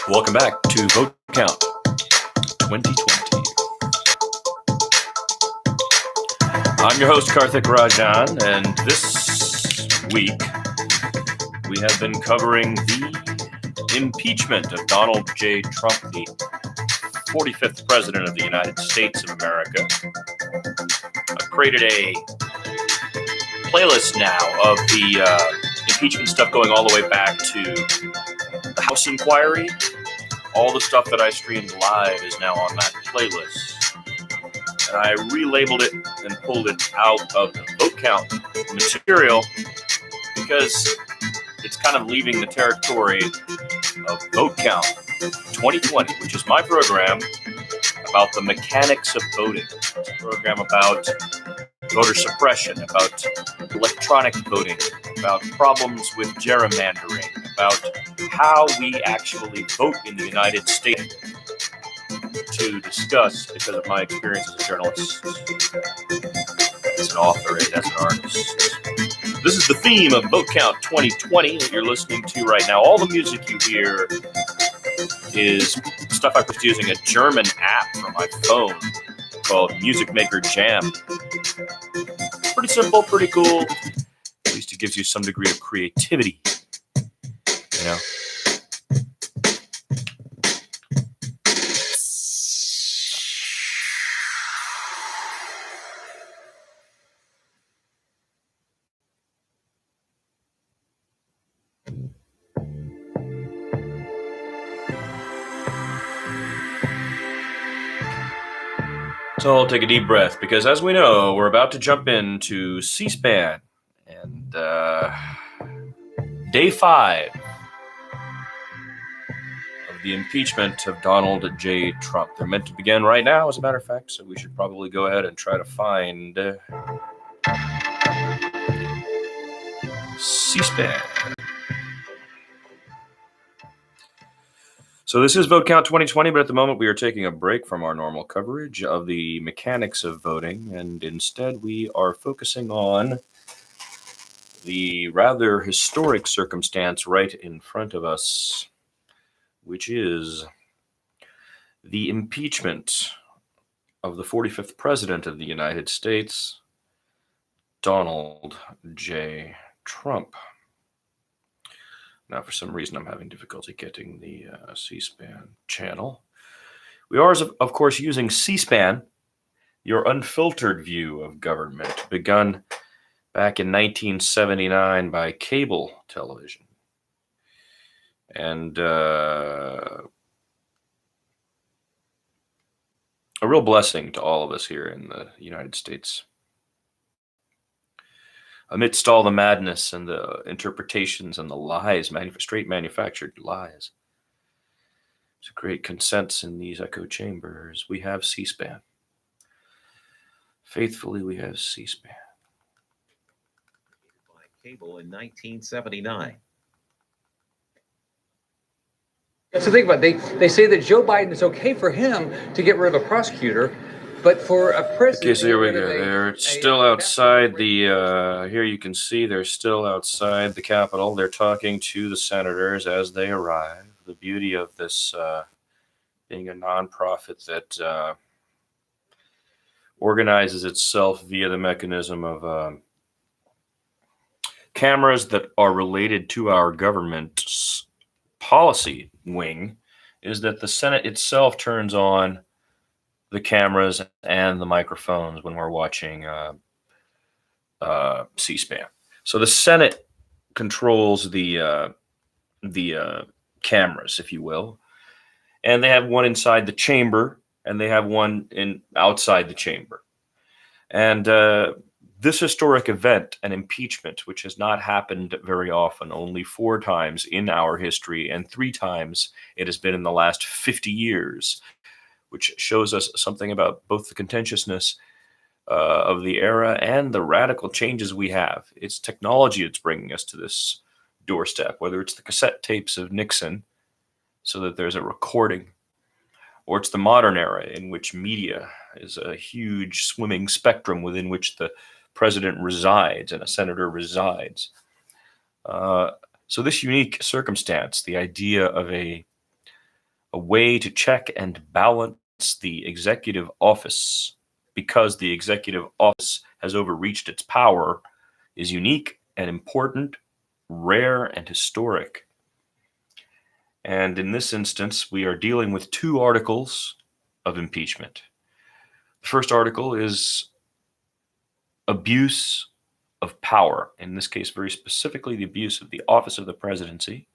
Welcome back to Vote Count 2020. I'm your host, Karthik Rajan, and this week we have been covering the impeachment of Donald J. Trump, the 45th President of the United States of America. I've created a playlist now of the impeachment stuff going all the way back to the House inquiry. All the stuff that I streamed live is now on that playlist. And I relabeled it and pulled it out of the vote count material because it's kind of leaving the territory of Vote Count 2020, which is my program about the mechanics of voting. It's a program about voter suppression, about electronic voting, about problems with gerrymandering, about how we actually vote in the United States, to discuss because of my experience as a journalist, as an author, and as an artist. This is the theme of Vote Count 2020 that you're listening to right now. All the music you hear is stuff I was using a German app from my phone called Music Maker Jam. Pretty simple, pretty cool. At least it gives you some degree of creativity, you know. So I'll take a deep breath because, as we know, we're about to jump into C-SPAN and day 5 of the impeachment of Donald J. Trump. They're meant to begin right now, as a matter of fact, so we should probably go ahead and try to find C-SPAN. So this is Vote Count 2020, but at the moment we are taking a break from our normal coverage of the mechanics of voting, and instead we are focusing on the rather historic circumstance right in front of us, which is the impeachment of the 45th President of the United States, Donald J. Trump. Now, for some reason, I'm having difficulty getting the C-SPAN channel. We are, of course, using C-SPAN, your unfiltered view of government, begun back in 1979 by cable television. And a real blessing to all of us here in the United States. Amidst all the madness and the interpretations and the lies, straight manufactured lies, to create consents in these echo chambers, we have C-SPAN. Faithfully, we have C-SPAN. By cable in 1979. That's the thing about it. They say that Joe Biden, it's okay for him to get rid of a prosecutor, but for a president... Okay, so here we go. They're still outside the, here you can see they're still outside the Capitol. They're talking to the senators as they arrive. The beauty of this being a nonprofit that organizes itself via the mechanism of cameras that are related to our government's policy wing is that the Senate itself turns on the cameras and the microphones when we're watching C-SPAN. So the Senate controls the cameras, if you will, and they have one inside the chamber and they have one outside the chamber. And this historic event, an impeachment, which has not happened very often, only 4 times in our history, and 3 times it has been in the last 50 years, which shows us something about both the contentiousness of the era and the radical changes we have. It's technology that's bringing us to this doorstep, whether it's the cassette tapes of Nixon so that there's a recording, or it's the modern era in which media is a huge swimming spectrum within which the president resides and a senator resides. So this unique circumstance, the idea of a a way to check and balance the executive office because the executive office has overreached its power is unique and important, rare and historic. And in this instance, we are dealing with two articles of impeachment. The first article is abuse of power, in this case, very specifically, the abuse of the office of the presidency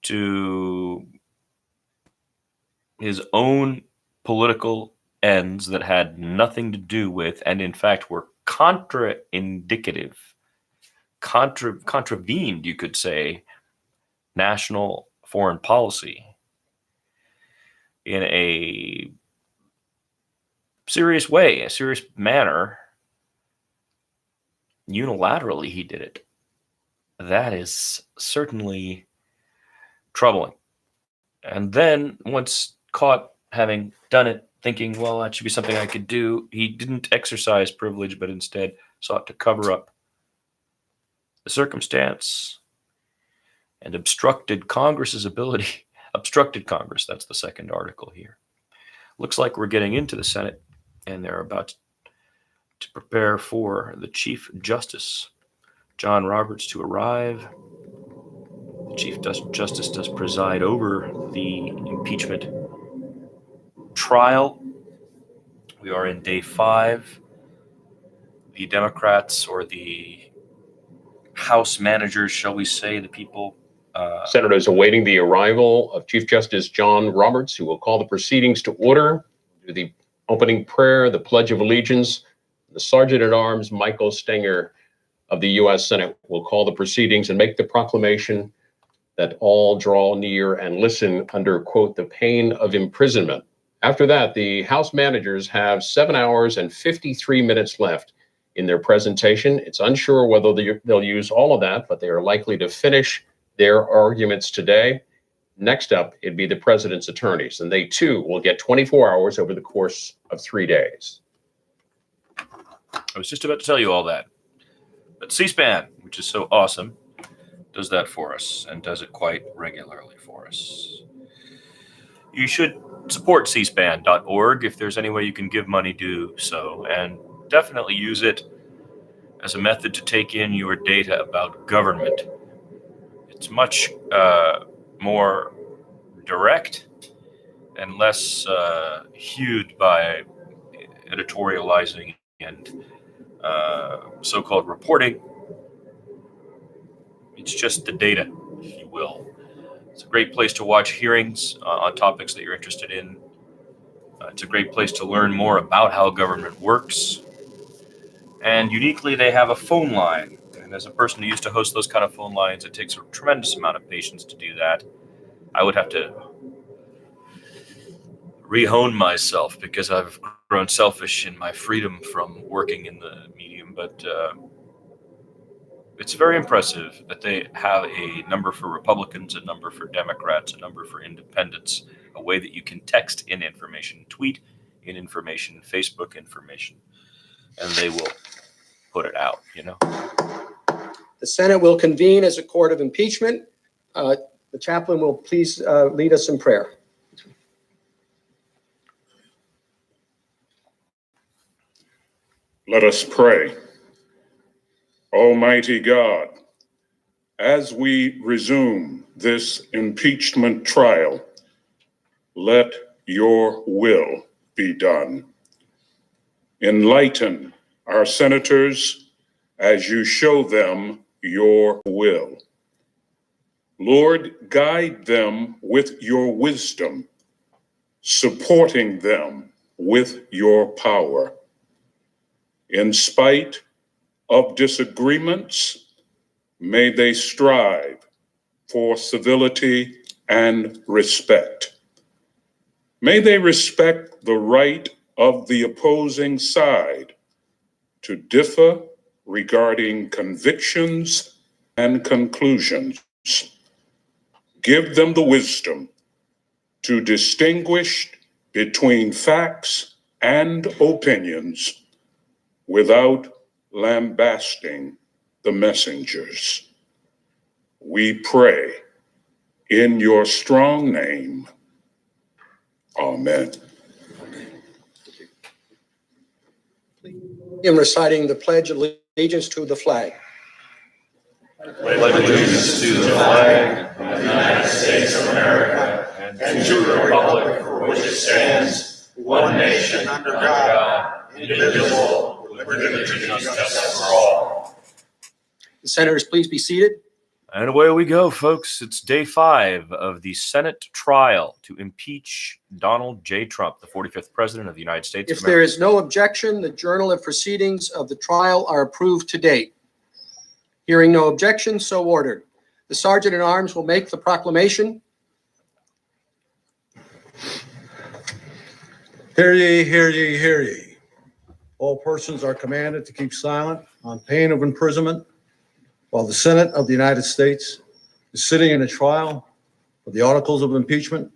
to his own political ends that had nothing to do with, and in fact were contraindicative, contravened, you could say, national foreign policy in a serious way, a serious manner. Unilaterally, he did it. That is certainly troubling. And then, once caught having done it, thinking, well, that should be something I could do, he didn't exercise privilege, but instead sought to cover up the circumstance and obstructed Congress's ability. Obstructed Congress, that's the second article here. Looks like we're getting into the Senate, and they're about to prepare for the Chief Justice, John Roberts, to arrive. The Chief Justice does preside over the impeachment trial. We are in day 5. The Democrats, or the House managers, shall we say, the people. Senators awaiting the arrival of Chief Justice John Roberts, who will call the proceedings to order, do the opening prayer, the Pledge of Allegiance. The Sergeant at Arms, Michael Stenger of the U.S. Senate, will call the proceedings and make the proclamation that all draw near and listen under, quote, the pain of imprisonment. After that, the House managers have 7 hours and 53 minutes left in their presentation. It's unsure whether they'll use all of that, but they are likely to finish their arguments today. Next up, it'd be the president's attorneys, and they too will get 24 hours over the course of 3 days. I was just about to tell you all that. But C-SPAN, which is so awesome, does that for us, and does it quite regularly for us. You should support cspan.org. If there's any way you can give money, do so. And definitely use it as a method to take in your data about government. It's much more direct and less hued by editorializing and so-called reporting. It's just the data, if you will. It's a great place to watch hearings on topics that you're interested in. It's a great place to learn more about how government works. And uniquely, they have a phone line. And as a person who used to host those kind of phone lines, it takes a tremendous amount of patience to do that. I would have to rehone myself because I've grown selfish in my freedom from working in the medium. But it's very impressive that they have a number for Republicans, a number for Democrats, a number for independents, a way that you can text in information, tweet in information, Facebook information, and they will put it out, you know. The Senate will convene as a court of impeachment. The chaplain will please lead us in prayer. Let us pray. Almighty God, as we resume this impeachment trial, let your will be done. Enlighten our senators as you show them your will. Lord, guide them with your wisdom, supporting them with your power. In spite of disagreements, may they strive for civility and respect. May they respect the right of the opposing side to differ regarding convictions and conclusions. Give them the wisdom to distinguish between facts and opinions without lambasting the messengers. We pray in your strong name. Amen. In reciting the Pledge of Allegiance to the flag. Pledge allegiance to the flag of the United States of America and to the republic for which it stands, one nation under God, indivisible, with liberty and justice for all. The senators, please be seated. And away we go, folks. It's day 5 of the Senate trial to impeach Donald J. Trump, the 45th President of the United States of If America. there is no objection, the journal of proceedings of the trial are approved to date. Hearing no objection, so ordered. The Sergeant at Arms will make the proclamation. Hear ye, hear ye, hear ye. All persons are commanded to keep silent on pain of imprisonment while the Senate of the United States is sitting in a trial for the articles of impeachment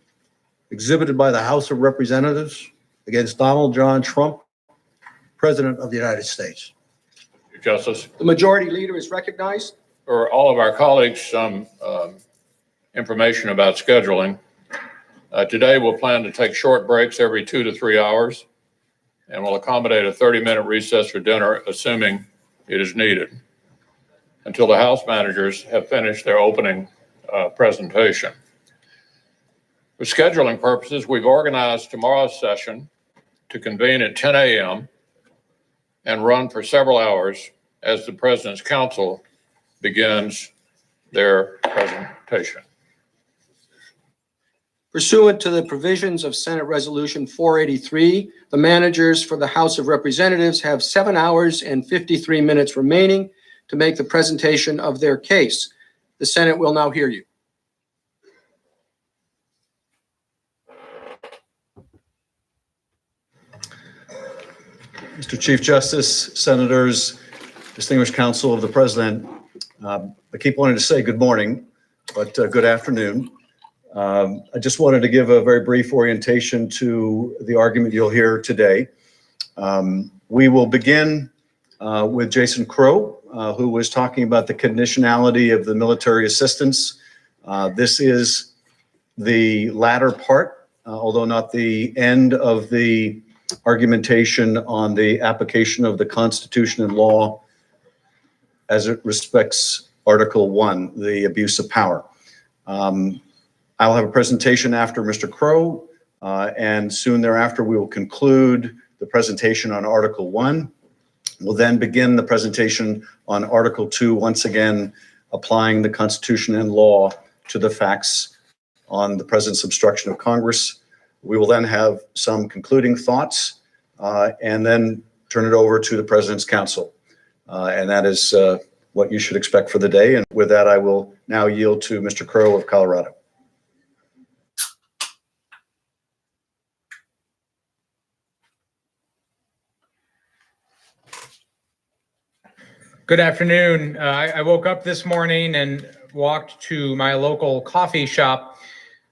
exhibited by the House of Representatives against Donald John Trump, President of the United States. Justice, The Majority Leader is recognized. for all of our colleagues, some information about scheduling. Today, we'll plan to take short breaks every 2 to 3 hours, and we'll accommodate a 30-minute recess for dinner, assuming it is needed, until the House managers have finished their opening presentation. For scheduling purposes, we've organized tomorrow's session to convene at 10 a.m. and run for several hours as the President's counsel begins their presentation. Pursuant to the provisions of Senate Resolution 483, the managers for the House of Representatives have 7 hours and 53 minutes remaining to make the presentation of their case. The Senate will now hear you. Mr. Chief Justice, Senators, distinguished counsel of the President, I keep wanting to say good morning, but good afternoon. I just wanted to give a very brief orientation to the argument you'll hear today. We will begin with Jason Crow, who was talking about the conditionality of the military assistance. This is the latter part, although not the end of the argumentation on the application of the Constitution and law as it respects Article 1, the abuse of power. I'll have a presentation after Mr. Crow, and soon thereafter we will conclude the presentation on Article 1. We'll then begin the presentation on Article 2, once again applying the Constitution and law to the facts on the President's obstruction of Congress. We will then have some concluding thoughts and then turn it over to the President's counsel. And that is what you should expect for the day. And with that, I will now yield to Mr. Crow of Colorado. Good afternoon. I woke up this morning and walked to my local coffee shop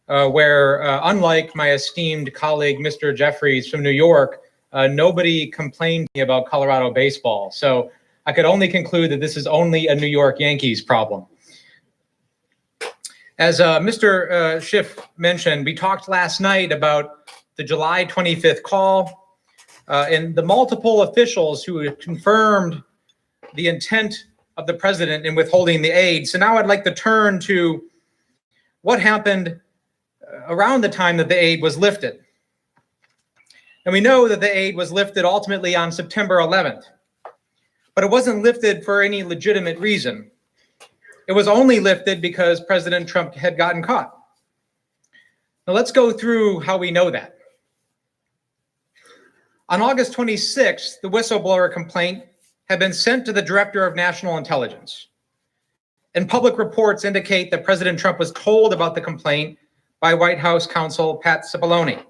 where, unlike my esteemed colleague, Mr. Jeffries from New York, nobody complained to me about Colorado baseball. So I could only conclude that this is only a New York Yankees problem. As Mr. Schiff mentioned, we talked last night about the July 25th call and the multiple officials who had confirmed the intent of the president in withholding the aid. So now I'd like to turn to what happened around the time that the aid was lifted. And we know that the aid was lifted ultimately on September 11th, but it wasn't lifted for any legitimate reason. It was only lifted because President Trump had gotten caught. Now let's go through how we know that. On August 26th, the whistleblower complaint had been sent to the Director of National Intelligence. And public reports indicate that President Trump was told about the complaint by White House counsel Pat Cipollone.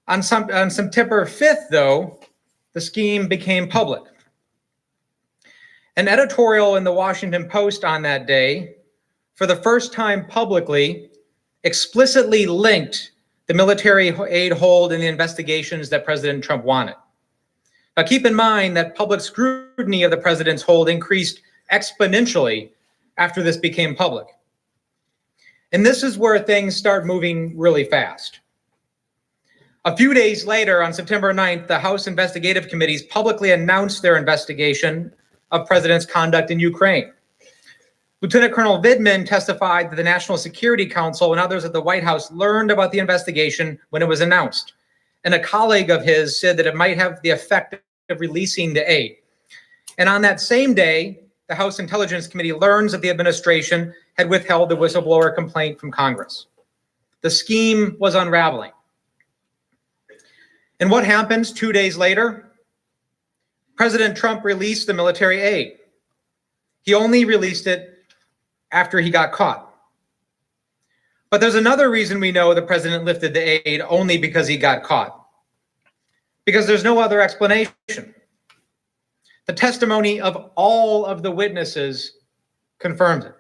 On September 5th, though, the scheme became public. An editorial in the Washington Post on that day, for the first time publicly, explicitly linked the military aid hold in the investigations that President Trump wanted. Now, keep in mind that public scrutiny of the president's hold increased exponentially after this became public. And this is where things start moving really fast. A few days later, on September 9th, the House Investigative Committees publicly announced their investigation of President's conduct in Ukraine. Lieutenant Colonel Vidman testified that the National Security Council and others at the White House learned about the investigation when it was announced. And a colleague of his said that it might have the effect of releasing the aid. And on that same day, the House Intelligence Committee learns that the administration had withheld the whistleblower complaint from Congress. The scheme was unraveling. And what happens 2 days later? President Trump released the military aid. He only released it after he got caught. But there's another reason we know the president lifted the aid only because he got caught. Because there's no other explanation. The testimony of all of the witnesses confirms it.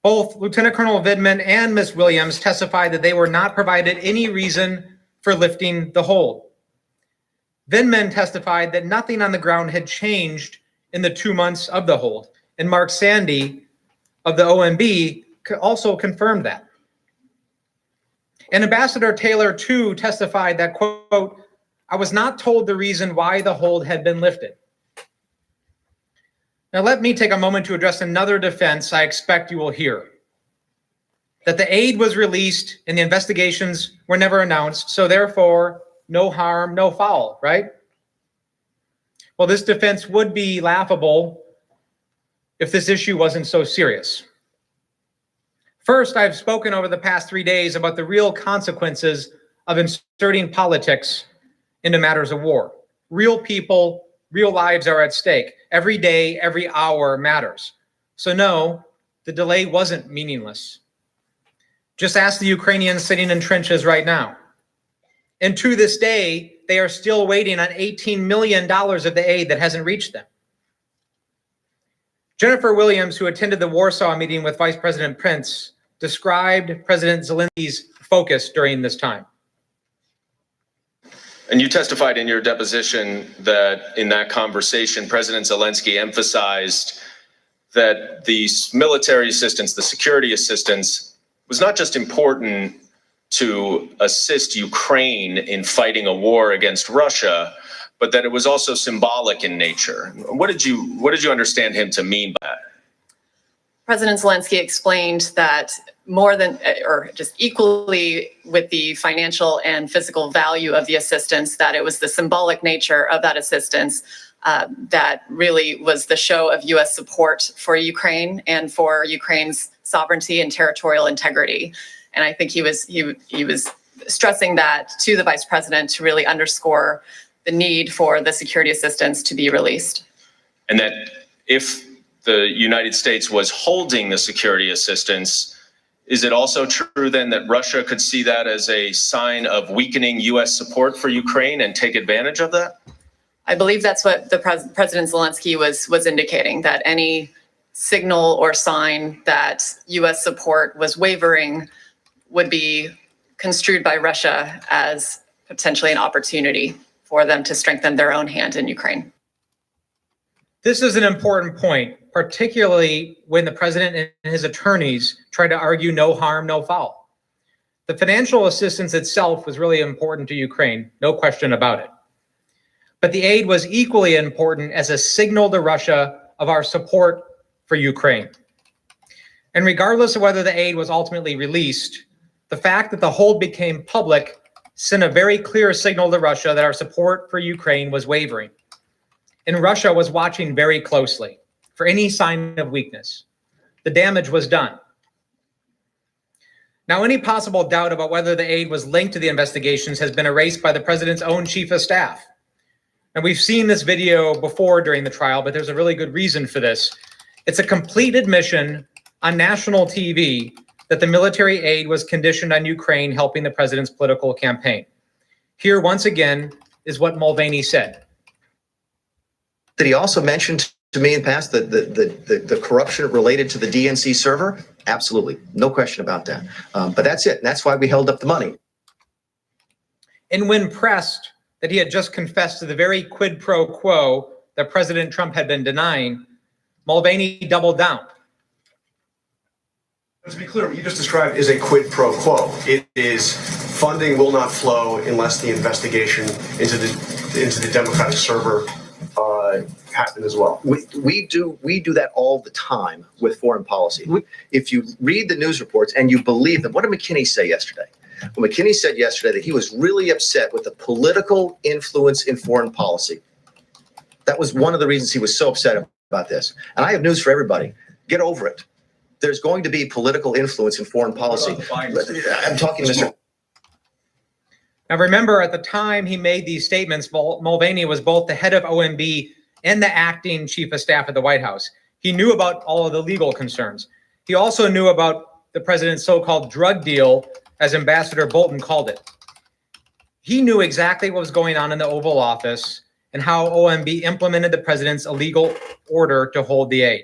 Both Lieutenant Colonel Vidman and Ms. Williams testified that they were not provided any reason for lifting the hold. Vidman testified that nothing on the ground had changed in the 2 months of the hold. And Mark Sandy of the OMB also confirmed that. And Ambassador Taylor, too, testified that, quote, "I was not told the reason why the hold had been lifted." Now, let me take a moment to address another defense I expect you will hear. That the aid was released and the investigations were never announced, so therefore, no harm, no foul, right? Well, this defense would be laughable if this issue wasn't so serious. First, I've spoken over the past 3 days about the real consequences of inserting politics into matters of war. Real people, real lives are at stake. Every day, every hour matters. So no, the delay wasn't meaningless. Just ask the Ukrainians sitting in trenches right now. And to this day, they are still waiting on $18 million of the aid that hasn't reached them. Jennifer Williams, who attended the Warsaw meeting with Vice President Pence, described President Zelensky's focus during this time. And you testified in your deposition that in that conversation, President Zelensky emphasized that the military assistance, the security assistance, was not just important to assist Ukraine in fighting a war against Russia, but that it was also symbolic in nature. What did you understand him to mean by that? President Zelensky explained that more than, or just equally with the financial and physical value of the assistance, that it was the symbolic nature of that assistance that really was the show of U.S. support for Ukraine and for Ukraine's sovereignty and territorial integrity. And I think he was stressing that to the vice president to really underscore the need for the security assistance to be released. And that if the United States was holding the security assistance, is it also true then that Russia could see that as a sign of weakening U.S. support for Ukraine and take advantage of that? I believe that's what the President Zelensky was indicating, that any signal or sign that U.S. support was wavering would be construed by Russia as potentially an opportunity for them to strengthen their own hand in Ukraine. This is an important point, particularly when the president and his attorneys try to argue no harm, no foul. The financial assistance itself was really important to Ukraine, no question about it. But the aid was equally important as a signal to Russia of our support for Ukraine. And regardless of whether the aid was ultimately released, the fact that the hold became public sent a very clear signal to Russia that our support for Ukraine was wavering. And Russia was watching very closely for any sign of weakness. The damage was done. Now, any possible doubt about whether the aid was linked to the investigations has been erased by the president's own chief of staff. And we've seen this video before during the trial, but there's a really good reason for this. It's a complete admission on national TV that the military aid was conditioned on Ukraine helping the president's political campaign. Here, once again, is what Mulvaney said. Did he also mention to me in the past that the corruption related to the DNC server? Absolutely. No question about that. But that's it. And that's why we held up the money. And when pressed that he had just confessed to the very quid pro quo that President Trump had been denying, Mulvaney doubled down. To be clear, what you just described is a quid pro quo. It is funding will not flow unless the investigation into the Democratic server happened as well. We do that all the time with foreign policy. If you read the news reports and you believe them, what did McKinney say yesterday? Well, McKinney said yesterday that he was really upset with the political influence in foreign policy. That was one of the reasons he was so upset about this. And I have news for everybody. Get over it. There's going to be political influence in foreign policy. I'm talking, Mr. Now, remember, at the time he made these statements, Mulvaney was both the head of OMB and the acting chief of staff at the White House. He knew about all of the legal concerns. He also knew about the president's so-called drug deal, as Ambassador Bolton called it. He knew exactly what was going on in the Oval Office and how OMB implemented the president's illegal order to hold the aid.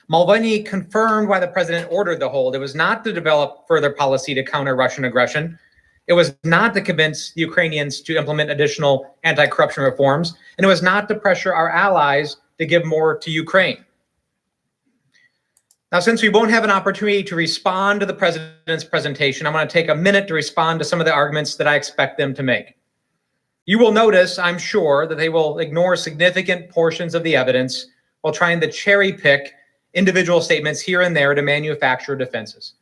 Mulvaney confirmed why the president ordered the hold. It was not to develop further policy to counter Russian aggression. It was not to convince the Ukrainians to implement additional anti-corruption reforms. And it was not to pressure our allies to give more to Ukraine. Now, since we won't have an opportunity to respond to the president's presentation, I'm going to take a minute to respond to some of the arguments that I expect them to make. You will notice, I'm sure, that they will ignore significant portions of the evidence while trying to cherry pick individual statements here and there to manufacture defenses.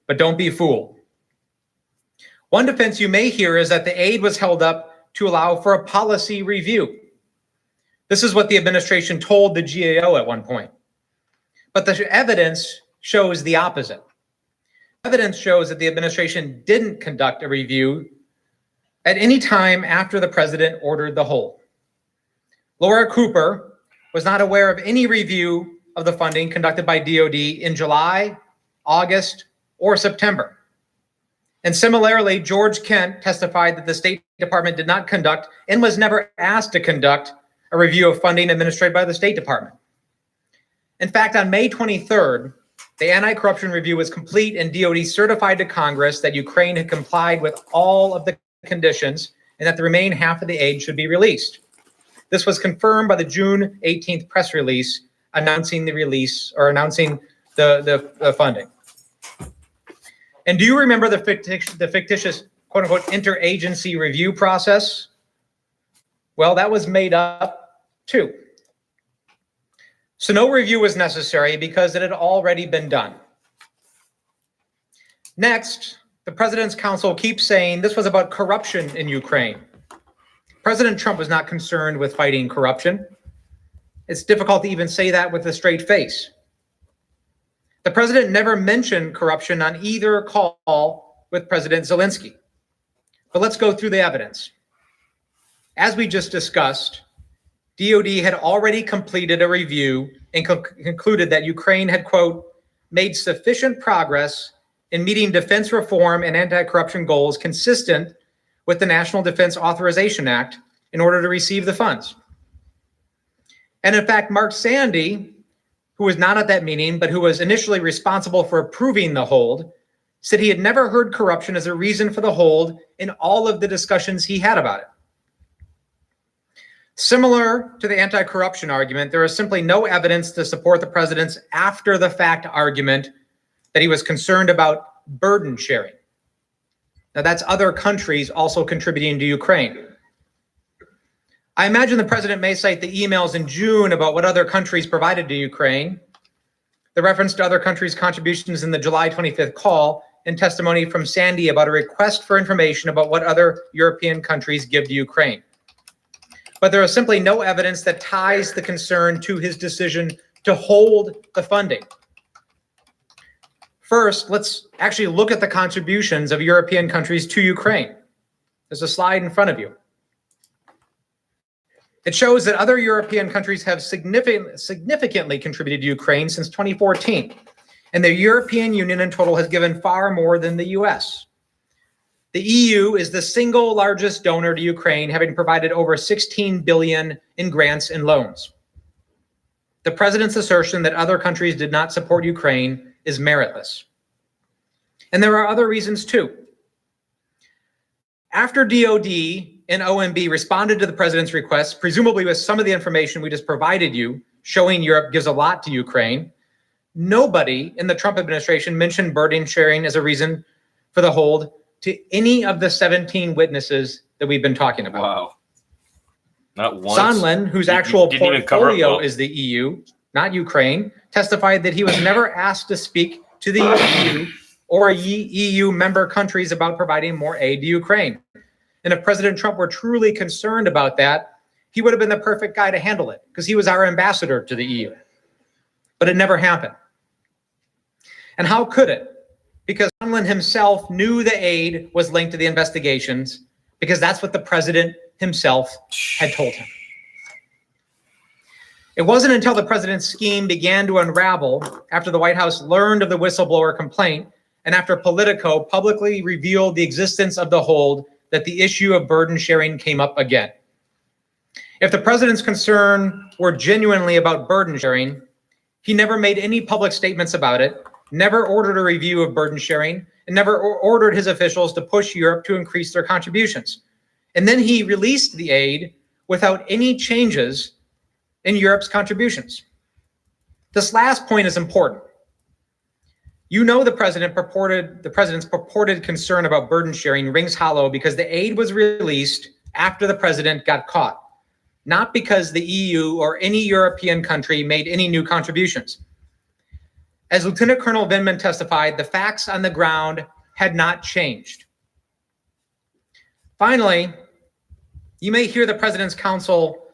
But don't be fooled. One defense you may hear is that the aid was held up to allow for a policy review. This is what the administration told the GAO at one point. But the evidence shows the opposite. Evidence shows that the administration didn't conduct a review at any time after the president ordered the hold. Laura Cooper was not aware of any review of the funding conducted by DOD in July, August, or September. And similarly, George Kent testified that the State Department did not conduct and was never asked to conduct a review of funding administered by the State Department. In fact, on May 23rd, the anti-corruption review was complete and DOD certified to Congress that Ukraine had complied with all of the conditions and that the remaining half of the aid should be released. This was confirmed by the June 18th press release announcing the release or announcing the funding. And do you remember the fictitious quote unquote interagency review process? Well, that was made up too. So no review was necessary because it had already been done. Next, the President's Council keeps saying this was about corruption in Ukraine. President Trump was not concerned with fighting corruption. It's difficult to even say that with a straight face. The president never mentioned corruption on either call with President Zelensky. But let's go through the evidence. As we just discussed, DOD had already completed a review and concluded that Ukraine had, quote, made sufficient progress in meeting defense reform and anti-corruption goals consistent with the National Defense Authorization Act in order to receive the funds. And in fact, Mark Sandy, who was not at that meeting, but who was initially responsible for approving the hold, said he had never heard corruption as a reason for the hold in all of the discussions he had about it. Similar to the anti-corruption argument, there is simply no evidence to support the president's after-the-fact argument that he was concerned about burden sharing. Now, that's other countries also contributing to Ukraine. I imagine the president may cite the emails in June about what other countries provided to Ukraine, the reference to other countries' contributions in the July 25th call, and testimony from Sandy about a request for information about what other European countries give to Ukraine. But there is simply no evidence that ties the concern to his decision to hold the funding. First, let's actually look at the contributions of European countries to Ukraine. There's a slide in front of you. It shows that other European countries have significantly contributed to Ukraine since 2014, and the European Union in total has given far more than the US. The EU is the single largest donor to Ukraine, having provided over $16 billion in grants and loans. The president's assertion that other countries did not support Ukraine is meritless. And there are other reasons too. After DOD and OMB responded to the president's request, presumably with some of the information we just provided you, showing Europe gives a lot to Ukraine, nobody in the Trump administration mentioned burden sharing as a reason for the hold to any of the 17 witnesses that we've been talking about. Wow. Not once. Sondland, whose You actual didn't even cover it portfolio well. is the EU, not Ukraine, testified that he was never asked to speak to the EU or EU member countries about providing more aid to Ukraine. And if President Trump were truly concerned about that, he would have been the perfect guy to handle it because he was our ambassador to the EU. But it never happened. And how could it? Because Sondland himself knew the aid was linked to the investigations because that's what the president himself had told him. It wasn't until the president's scheme began to unravel after the White House learned of the whistleblower complaint and after Politico publicly revealed the existence of the hold that the issue of burden sharing came up again. If the president's concern were genuinely about burden sharing, he never made any public statements about it, never ordered a review of burden sharing, and never ordered his officials to push Europe to increase their contributions. And then he released the aid without any changes in Europe's contributions. This last point is important. You know the president's purported concern about burden sharing rings hollow because the aid was released after the president got caught, not because the EU or any European country made any new contributions. As Lieutenant Colonel Vindman testified, the facts on the ground had not changed. Finally, you may hear the president's counsel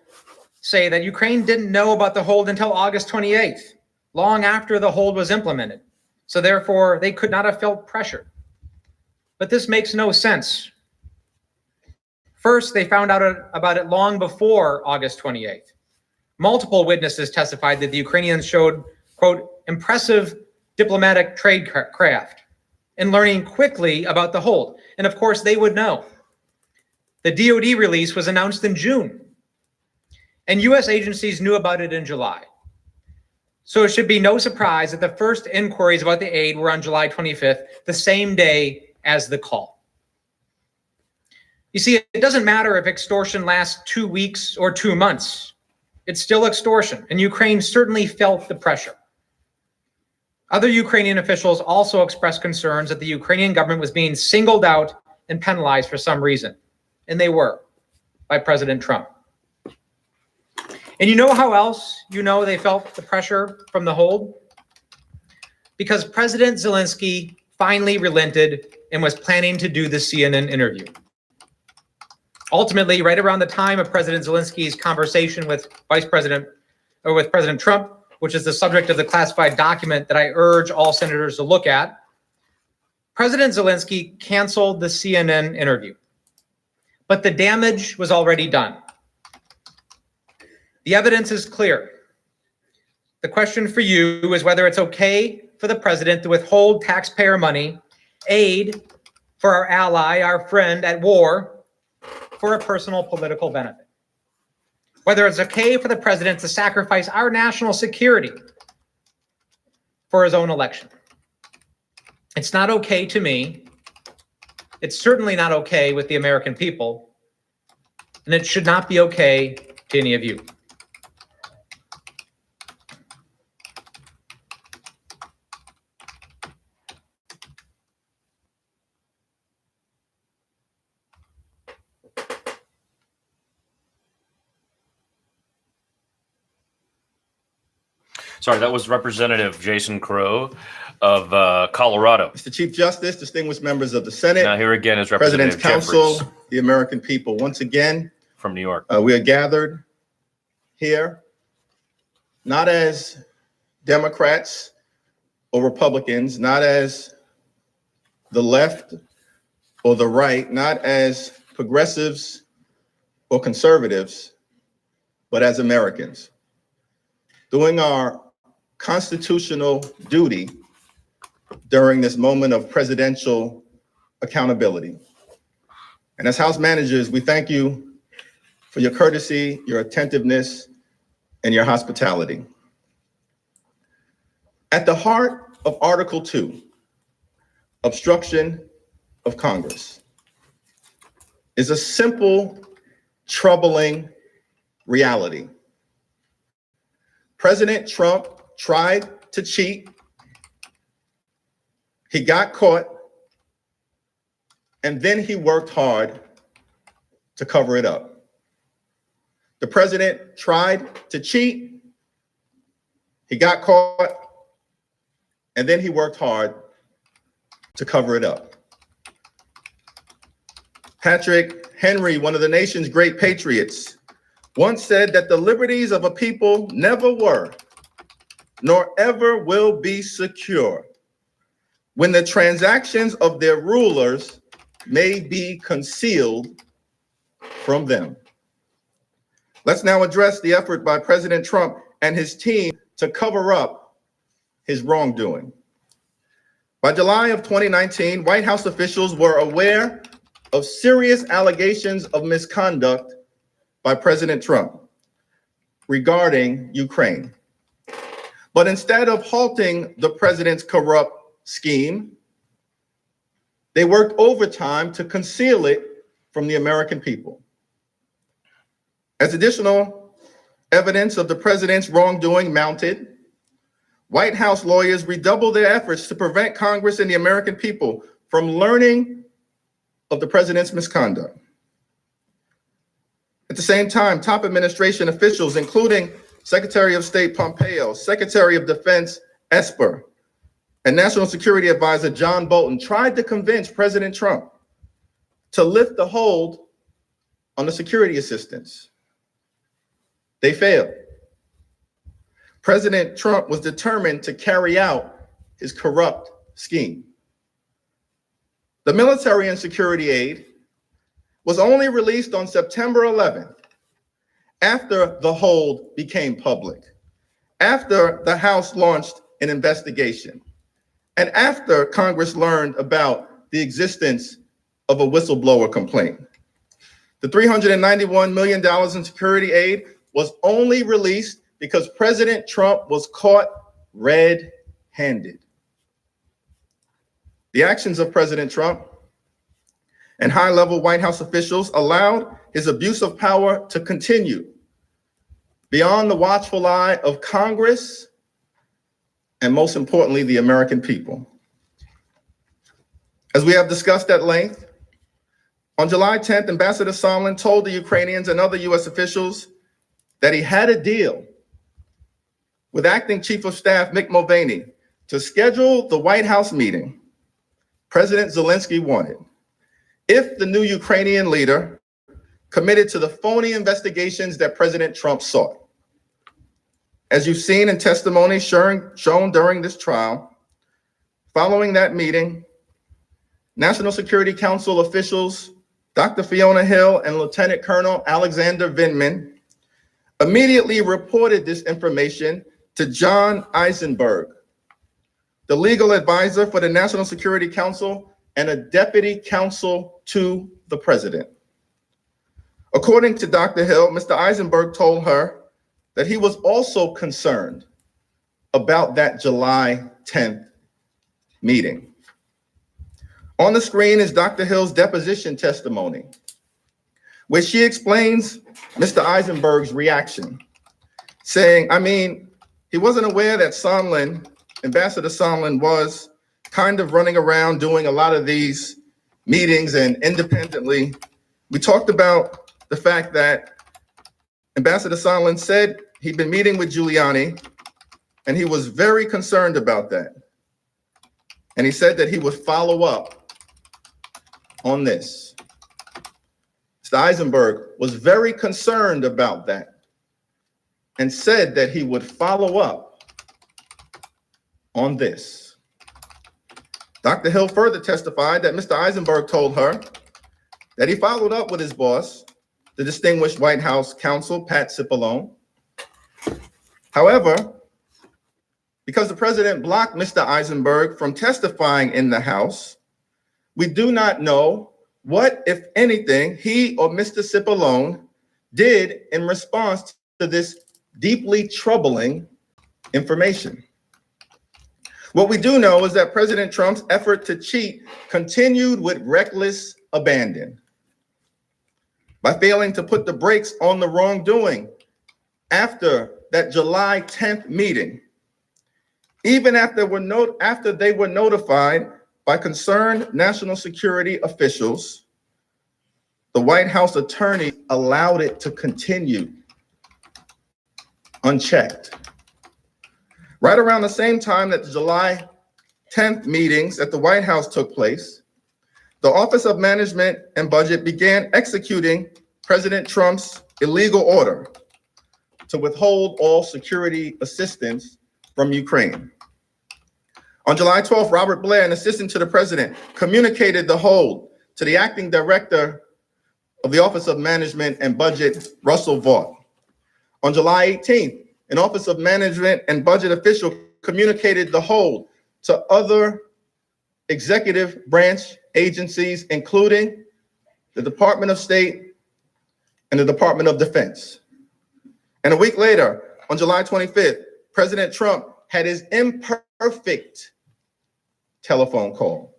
say that Ukraine didn't know about the hold until August 28th, long after the hold was implemented. So therefore, they could not have felt pressure. But this makes no sense. First, they found out about it long before August 28th. Multiple witnesses testified that the Ukrainians showed, quote, impressive diplomatic tradecraft in learning quickly about the hold. And of course, they would know. The DoD release was announced in June, and U.S. agencies knew about it in July. So it should be no surprise that the first inquiries about the aid were on July 25th, the same day as the call. You see, it doesn't matter if extortion lasts 2 weeks or 2 months. It's still extortion, and Ukraine certainly felt the pressure. Other Ukrainian officials also expressed concerns that the Ukrainian government was being singled out and penalized for some reason, and they were, by President Trump. And you know how else you know they felt the pressure from the hold? Because President Zelensky finally relented and was planning to do the CNN interview. Ultimately, right around the time of President Zelensky's conversation with President Trump, which is the subject of the classified document that I urge all senators to look at, President Zelensky canceled the CNN interview. But the damage was already done. The evidence is clear. The question for you is whether it's okay for the president to withhold taxpayer money, aid for our ally, our friend at war, for a personal political benefit. Whether it's okay for the president to sacrifice our national security for his own election. It's not okay to me. It's certainly not okay with the American people. And it should not be okay to any of you. Sorry, that was Representative Jason Crow of Colorado. Mr. Chief Justice, distinguished members of the Senate. Now here again is President's Representative Counsel, Jeffries the American people. Once again, from New York. we are gathered here, not as Democrats or Republicans, not as the left or the right, not as progressives or conservatives, but as Americans, doing our constitutional duty during this moment of presidential accountability. And as House managers, we thank you for your courtesy, your attentiveness, and your hospitality. At the heart of Article 2, obstruction of Congress, is a simple, troubling reality. President Trump tried to cheat. He got caught. And then he worked hard to cover it up. The president tried to cheat. He got caught. And then he worked hard to cover it up. Patrick Henry, one of the nation's great patriots, once said that the liberties of a people never were, nor ever will be secure when the transactions of their rulers may be concealed from them. Let's now address the effort by President Trump and his team to cover up his wrongdoing. By July of 2019, White House officials were aware of serious allegations of misconduct by President Trump regarding Ukraine. But instead of halting the president's corrupt scheme, they worked overtime to conceal it from the American people. As additional evidence of the president's wrongdoing mounted, White House lawyers redoubled their efforts to prevent Congress and the American people from learning of the president's misconduct. At the same time, top administration officials, including Secretary of State Pompeo, Secretary of Defense Esper, and National Security Advisor John Bolton, tried to convince President Trump to lift the hold on the security assistance. They failed. President Trump was determined to carry out his corrupt scheme. The military and security aid was only released on September 11th, after the hold became public, after the House launched an investigation, and after Congress learned about the existence of a whistleblower complaint. The $391 million in security aid was only released because President Trump was caught red-handed. The actions of President Trump and high-level White House officials allowed his abuse of power to continue beyond the watchful eye of Congress and, most importantly, the American people. As we have discussed at length, on July 10th, Ambassador Sondland told the Ukrainians and other U.S. officials that he had a deal with Acting Chief of Staff Mick Mulvaney to schedule the White House meeting President Zelensky wanted if the new Ukrainian leader committed to the phony investigations that President Trump sought. As you've seen in testimony shown during this trial, following that meeting, National Security Council officials Dr. Fiona Hill and Lieutenant Colonel Alexander Vindman immediately reported this information to John Eisenberg, the legal advisor for the National Security Council and a deputy counsel to the president. According to Dr. Hill, Mr. Eisenberg told her that he was also concerned about that July 10th meeting. On the screen is Dr. Hill's deposition testimony, where she explains Mr. Eisenberg's reaction, saying, he wasn't aware that Sondland, Ambassador Sondland, was kind of running around doing a lot of these meetings and independently. We talked about the fact that Ambassador Sondland said he'd been meeting with Giuliani, and he was very concerned about that. And he said that he would follow up on this. Mr. Eisenberg was very concerned about that and said that he would follow up on this. Dr. Hill further testified that Mr. Eisenberg told her that he followed up with his boss, the distinguished White House counsel, Pat Cipollone. However, because the president blocked Mr. Eisenberg from testifying in the House, we do not know what, if anything, he or Mr. Cipollone did in response to this deeply troubling information. What we do know is that President Trump's effort to cheat continued with reckless abandon. By failing to put the brakes on the wrongdoing after that July 10th meeting, even after they were notified by concerned national security officials. The White House attorney allowed it to continue unchecked. Right around the same time that the July 10th meetings at the White House took place, the Office of Management and Budget began executing President Trump's illegal order to withhold all security assistance from Ukraine. On July 12th, Robert Blair, an assistant to the president, communicated the hold to the acting director of the Office of Management and Budget, Russell Vought. On July 18th, an Office of Management and Budget official communicated the hold to other executive branch agencies, including the Department of State and the Department of Defense. And a week later, on July 25th, President Trump had his imperfect telephone call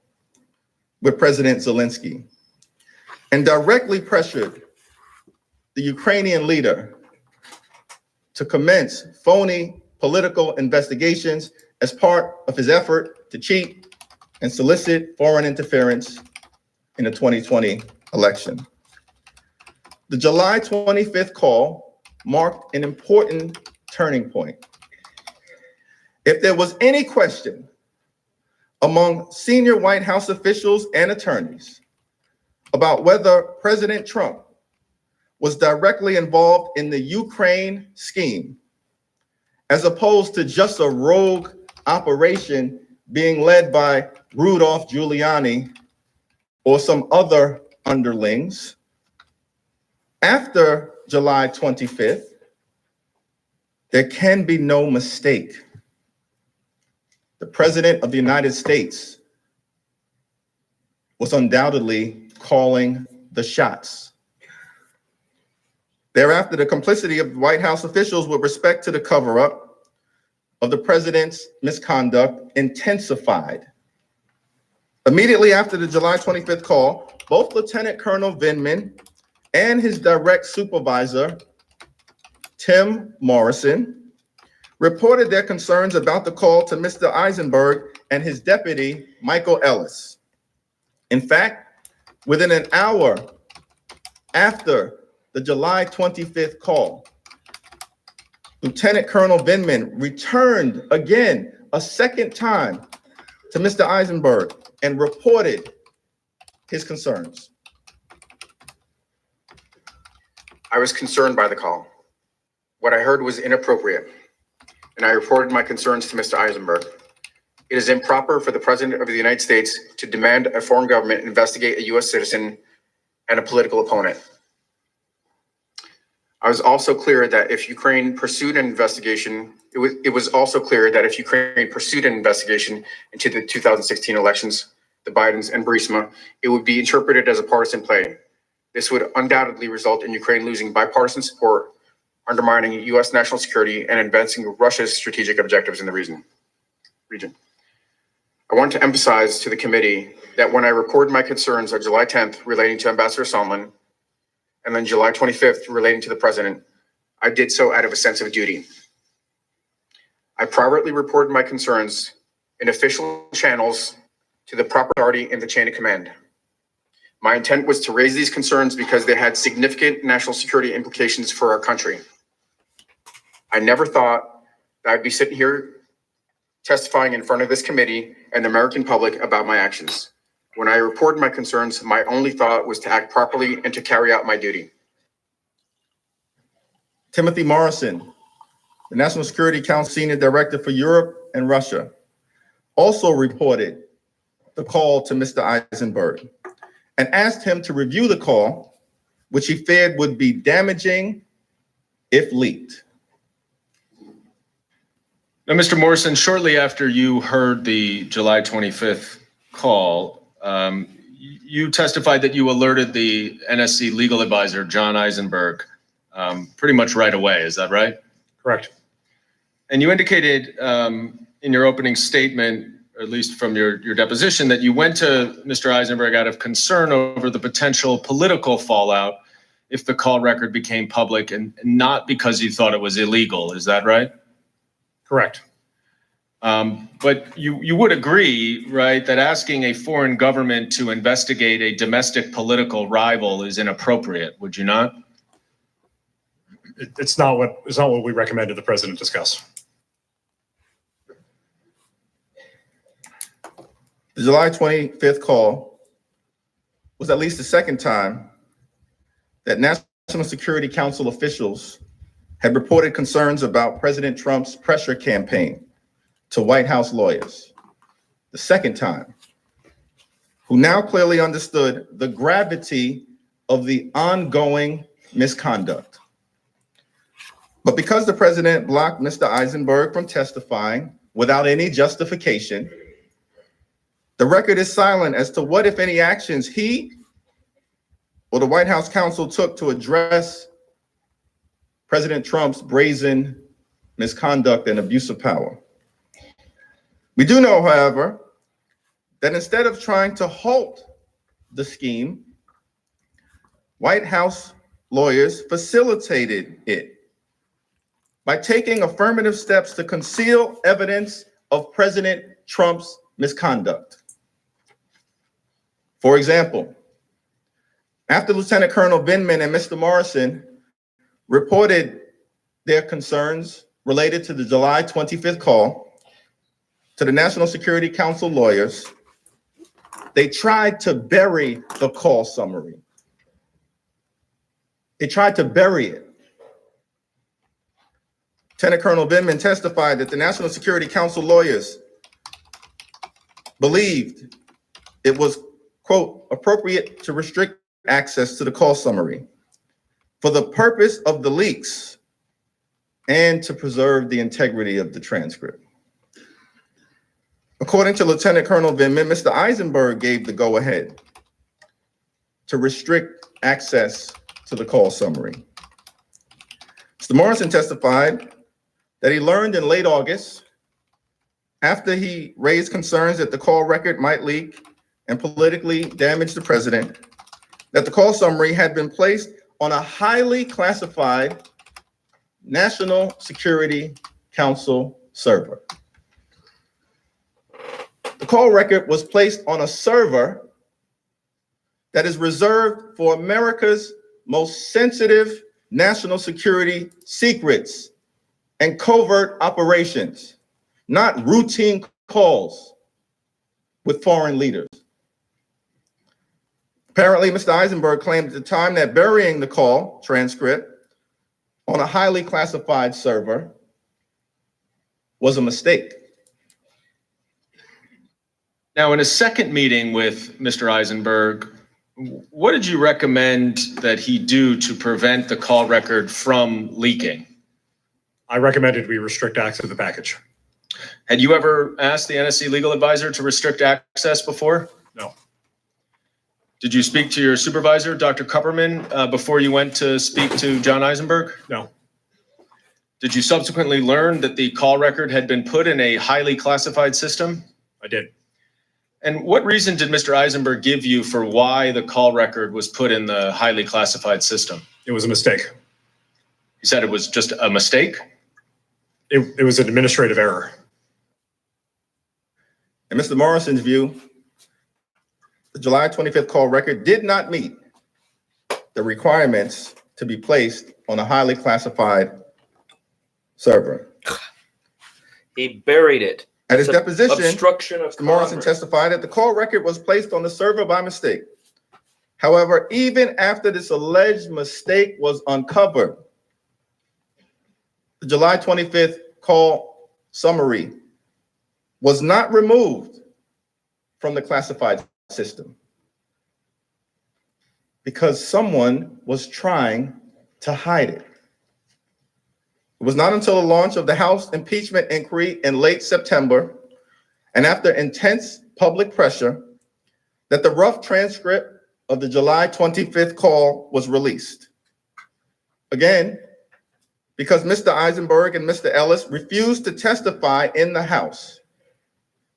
with President Zelensky and directly pressured the Ukrainian leader to commence phony political investigations as part of his effort to cheat and solicit foreign interference in the 2020 election. The July 25th call marked an important turning point. If there was any question among senior White House officials and attorneys about whether President Trump was directly involved in the Ukraine scheme, as opposed to just a rogue operation being led by Rudolph Giuliani or some other underlings, after July 25th, there can be no mistake. The President of the United States was undoubtedly calling the shots. Thereafter, the complicity of White House officials with respect to the cover-up of the president's misconduct intensified. Immediately after the July 25th call, both Lieutenant Colonel Vindman and his direct supervisor, Tim Morrison, reported their concerns about the call to Mr. Eisenberg and his deputy, Michael Ellis. In fact, within an hour after the July 25th call, Lieutenant Colonel Vindman returned again a second time to Mr. Eisenberg and reported his concerns. I was concerned by the call. What I heard was inappropriate, and I reported my concerns to Mr. Eisenberg. It is improper for the President of the United States to demand a foreign government investigate a U.S. citizen and a political opponent. I was also clear that if Ukraine pursued an investigation, it was also clear that if Ukraine pursued an investigation into the 2016 elections, the Bidens and Burisma, it would be interpreted as a partisan play. This would undoubtedly result in Ukraine losing bipartisan support, undermining U.S. national security, and advancing Russia's strategic objectives in the region. I want to emphasize to the committee that when I reported my concerns on July 10th relating to Ambassador Sondland, and then July 25th relating to the president, I did so out of a sense of duty. I privately reported my concerns in official channels to the proper authority in the chain of command. My intent was to raise these concerns because they had significant national security implications for our country. I never thought that I'd be sitting here testifying in front of this committee and the American public about my actions. When I reported my concerns, my only thought was to act properly and to carry out my duty. Timothy Morrison, the National Security Council Senior Director for Europe and Russia, also reported the call to Mr. Eisenberg and asked him to review the call, which he feared would be damaging if leaked. Now, Mr. Morrison, shortly after you heard the July 25th call, you testified that you alerted the NSC legal advisor, John Eisenberg, pretty much right away. Is that right? Correct. And you indicated in your opening statement, or at least from your deposition, that you went to Mr. Eisenberg out of concern over the potential political fallout if the call record became public and not because you thought it was illegal. Is that right? Correct. But you would agree, right, that asking a foreign government to investigate a domestic political rival is inappropriate, would you not? It's not what we recommended the president discuss. The July 25th call was at least the second time that National Security Council officials had reported concerns about President Trump's pressure campaign to White House lawyers. The second time, who now clearly understood the gravity of the ongoing misconduct. But because the president blocked Mr. Eisenberg from testifying without any justification, the record is silent as to what, if any, actions he or the White House counsel took to address President Trump's brazen misconduct and abuse of power. We do know, however, that instead of trying to halt the scheme, White House lawyers facilitated it by taking affirmative steps to conceal evidence of President Trump's misconduct. For example, after Lieutenant Colonel Vindman and Mr. Morrison reported their concerns related to the July 25th call to the National Security Council lawyers, they tried to bury the call summary. They tried to bury it. Lieutenant Colonel Vindman testified that the National Security Council lawyers believed it was, quote, appropriate to restrict access to the call summary for the purpose of the leaks and to preserve the integrity of the transcript. According to Lieutenant Colonel Vindman, Mr. Eisenberg gave the go-ahead to restrict access to the call summary. Mr. Morrison testified that he learned in late August, after he raised concerns that the call record might leak and politically damage the president, that the call summary had been placed on a highly classified National Security Council server. The call record was placed on a server that is reserved for America's most sensitive national security secrets and covert operations, not routine calls with foreign leaders. Apparently, Mr. Eisenberg claimed at the time that burying the call transcript on a highly classified server was a mistake. Now, in a second meeting with Mr. Eisenberg, what did you recommend that he do to prevent the call record from leaking? I recommended we restrict access to the package. Had you ever asked the NSC legal advisor to restrict access before? No. Did you speak to your supervisor, Dr. Kupperman, before you went to speak to John Eisenberg? No. Did you subsequently learn that the call record had been put in a highly classified system? I did. And what reason did Mr. Eisenberg give you for why the call record was put in the highly classified system? It was a mistake. He said it was just a mistake? It was an administrative error. In Mr. Morrison's view, the July 25th call record did not meet the requirements to be placed on a highly classified server. He buried it. At his deposition, Obstruction of Mr. Morrison Congress. testified that the call record was placed on the server by mistake. However, even after this alleged mistake was uncovered, the July 25th call summary was not removed from the classified system because someone was trying to hide it. It was not until the launch of the House impeachment inquiry in late September and after intense public pressure that the rough transcript of the July 25th call was released. Again, because Mr. Eisenberg and Mr. Ellis refused to testify in the House.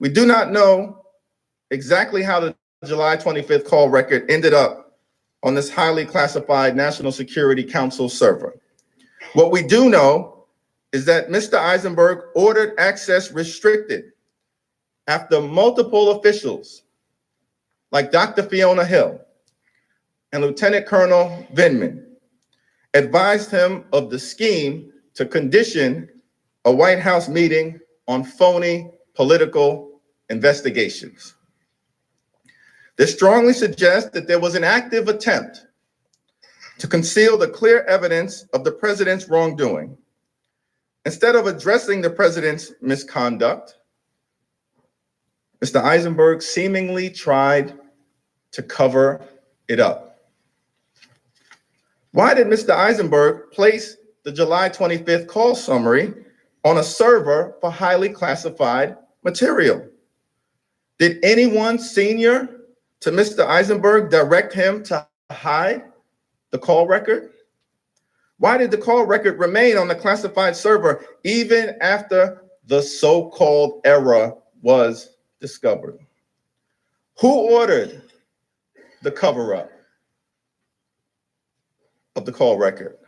We do not know exactly how the July 25th call record ended up on this highly classified National Security Council server. What we do know is that Mr. Eisenberg ordered access restricted after multiple officials like Dr. Fiona Hill and Lieutenant Colonel Vindman advised him of the scheme to condition a White House meeting on phony political investigations. This strongly suggests that there was an active attempt to conceal the clear evidence of the president's wrongdoing. Instead of addressing the president's misconduct, Mr. Eisenberg seemingly tried to cover it up. Why did Mr. Eisenberg place the July 25th call summary on a server for highly classified material? Did anyone senior to Mr. Eisenberg direct him to hide the call record? Why did the call record remain on the classified server even after the so-called error was discovered? Who ordered the cover-up of the call record?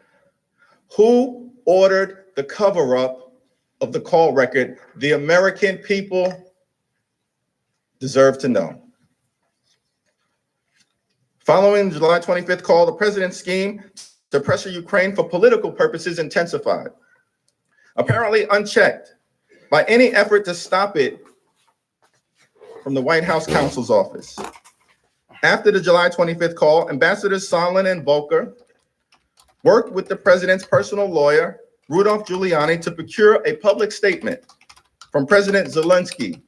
Who ordered the cover-up of the call record? The American people deserve to know. Following the July 25th call, the president's scheme to pressure Ukraine for political purposes intensified, apparently unchecked by any effort to stop it from the White House counsel's office. After the July 25th call, Ambassadors Sondland and Volker worked with the president's personal lawyer, Rudolph Giuliani, to procure a public statement from President Zelensky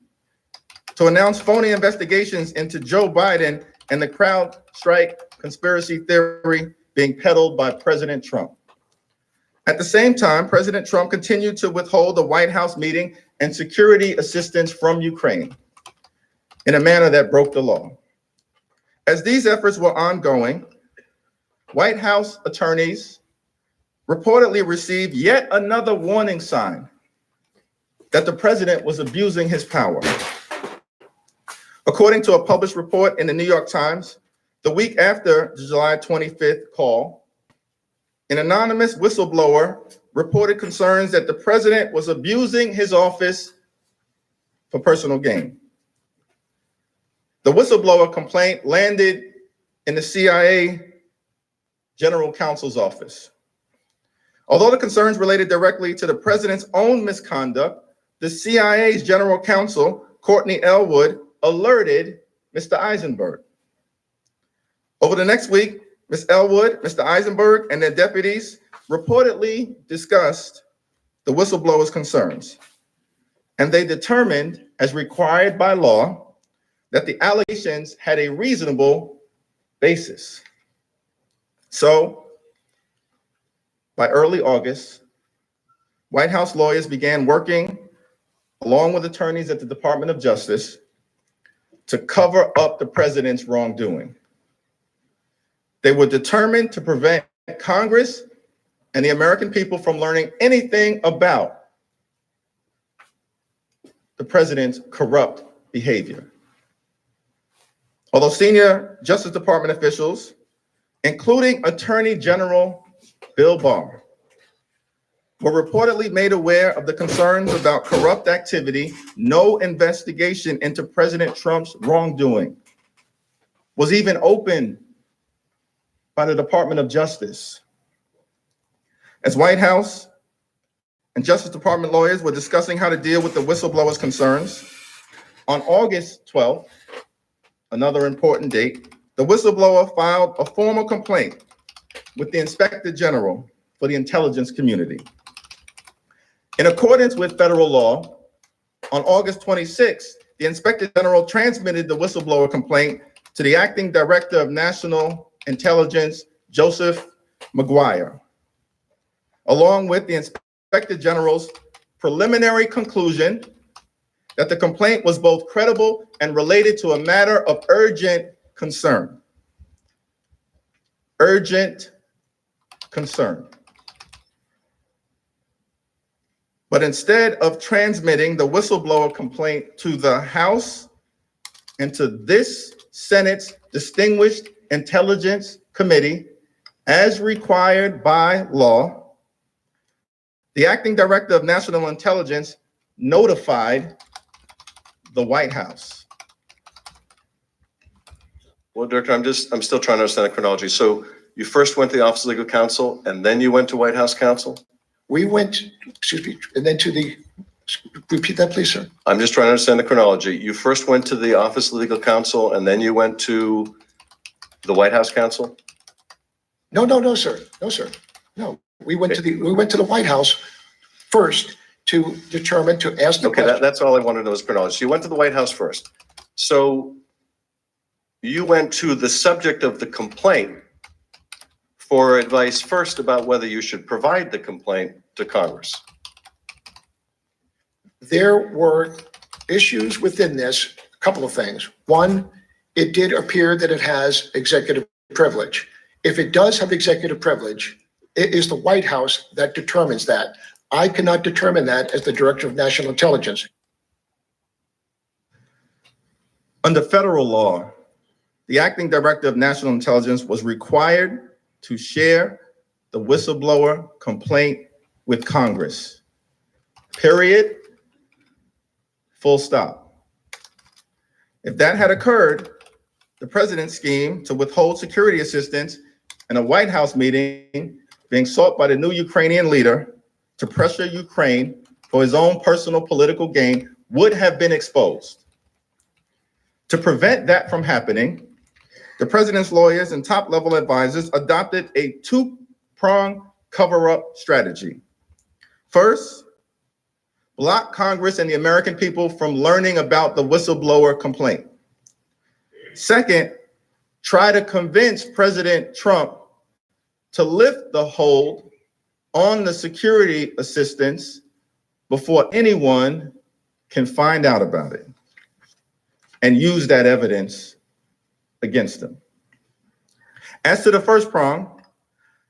to announce phony investigations into Joe Biden and the CrowdStrike conspiracy theory being peddled by President Trump. At the same time, President Trump continued to withhold the White House meeting and security assistance from Ukraine in a manner that broke the law. As these efforts were ongoing, White House attorneys reportedly received yet another warning sign that the president was abusing his power. According to a published report in the New York Times, the week after the July 25th call, an anonymous whistleblower reported concerns that the president was abusing his office for personal gain. The whistleblower complaint landed in the CIA General Counsel's office. Although the concerns related directly to the president's own misconduct, the CIA's General Counsel, Courtney Elwood, alerted Mr. Eisenberg. Over the next week, Ms. Elwood, Mr. Eisenberg, and their deputies reportedly discussed the whistleblower's concerns, and they determined, as required by law, that the allegations had a reasonable basis. So, by early August, White House lawyers began working along with attorneys at the Department of Justice to cover up the president's wrongdoing. They were determined to prevent Congress and the American people from learning anything about the president's corrupt behavior. Although senior Justice Department officials, including Attorney General Bill Barr, were reportedly made aware of the concerns about corrupt activity, no investigation into President Trump's wrongdoing was even opened by the Department of Justice. As White House and Justice Department lawyers were discussing how to deal with the whistleblower's concerns, on August 12th, another important date, the whistleblower filed a formal complaint with the Inspector General for the intelligence community. In accordance with federal law, on August 26th, the Inspector General transmitted the whistleblower complaint to the Acting Director of National Intelligence, Joseph McGuire, along with the Inspector General's preliminary conclusion that the complaint was both credible and related to a matter of urgent concern. Urgent concern. But instead of transmitting the whistleblower complaint to the House and to this Senate's Distinguished Intelligence Committee, as required by law, The acting director of national intelligence notified the White House. Well, Director, I'm still trying to understand the chronology. So you first went to the Office of Legal Counsel and then you went to White House counsel? We went, excuse me, and then to the, repeat that, please, sir. I'm just trying to understand the chronology. You first went to the Office of Legal Counsel and then you went to the White House counsel? No, sir. No, sir. No, we went to the White House first to determine, to ask the Okay, question. that's all I wanted to know is chronology. So you went to the White House first. So you went to the subject of the complaint for advice first about whether you should provide the complaint to Congress. There were issues within this, a couple of things. One, it did appear that it has executive privilege. If it does have executive privilege, it is the White House that determines that. I cannot determine that as the Director of National Intelligence. Under federal law, the acting director of national intelligence was required to share the whistleblower complaint with Congress. Period. Full stop. If that had occurred, the president's scheme to withhold security assistance in a White House meeting being sought by the new Ukrainian leader to pressure Ukraine for his own personal political gain would have been exposed. To prevent that from happening, the president's lawyers and top-level advisors adopted a two-pronged cover-up strategy. First, block Congress and the American people from learning about the whistleblower complaint. Second, try to convince President Trump to lift the hold on the security assistance before anyone can find out about it and use that evidence against them. As to the first prong,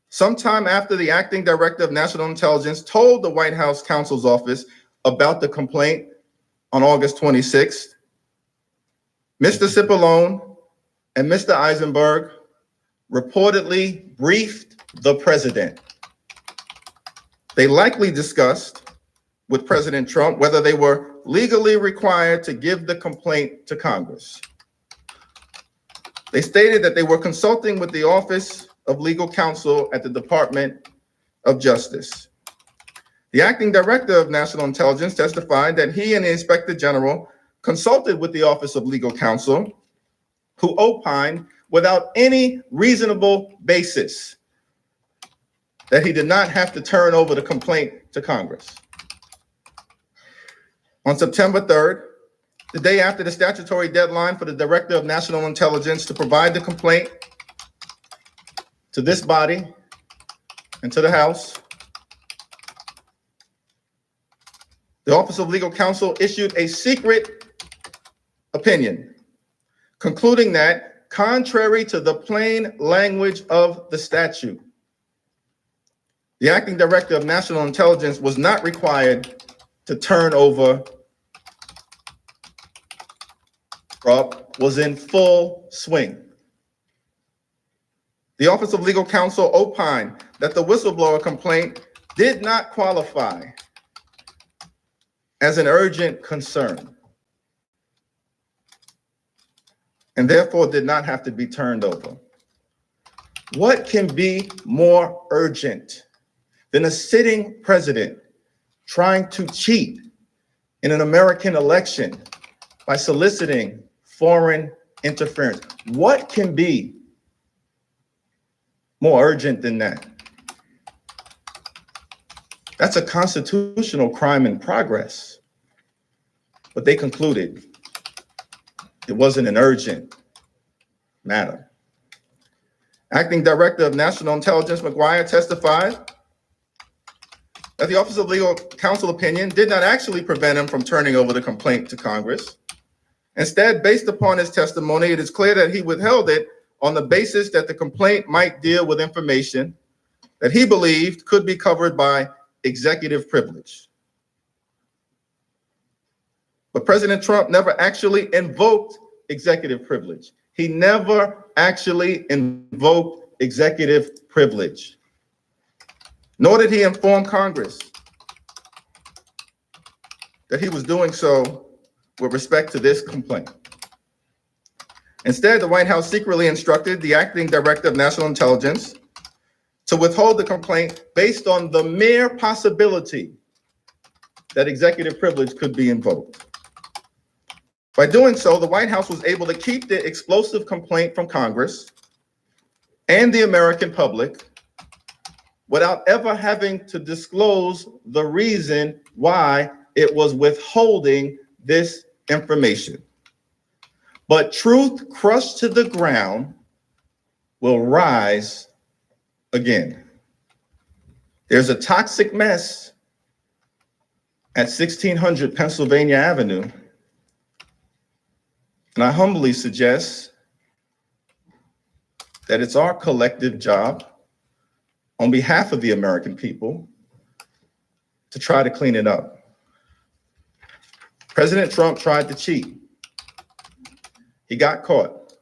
sometime after the acting director of national intelligence told the White House counsel's office about the complaint on August 26th, Mr. Cipollone and Mr. Eisenberg reportedly briefed the president. They likely discussed with President Trump whether they were legally required to give the complaint to Congress. They stated that they were consulting with the Office of Legal Counsel at the Department of Justice. The acting director of national intelligence testified that he and the Inspector General consulted with the Office of Legal Counsel, who opined without any reasonable basis that he did not have to turn over the complaint to Congress. On September 3rd, the day after the statutory deadline for the Director of National Intelligence to provide the complaint to this body and to the House, the Office of Legal Counsel issued a secret opinion, concluding that, contrary to the plain language of the statute, the acting director of national intelligence was not required to turn over. Trump was in full swing. The Office of Legal Counsel opined that the whistleblower complaint did not qualify as an urgent concern and therefore did not have to be turned over. What can be more urgent than a sitting president trying to cheat in an American election by soliciting foreign interference? What can be more urgent than that? That's a constitutional crime in progress. But they concluded it wasn't an urgent matter. Acting Director of National Intelligence McGuire testified that the Office of Legal Counsel opinion did not actually prevent him from turning over the complaint to Congress. Instead, based upon his testimony, it is clear that he withheld it on the basis that the complaint might deal with information that he believed could be covered by executive privilege. But President Trump never actually invoked executive privilege. He never actually invoked executive privilege. Nor did he inform Congress that he was doing so with respect to this complaint. Instead, the White House secretly instructed the acting director of national intelligence to withhold the complaint based on the mere possibility that executive privilege could be invoked. By doing so, the White House was able to keep the explosive complaint from Congress and the American public without ever having to disclose the reason why it was withholding this information. But truth crushed to the ground will rise again. There's a toxic mess at 1600 Pennsylvania Avenue, and I humbly suggest that it's our collective job on behalf of the American people to try to clean it up. President Trump tried to cheat. He got caught.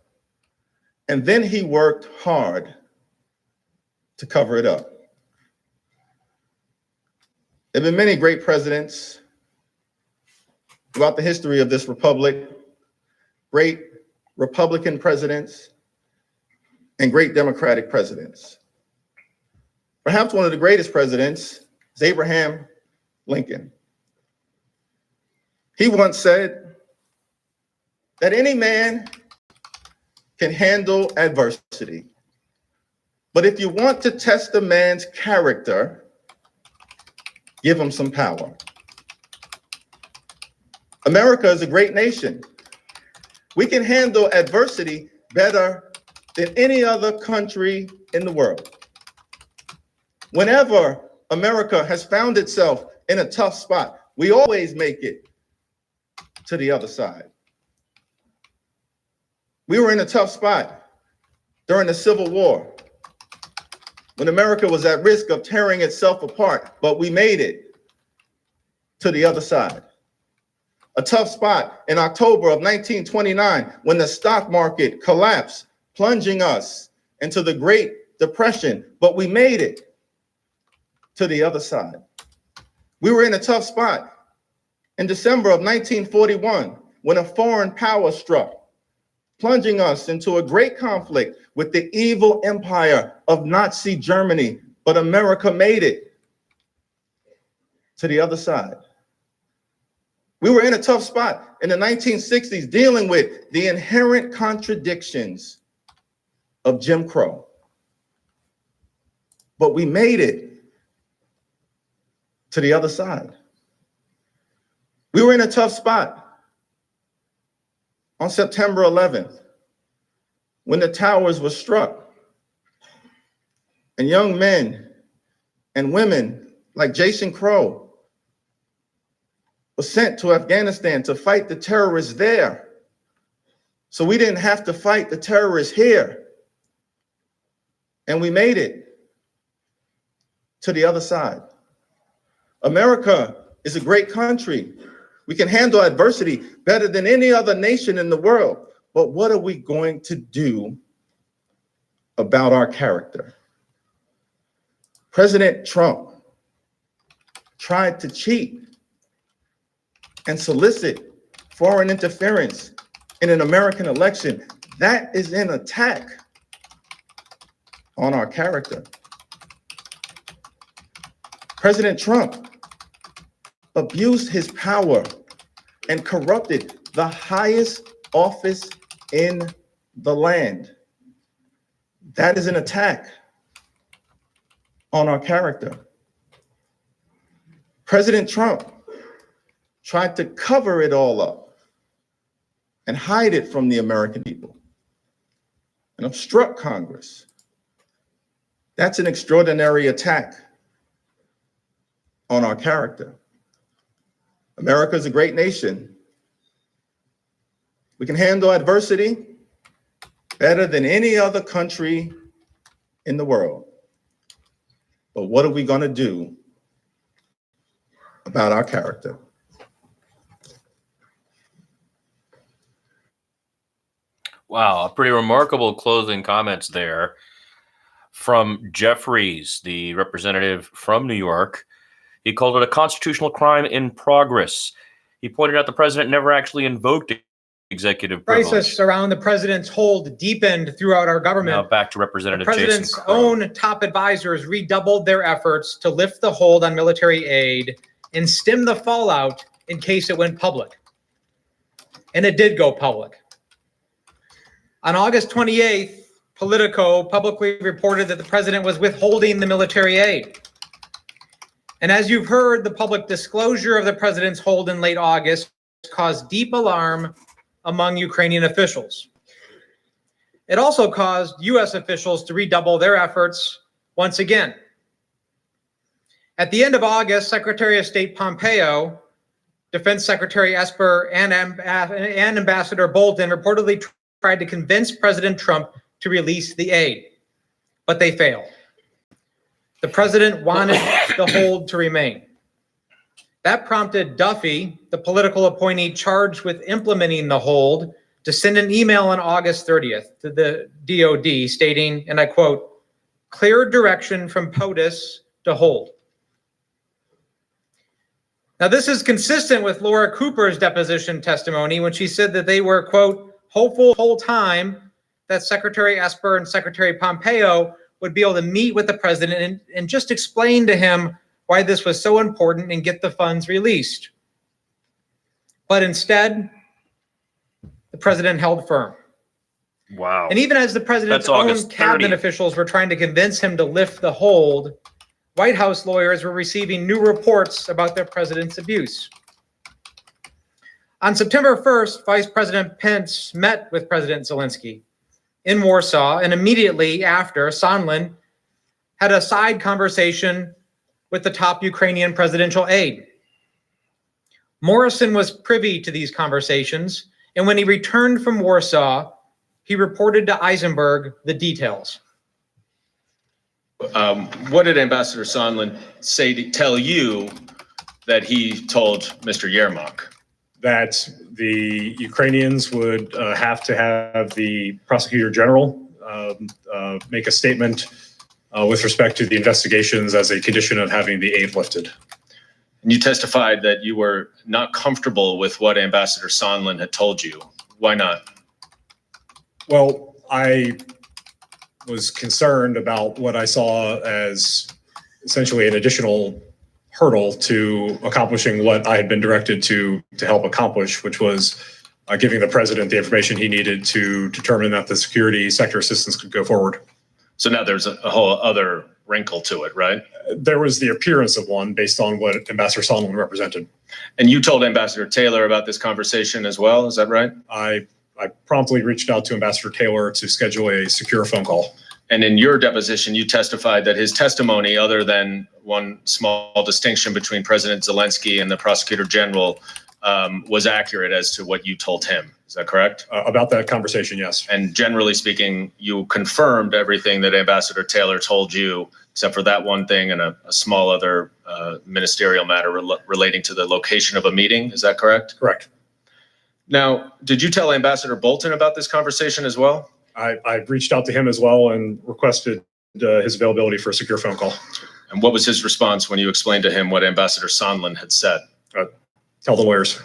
And then he worked hard to cover it up. There have been many great presidents throughout the history of this republic, great Republican presidents, and great Democratic presidents. Perhaps one of the greatest presidents is Abraham Lincoln. He once said that any man can handle adversity, but if you want to test a man's character, give him some power. America is a great nation. We can handle adversity better than any other country in the world. Whenever America has found itself in a tough spot, we always make it to the other side. We were in a tough spot during the Civil War, when America was at risk of tearing itself apart, but we made it to the other side. A tough spot in October of 1929, when the stock market collapsed, plunging us into the Great Depression, but we made it to the other side. We were in a tough spot in December of 1941, when a foreign power struck, plunging us into a great conflict with the evil empire of Nazi Germany, but America made it to the other side. We were in a tough spot in the 1960s, dealing with the inherent contradictions of Jim Crow, but we made it to the other side. We were in a tough spot on September 11th, when the towers were struck and young men and women like Jason Crow was sent to Afghanistan to fight the terrorists there, so we didn't have to fight the terrorists here. And we made it to the other side. America is a great country. We can handle adversity better than any other nation in the world. But what are we going to do about our character? President Trump tried to cheat and solicit foreign interference in an American election. That is an attack on our character. President Trump abused his power and corrupted the highest office in the land. That is an attack on our character. President Trump tried to cover it all up and hide it from the American people and obstruct Congress. That's an extraordinary attack on our character. America is a great nation. We can handle adversity better than any other country in the world. But what are we going to do about our character? Wow, pretty remarkable closing comments there from Jeffries, the representative from New York. He called it a constitutional crime in progress. He pointed out the president never actually invoked executive privilege. Crisis around the president's hold deepened throughout our government. Now back to The Representative president's Jason Crow. own top advisors redoubled their efforts to lift the hold on military aid and stem the fallout in case it went public. And it did go public. On August 28th, Politico publicly reported that the president was withholding the military aid. And as you've heard, the public disclosure of the president's hold in late August caused deep alarm among Ukrainian officials. It also caused U.S. officials to redouble their efforts once again. At the end of August, Secretary of State Pompeo, Defense Secretary Esper, and Ambassador Bolton reportedly tried to convince President Trump to release the aid, but they failed. The president wanted the hold to remain. That prompted Duffy, the political appointee charged with implementing the hold, to send an email on August 30th to the DOD stating, and I quote, "Clear direction from POTUS to hold." Now, this is consistent with Laura Cooper's deposition testimony when she said that they were, quote, "hopeful the whole time that Secretary Esper and Secretary Pompeo would be able to meet with the president and just explain to him why this was so important and get the funds released." But instead, the president held firm. Wow. And even as the president's own cabinet officials were trying to convince him to lift the hold, White House lawyers were receiving new reports about their president's abuse. On September 1st, Vice President Pence met with President Zelensky in Warsaw, and immediately after, Sondland had a side conversation with the top Ukrainian presidential aide. Morrison was privy to these conversations, and when he returned from Warsaw, he reported to Eisenberg the details. What did Ambassador Sondland say to tell you that he told Mr. Yermak? That the Ukrainians would have to have the prosecutor general make a statement with respect to the investigations as a condition of having the aid lifted. And you testified that you were not comfortable with what Ambassador Sondland had told you. Why not? Well, I was concerned about what I saw as essentially an additional hurdle to accomplishing what I had been directed to help accomplish, which was giving the president the information he needed to determine that the security sector assistance could go forward. So now there's a whole other wrinkle to it, right? There was the appearance of one based on what Ambassador Sondland represented. And you told Ambassador Taylor about this conversation as well, is that right? I promptly reached out to Ambassador Taylor to schedule a secure phone call. And in your deposition, you testified that his testimony, other than one small distinction between President Zelensky and the prosecutor general, was accurate as to what you told him. Is that correct? About that conversation, yes. And generally speaking, you confirmed everything that Ambassador Taylor told you, except for that one thing and a small other ministerial matter relating to the location of a meeting. Is that correct? Correct. Now, did you tell Ambassador Bolton about this conversation as well? I reached out to him as well and requested his availability for a secure phone call. And what was his response when you explained to him what Ambassador Sondland had said? Tell the lawyers.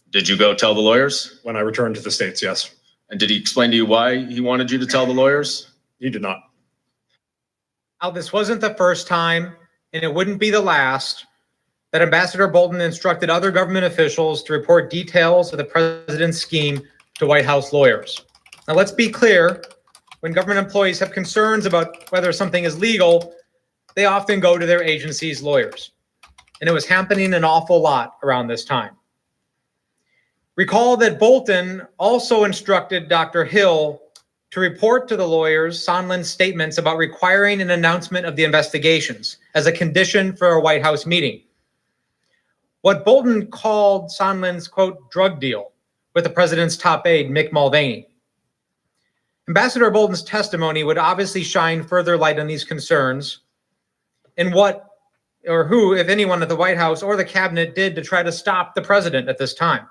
Did you go tell the lawyers? When I returned to the States, yes. And did he explain to you why he wanted you to tell the lawyers? He did not. Now, this wasn't the first time, and it wouldn't be the last, that Ambassador Bolton instructed other government officials to report details of the president's scheme to White House lawyers. Now, let's be clear, when government employees have concerns about whether something is legal, they often go to their agency's lawyers. And it was happening an awful lot around this time. Recall that Bolton also instructed Dr. Hill to report to the lawyers Sondland's statements about requiring an announcement of the investigations as a condition for a White House meeting. What Bolton called Sondland's, quote, drug deal with the president's top aide, Mick Mulvaney. Ambassador Bolton's testimony would obviously shine further light on these concerns and what or who, if anyone at the White House or the cabinet, did to try to stop the president at this time.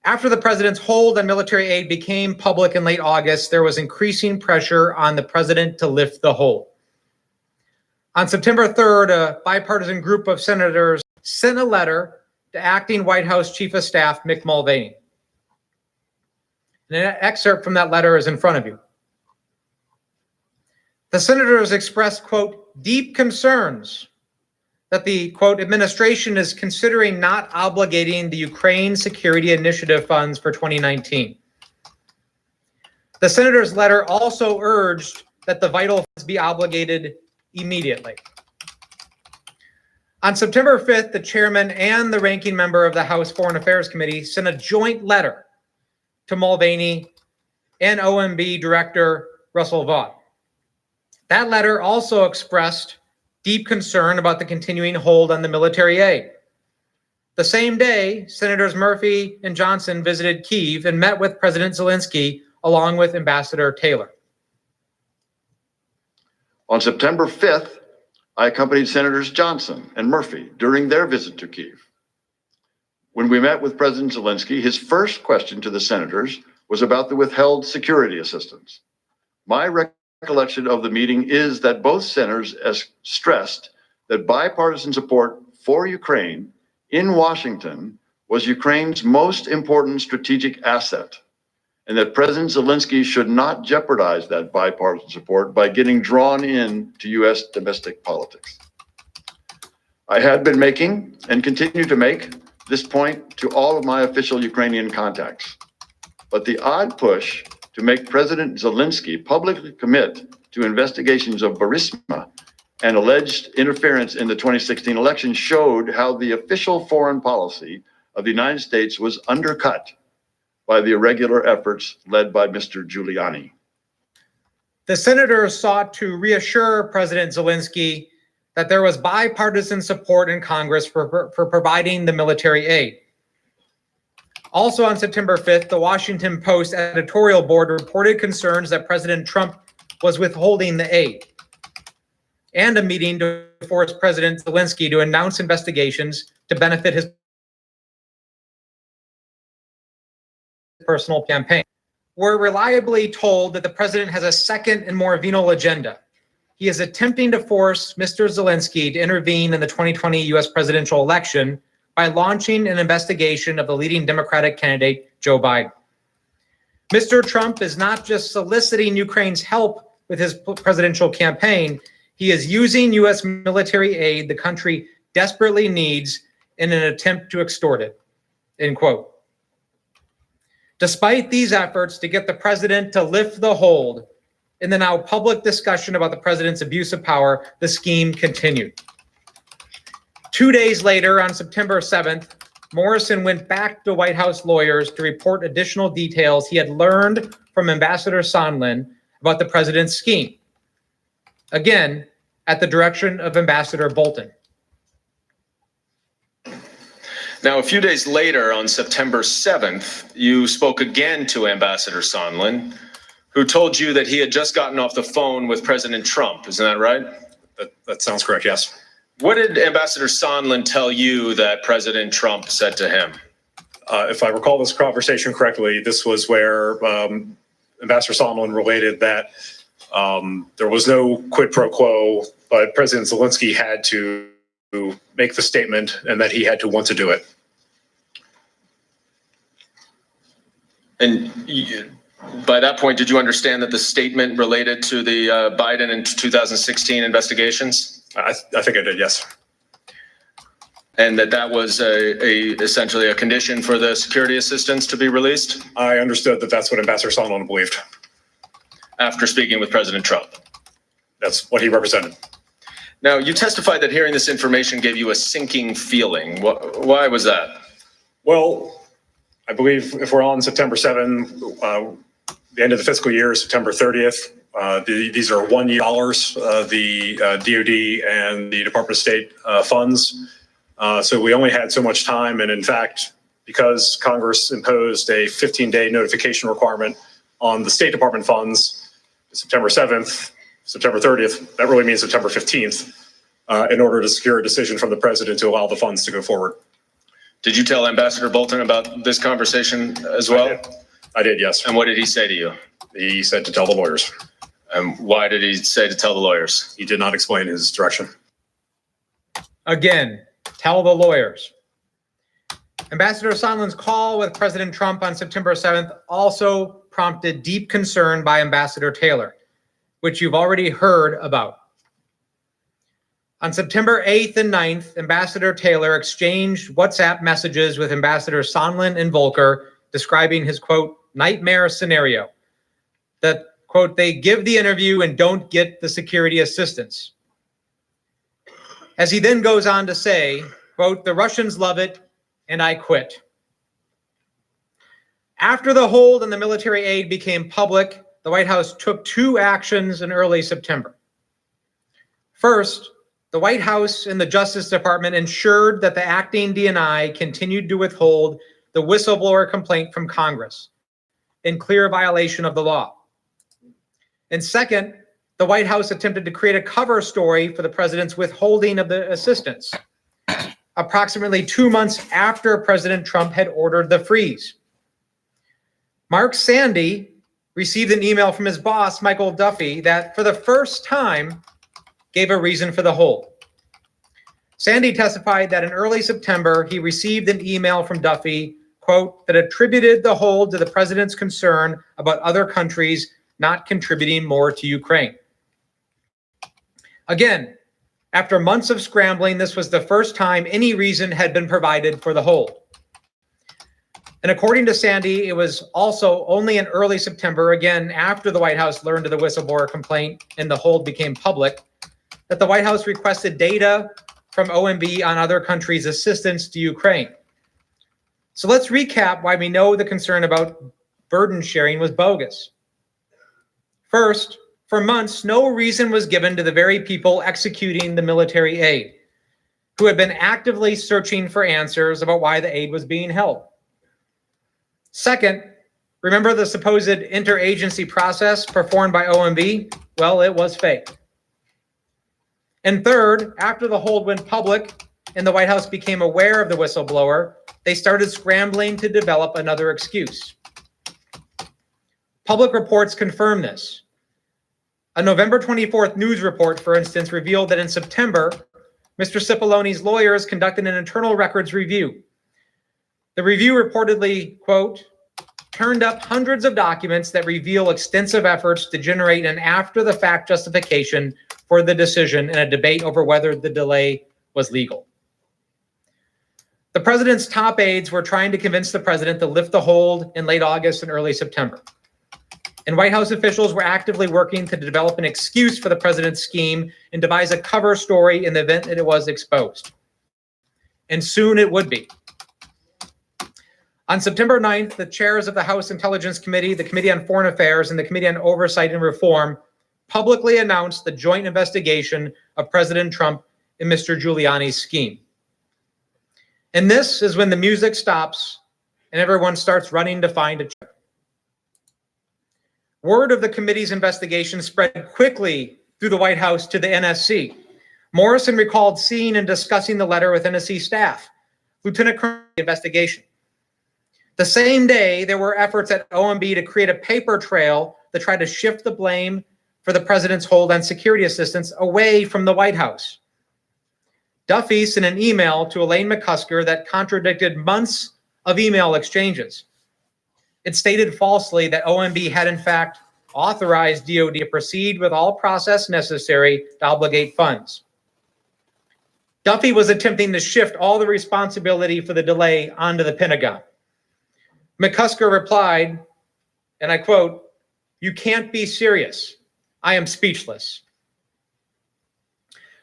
After the president's hold on military aid became public in late August, there was increasing pressure on the president to lift the hold. On September 3rd, a bipartisan group of senators sent a letter to acting White House Chief of Staff Mick Mulvaney. An excerpt from that letter is in front of you. The senators expressed, quote, deep concerns that the, quote, administration is considering not obligating the Ukraine Security Initiative funds for 2019. The senator's letter also urged that the vital funds be obligated immediately. On September 5th, the chairman and the ranking member of the House Foreign Affairs Committee sent a joint letter to Mulvaney and OMB Director Russell Vaught. That letter also expressed deep concern about the continuing hold on the military aid. The same day, Senators Murphy and Johnson visited Kyiv and met with President Zelensky along with Ambassador Taylor. On September 5th, I accompanied Senators Johnson and Murphy during their visit to Kyiv. When we met with President Zelensky, his first question to the senators was about the withheld security assistance. My recollection of the meeting is that both senators stressed that bipartisan support for Ukraine in Washington was Ukraine's most important strategic asset, and that President Zelensky should not jeopardize that bipartisan support by getting drawn into U.S. domestic politics. I had been making and continue to make this point to all of my official Ukrainian contacts, but the odd push to make President Zelensky publicly commit to investigations of Burisma and alleged interference in the 2016 election showed how the official foreign policy of the United States was undercut by the irregular efforts led by Mr. Giuliani. The senators sought to reassure President Zelensky that there was bipartisan support in Congress for providing the military aid. Also on September 5th, the Washington Post editorial board reported concerns that President Trump was withholding the aid, and a meeting to force President Zelensky to announce investigations to benefit his personal campaign. We're reliably told that the president has a second and more venal agenda. He is attempting to force Mr. Zelensky to intervene in the 2020 U.S. presidential election by launching an investigation of the leading Democratic candidate, Joe Biden. Mr. Trump is not just soliciting Ukraine's help with his presidential campaign, he is using U.S. military aid the country desperately needs in an attempt to extort it, end quote. Despite these efforts to get the president to lift the hold in the now public discussion about the president's abuse of power, the scheme continued. 2 days later, on September 7th, Morrison went back to White House lawyers to report additional details he had learned from Ambassador Sondland about the president's scheme, again, at the direction of Ambassador Bolton. Now, a few days later, on September 7th, you spoke again to Ambassador Sondland, who told you that he had just gotten off the phone with President Trump. Isn't that right? That sounds correct, yes. What did Ambassador Sondland tell you that President Trump said to him? If I recall this conversation correctly, this was where Ambassador Sondland related that there was no quid pro quo, but President Zelensky had to make the statement and that he had to want to do it. And by that point, did you understand that the statement related to the Biden and 2016 investigations? I think I did, yes. And that was essentially a condition for the security assistance to be released? I understood that that's what Ambassador Sondland believed. After speaking with President Trump? That's what he represented. Now, you testified that hearing this information gave you a sinking feeling. Why was that? Well, I believe if we're on September 7th, the end of the fiscal year is September 30th. These are $1 year the DOD and the Department of State funds. So we only had so much time. And in fact, because Congress imposed a 15-day notification requirement on the State Department funds, September 7th, September 30th, that really means September 15th, in order to secure a decision from the president to allow the funds to go forward. Did you tell Ambassador Bolton about this conversation as well? I did, yes. And what did he say to you? He said to tell the lawyers. And why did he say to tell the lawyers? He did not explain his direction. Again, tell the lawyers. Ambassador Sondland's call with President Trump on September 7th also prompted deep concern by Ambassador Taylor, which you've already heard about. On September 8th and 9th, Ambassador Taylor exchanged WhatsApp messages with Ambassador Sondland and Volker describing his, quote, nightmare scenario that, quote, they give the interview and don't get the security assistance. As he then goes on to say, quote, the Russians love it and I quit. After the hold on the military aid became public, the White House took two actions in early September. First, the White House and the Justice Department ensured that the acting DNI continued to withhold the whistleblower complaint from Congress in clear violation of the law. And second, the White House attempted to create a cover story for the president's withholding of the assistance, approximately 2 months after President Trump had ordered the freeze. Mark Sandy received an email from his boss, Michael Duffy, that for the first time gave a reason for the hold. Sandy testified that in early September, he received an email from Duffy, quote, that attributed the hold to the president's concern about other countries not contributing more to Ukraine. Again, after months of scrambling, this was the first time any reason had been provided for the hold. And according to Sandy, it was also only in early September, again, after the White House learned of the whistleblower complaint and the hold became public, that the White House requested data from OMB on other countries' assistance to Ukraine. So let's recap why we know the concern about burden sharing was bogus. First, for months, no reason was given to the very people executing the military aid, who had been actively searching for answers about why the aid was being held. Second, remember the supposed interagency process performed by OMB? Well, it was fake. And third, after the hold went public and the White House became aware of the whistleblower, they started scrambling to develop another excuse. Public reports confirm this. A November 24th news report, for instance, revealed that in September, Mr. Cipollone's lawyers conducted an internal records review. The review reportedly, quote, turned up hundreds of documents that reveal extensive efforts to generate an after-the-fact justification for the decision in a debate over whether the delay was legal. The president's top aides were trying to convince the president to lift the hold in late August and early September. And White House officials were actively working to develop an excuse for the president's scheme and devise a cover story in the event that it was exposed. And soon it would be. On September 9th, the chairs of the House Intelligence Committee, the Committee on Foreign Affairs, and the Committee on Oversight and Reform publicly announced the joint investigation of President Trump and Mr. Giuliani's scheme. And this is when the music stops and everyone starts running to find a check. Word of the committee's investigation spread quickly through the White House to the NSC. Morrison recalled seeing and discussing the letter with NSC staff. Lieutenant Colonel investigation. The same day, there were efforts at OMB to create a paper trail that tried to shift the blame for the president's hold on security assistance away from the White House. Duffy sent an email to Elaine McCusker that contradicted months of email exchanges. It stated falsely that OMB had in fact authorized DOD to proceed with all process necessary to obligate funds. Duffy was attempting to shift all the responsibility for the delay onto the Pentagon. McCusker replied, and I quote, "You can't be serious. I am speechless."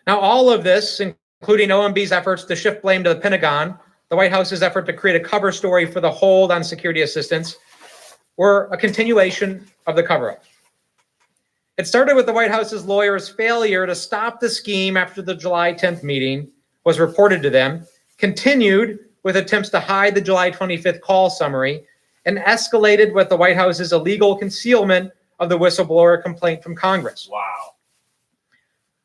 Now, all of this, including OMB's efforts to shift blame to the Pentagon, the White House's effort to create a cover story for the hold on security assistance, were a continuation of the cover-up. It started with the White House's lawyers' failure to stop the scheme after the July 10th meeting was reported to them, continued with attempts to hide the July 25th call summary, and escalated with the White House's illegal concealment of the whistleblower complaint from Congress. Wow.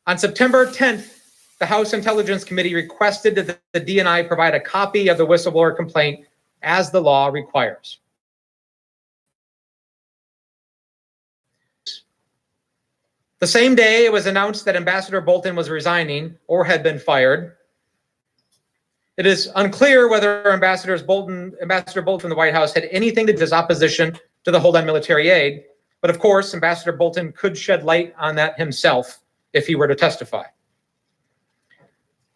On September 10th, the House Intelligence Committee requested that the DNI provide a copy of the whistleblower complaint as the law requires. The same day, it was announced that Ambassador Bolton was resigning or had been fired. It is unclear whether Ambassador Bolton from the White House had anything to do with his opposition to the hold on military aid, but of course, Ambassador Bolton could shed light on that himself if he were to testify.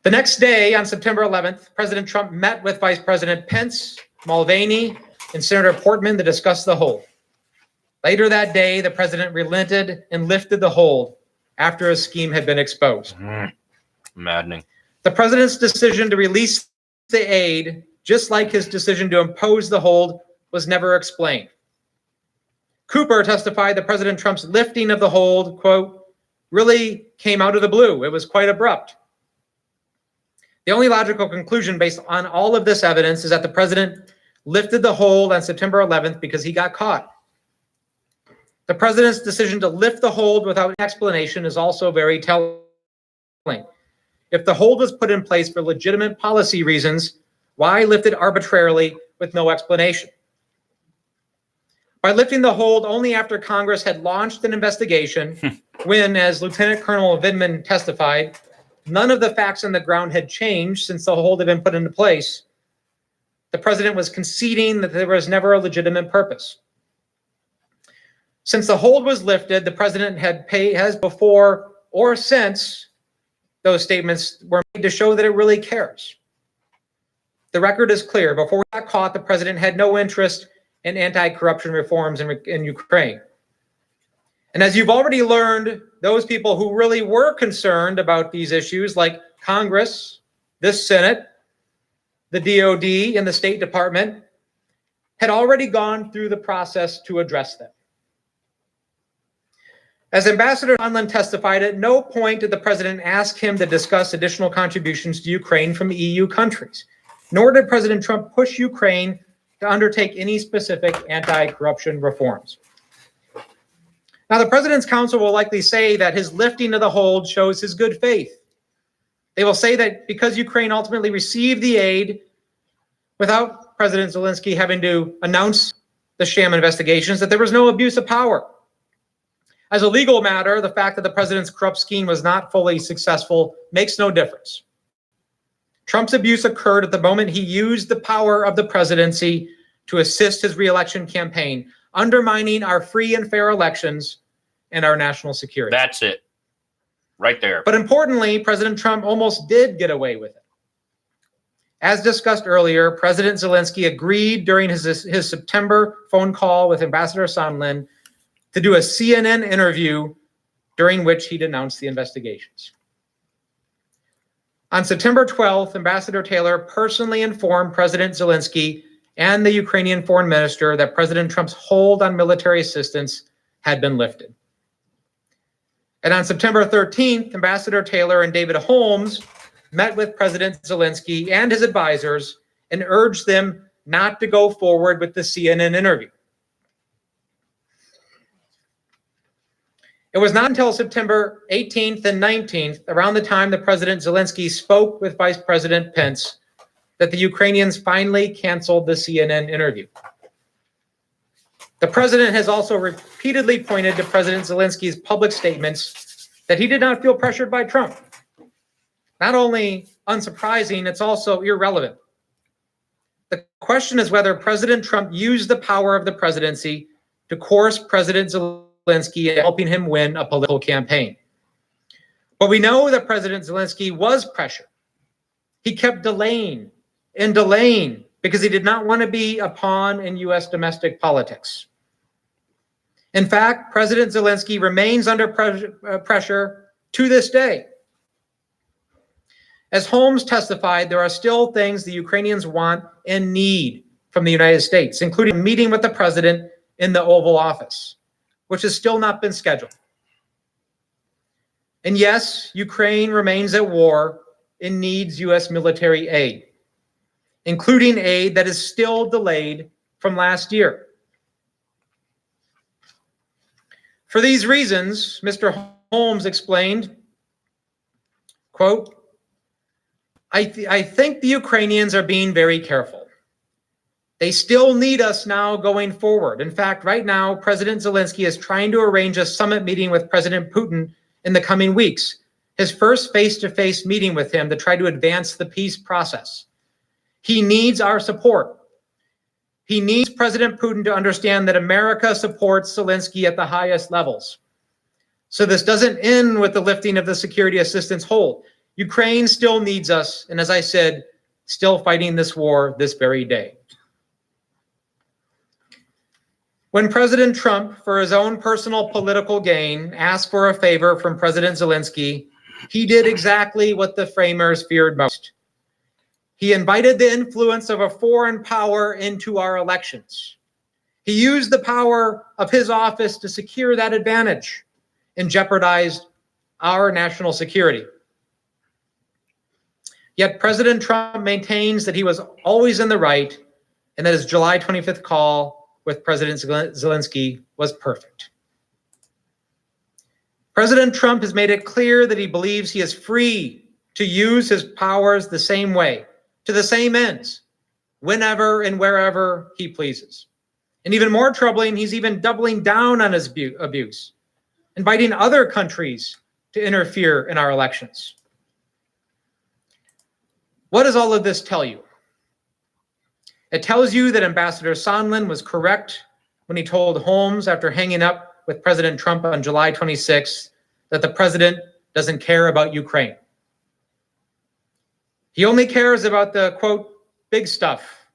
The next day, on September 11th, President Trump met with Vice President Pence, Mulvaney, and Senator Portman to discuss the hold. Later that day, the president relented and lifted the hold after a scheme had been exposed. Maddening. The president's decision to release the aid, just like his decision to impose the hold, was never explained. Cooper testified that President Trump's lifting of the hold, quote, really came out of the blue. It was quite abrupt. The only logical conclusion based on all of this evidence is that the president lifted the hold on September 11th because he got caught. The president's decision to lift the hold without explanation is also very telling. If the hold was put in place for legitimate policy reasons, why lift it arbitrarily with no explanation? By lifting the hold only after Congress had launched an investigation, when, as Lieutenant Colonel Vindman testified, none of the facts on the ground had changed since the hold had been put into place, the president was conceding that there was never a legitimate purpose. Since the hold was lifted, the president has before or since those statements were made to show that it really cares. The record is clear. Before he got caught, the president had no interest in anti-corruption reforms in Ukraine. And as you've already learned, those people who really were concerned about these issues, like Congress, this Senate, the DOD, and the State Department, had already gone through the process to address them. As Ambassador Sondland testified, at no point did the president ask him to discuss additional contributions to Ukraine from EU countries, nor did President Trump push Ukraine to undertake any specific anti-corruption reforms. Now, the president's counsel will likely say that his lifting of the hold shows his good faith. They will say that because Ukraine ultimately received the aid without President Zelensky having to announce the sham investigations, that there was no abuse of power. As a legal matter, the fact that the president's corrupt scheme was not fully successful makes no difference. Trump's abuse occurred at the moment he used the power of the presidency to assist his re-election campaign, undermining our free and fair elections and our national security. That's it. Right there. But importantly, President Trump almost did get away with it. As discussed earlier, President Zelensky agreed during his September phone call with Ambassador Sondland to do a CNN interview during which he denounced the investigations. On September 12th, Ambassador Taylor personally informed President Zelensky and the Ukrainian foreign minister that President Trump's hold on military assistance had been lifted. And on September 13th, Ambassador Taylor and David Holmes met with President Zelensky and his advisors and urged them not to go forward with the CNN interview. It was not until September 18th and 19th, around the time that President Zelensky spoke with Vice President Pence, that the Ukrainians finally canceled the CNN interview. The president has also repeatedly pointed to President Zelensky's public statements that he did not feel pressured by Trump. Not only unsurprising, it's also irrelevant. The question is whether President Trump used the power of the presidency to coerce President Zelensky in helping him win a political campaign. But we know that President Zelensky was pressured. He kept delaying and delaying because he did not want to be a pawn in U.S. domestic politics. In fact, President Zelensky remains under pressure to this day. As Holmes testified, there are still things the Ukrainians want and need from the United States, including a meeting with the president in the Oval Office, which has still not been scheduled. And yes, Ukraine remains at war and needs U.S. military aid, including aid that is still delayed from last year. For these reasons, Mr. Holmes explained, quote, I think the Ukrainians are being very careful. They still need us now going forward. In fact, right now, President Zelensky is trying to arrange a summit meeting with President Putin in the coming weeks, his first face-to-face meeting with him to try to advance the peace process. He needs our support. He needs President Putin to understand that America supports Zelensky at the highest levels. So this doesn't end with the lifting of the security assistance hold. Ukraine still needs us, and as I said, still fighting this war this very day. When President Trump, for his own personal political gain, asked for a favor from President Zelensky, he did exactly what the framers feared most. He invited the influence of a foreign power into our elections. He used the power of his office to secure that advantage and jeopardized our national security. Yet President Trump maintains that he was always in the right and that his July 25th call with President Zelensky was perfect. President Trump has made it clear that he believes he is free to use his powers the same way, to the same ends, whenever and wherever he pleases. And even more troubling, he's even doubling down on his abuse, inviting other countries to interfere in our elections. What does all of this tell you? It tells you that Ambassador Sondland was correct when he told Holmes after hanging up with President Trump on July 26th that the president doesn't care about Ukraine. He only cares about the, quote, big stuff,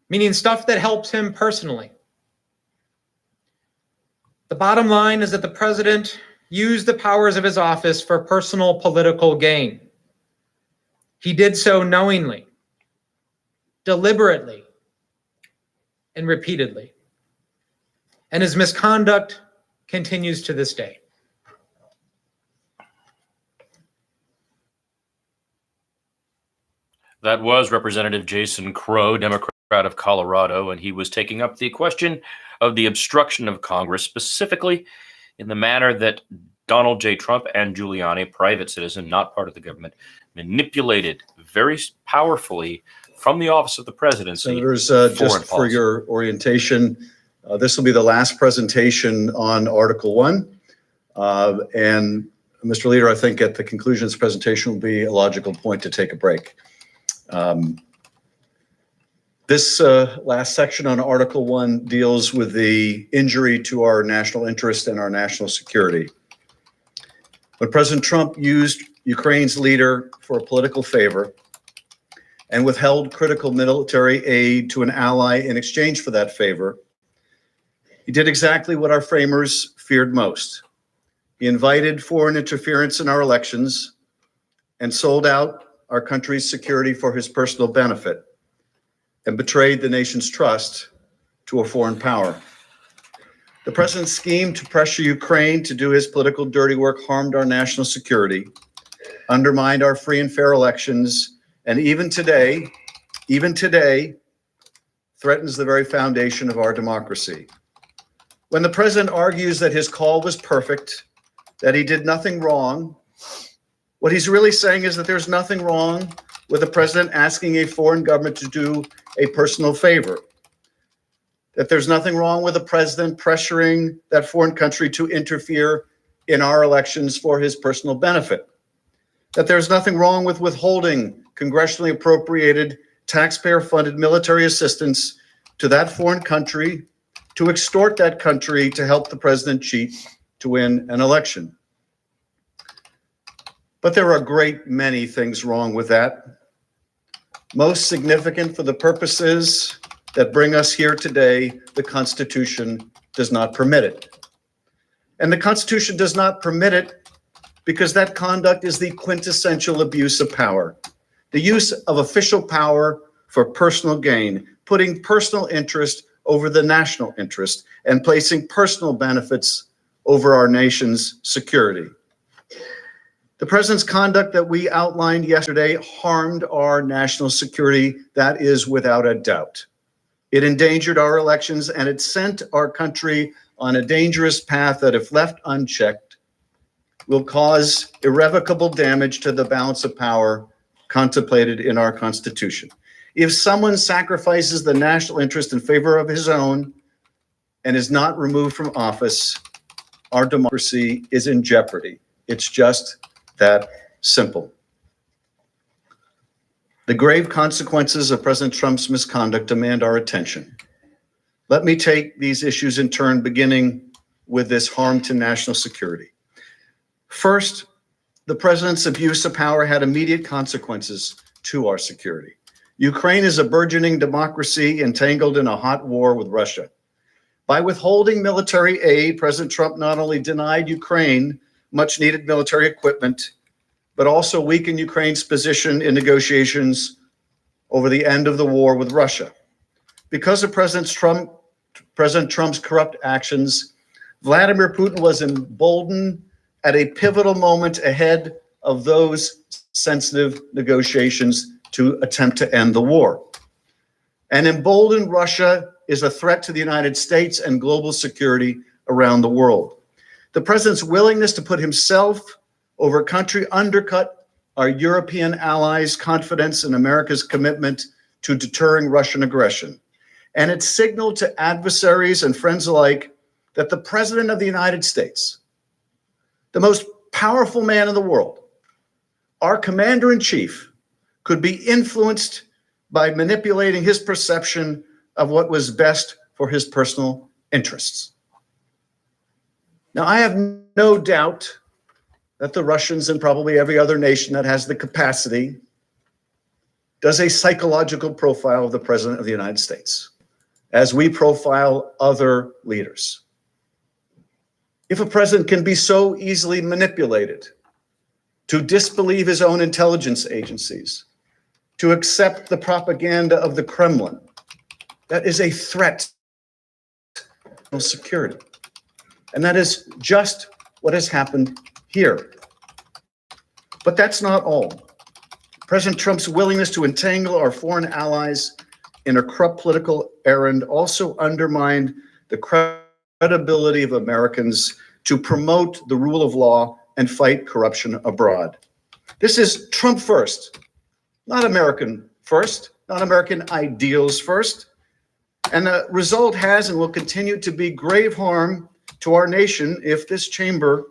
meaning stuff that helps him personally. The bottom line is that the president used the powers of his office for personal political gain. He did so knowingly, deliberately, and repeatedly. And his misconduct continues to this day. That was Representative Jason Crow, Democrat of Colorado, and he was taking up the question of the obstruction of Congress, specifically in the manner that Donald J. Trump and Giuliani, a private citizen, not part of the government, manipulated very powerfully from the office of the presidency. Senators, just for your orientation, this will be the last presentation on Article 1. And Mr. Leader, I think at the conclusion of this presentation will be a logical point to take a break. This last section on Article 1 deals with the injury to our national interest and our national security. When President Trump used Ukraine's leader for a political favor and withheld critical military aid to an ally in exchange for that favor, he did exactly what our framers feared most. He invited foreign interference in our elections and sold out our country's security for his personal benefit and betrayed the nation's trust to a foreign power. The president's scheme to pressure Ukraine to do his political dirty work harmed our national security, undermined our free and fair elections, and even today, threatens the very foundation of our democracy. When the president argues that his call was perfect, that he did nothing wrong, what he's really saying is that there's nothing wrong with the president asking a foreign government to do a personal favor, that there's nothing wrong with the president pressuring that foreign country to interfere in our elections for his personal benefit, that there's nothing wrong with withholding congressionally appropriated taxpayer-funded military assistance to that foreign country to extort that country to help the president cheat to win an election. But there are a great many things wrong with that. Most significant for the purposes that bring us here today, the Constitution does not permit it. And the Constitution does not permit it because that conduct is the quintessential abuse of power. The use of official power for personal gain, putting personal interest over the national interest, and placing personal benefits over our nation's security. The president's conduct that we outlined yesterday harmed our national security. That is without a doubt. It endangered our elections and it sent our country on a dangerous path that, if left unchecked, will cause irrevocable damage to the balance of power contemplated in our Constitution. If someone sacrifices the national interest in favor of his own and is not removed from office, our democracy is in jeopardy. It's just that simple. The grave consequences of President Trump's misconduct demand our attention. Let me take these issues in turn, beginning with this harm to national security. First, the president's abuse of power had immediate consequences to our security. Ukraine is a burgeoning democracy entangled in a hot war with Russia. By withholding military aid, President Trump not only denied Ukraine much needed military equipment, but also weakened Ukraine's position in negotiations over the end of the war with Russia. Because of President Trump's corrupt actions, Vladimir Putin was emboldened at a pivotal moment ahead of those sensitive negotiations to attempt to end the war. And emboldened Russia is a threat to the United States and global security around the world. The president's willingness to put himself over a country undercut our European allies' confidence in America's commitment to deterring Russian aggression. And it signaled to adversaries and friends alike that the president of the United States, the most powerful man in the world, our commander-in-chief, could be influenced by manipulating his perception of what was best for his personal interests. Now, I have no doubt that the Russians and probably every other nation that has the capacity does a psychological profile of the President of the United States, as we profile other leaders. If a president can be so easily manipulated to disbelieve his own intelligence agencies, to accept the propaganda of the Kremlin, that is a threat to security. And that is just what has happened here. But that's not all. President Trump's willingness to entangle our foreign allies in a corrupt political errand also undermined the credibility of Americans to promote the rule of law and fight corruption abroad. This is Trump first, not American first, not American ideals first. And the result has and will continue to be grave harm to our nation if this chamber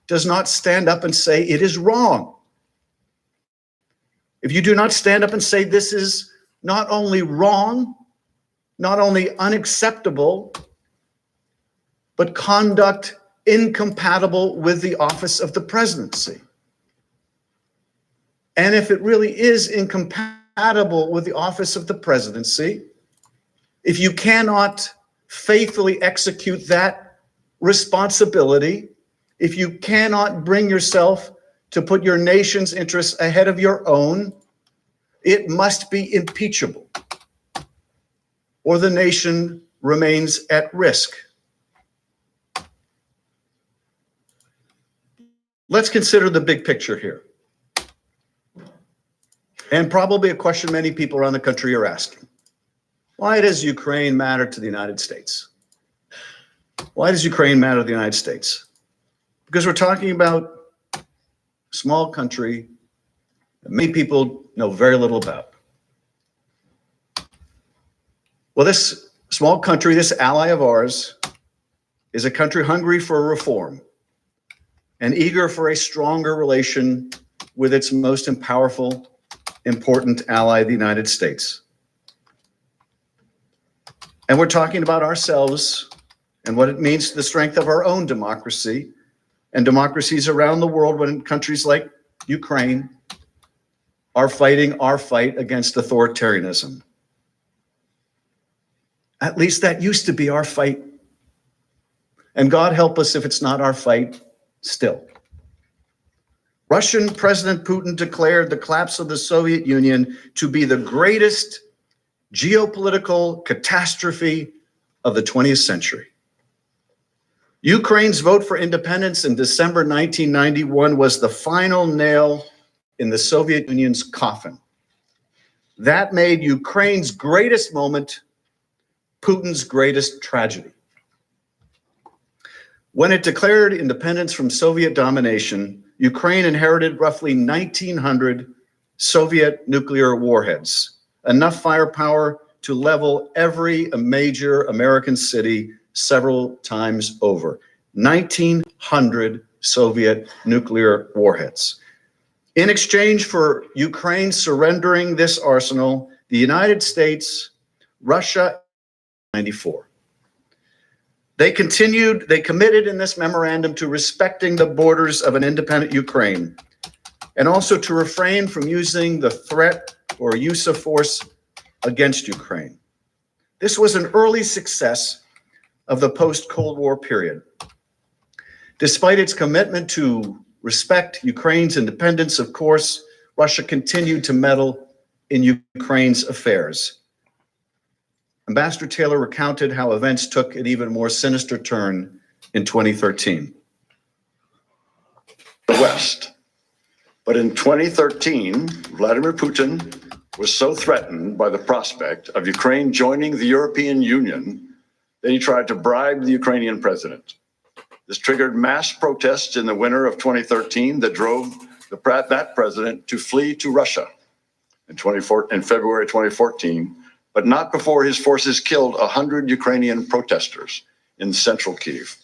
does not stand up and say it is wrong. If you do not stand up and say this is not only wrong, not only unacceptable, but conduct incompatible with the office of the presidency. And if it really is incompatible with the office of the presidency, if you cannot faithfully execute that responsibility, if you cannot bring yourself to put your nation's interests ahead of your own, it must be impeachable, or the nation remains at risk. Let's consider the big picture here. And probably a question many people around the country are asking. Why does Ukraine matter to the United States? Why does Ukraine matter to the United States? Because we're talking about a small country that many people know very little about. Well, this small country, this ally of ours, is a country hungry for reform and eager for a stronger relation with its most powerful, important ally, the United States. And we're talking about ourselves and what it means to the strength of our own democracy and democracies around the world when countries like Ukraine are fighting our fight against authoritarianism. At least that used to be our fight. And God help us if it's not our fight still. Russian President Putin declared the collapse of the Soviet Union to be the greatest geopolitical catastrophe of the 20th century. Ukraine's vote for independence in December 1991 was the final nail in the Soviet Union's coffin. That made Ukraine's greatest moment Putin's greatest tragedy. When it declared independence from Soviet domination, Ukraine inherited roughly 1,900 Soviet nuclear warheads, enough firepower to level every major American city several times over. 1,900 Soviet nuclear warheads. In exchange for Ukraine surrendering this arsenal, the United States, Russia, 94. They committed in this memorandum to respecting the borders of an independent Ukraine and also to refrain from using the threat or use of force against Ukraine. This was an early success of the post-Cold War period. Despite its commitment to respect Ukraine's independence, of course, Russia continued to meddle in Ukraine's affairs. Ambassador Taylor recounted how events took an even more sinister turn in 2013. The West. But in 2013, Vladimir Putin was so threatened by the prospect of Ukraine joining the European Union that he tried to bribe the Ukrainian president. This triggered mass protests in the winter of 2013 that drove that president to flee to Russia in February 2014, but not before his forces killed 100 Ukrainian protesters in central Kyiv.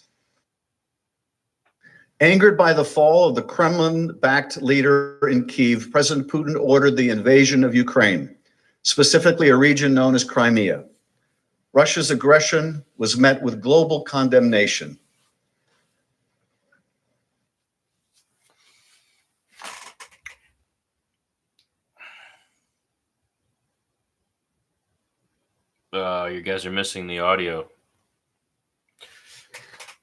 Angered by the fall of the Kremlin-backed leader in Kyiv, President Putin ordered the invasion of Ukraine, specifically a region known as Crimea. Russia's aggression was met with global condemnation. You guys are missing the audio.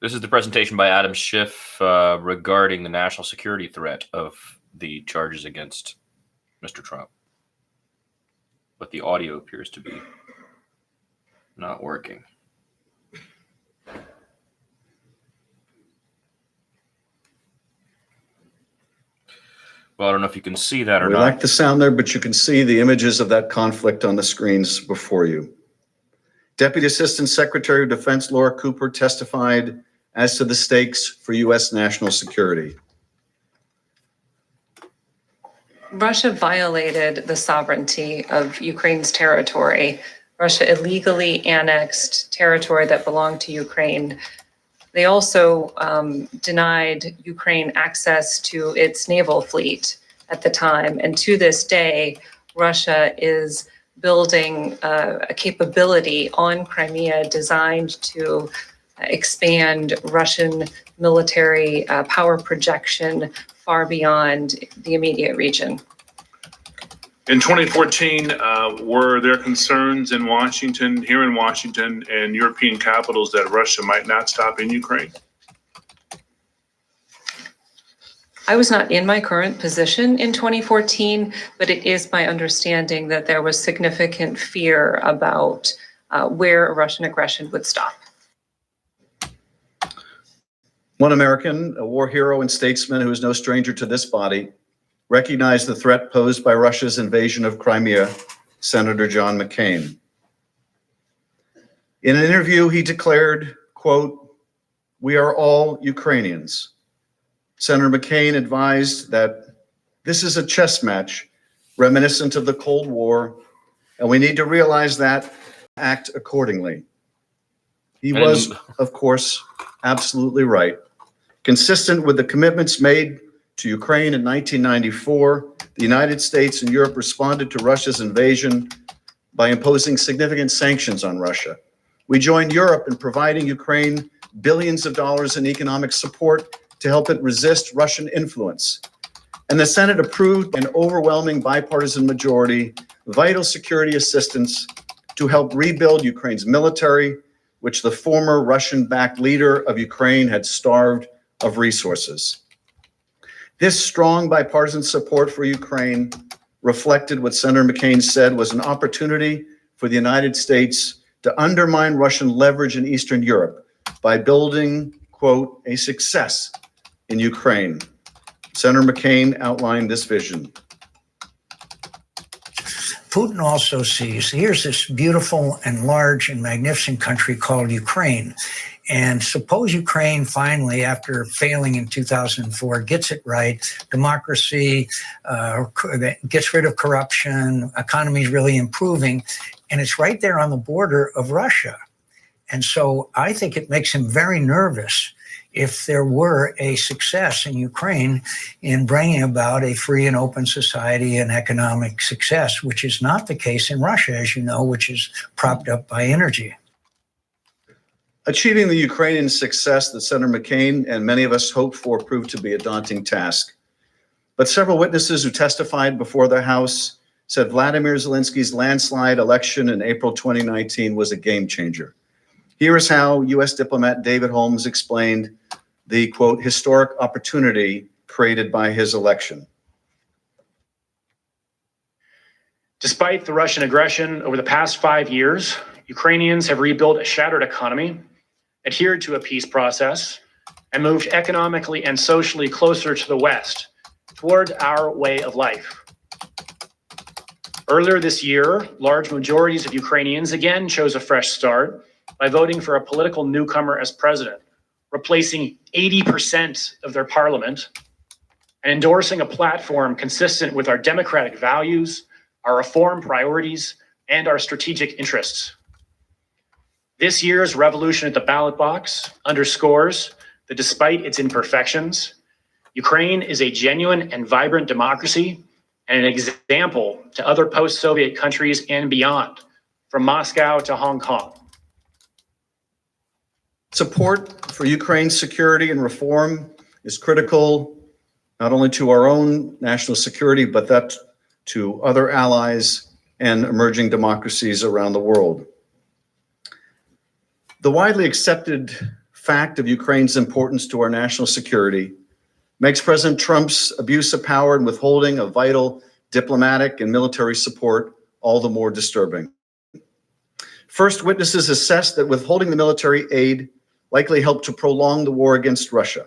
This is the presentation by Adam Schiff regarding the national security threat of the charges against Mr. Trump. But the audio appears to be not working. Well, I don't know if you can see that or We not. like the sound there, but you can see the images of that conflict on the screens before you. Deputy Assistant Secretary of Defense Laura Cooper testified as to the stakes for U.S. national security. Russia violated the sovereignty of Ukraine's territory. Russia illegally annexed territory that belonged to Ukraine. They also denied Ukraine access to its naval fleet at the time. And to this day, Russia is building a capability on Crimea designed to expand Russian military power projection far beyond the immediate region. In 2014, were there concerns in Washington, here in Washington and European capitals that Russia might not stop in Ukraine? I was not in my current position in 2014, but it is my understanding that there was significant fear about where Russian aggression would stop. One American, a war hero and statesman who is no stranger to this body, recognized the threat posed by Russia's invasion of Crimea, Senator John McCain. In an interview, he declared, quote, "We are all Ukrainians." Senator McCain advised that this is a chess match reminiscent of the Cold War, and we need to realize that, act accordingly. He was, of course, absolutely right. Consistent with the commitments made to Ukraine in 1994, the United States and Europe responded to Russia's invasion by imposing significant sanctions on Russia. We joined Europe in providing Ukraine billions of dollars in economic support to help it resist Russian influence. And the Senate approved an overwhelming bipartisan majority, vital security assistance to help rebuild Ukraine's military, which the former Russian-backed leader of Ukraine had starved of resources. This strong bipartisan support for Ukraine reflected what Senator McCain said was an opportunity for the United States to undermine Russian leverage in Eastern Europe by building, quote, a success in Ukraine. Senator McCain outlined this vision. Putin also sees, here's this beautiful and large and magnificent country called Ukraine. And suppose Ukraine finally, after failing in 2004, gets it right, democracy, gets rid of corruption, economy is really improving, and it's right there on the border of Russia. And so I think it makes him very nervous if there were a success in Ukraine in bringing about a free and open society and economic success, which is not the case in Russia, as you know, which is propped up by energy. Achieving the Ukrainian success that Senator McCain and many of us hoped for proved to be a daunting task. But several witnesses who testified before the House said Vladimir Zelensky's landslide election in April 2019 was a game changer. Here is how U.S. diplomat David Holmes explained the, quote, historic opportunity created by his election. Despite the Russian aggression over the past 5 years, Ukrainians have rebuilt a shattered economy, adhered to a peace process, and moved economically and socially closer to the West, toward our way of life. Earlier this year, large majorities of Ukrainians again chose a fresh start by voting for a political newcomer as president, replacing 80% of their parliament, and endorsing a platform consistent with our democratic values, our reform priorities, and our strategic interests. This year's revolution at the ballot box underscores that despite its imperfections, Ukraine is a genuine and vibrant democracy and an example to other post-Soviet countries and beyond, from Moscow to Hong Kong. Support for Ukraine's security and reform is critical not only to our own national security, but that to other allies and emerging democracies around the world. The widely accepted fact of Ukraine's importance to our national security makes President Trump's abuse of power and withholding of vital diplomatic and military support all the more disturbing. First, witnesses assess that withholding the military aid likely helped to prolong the war against Russia.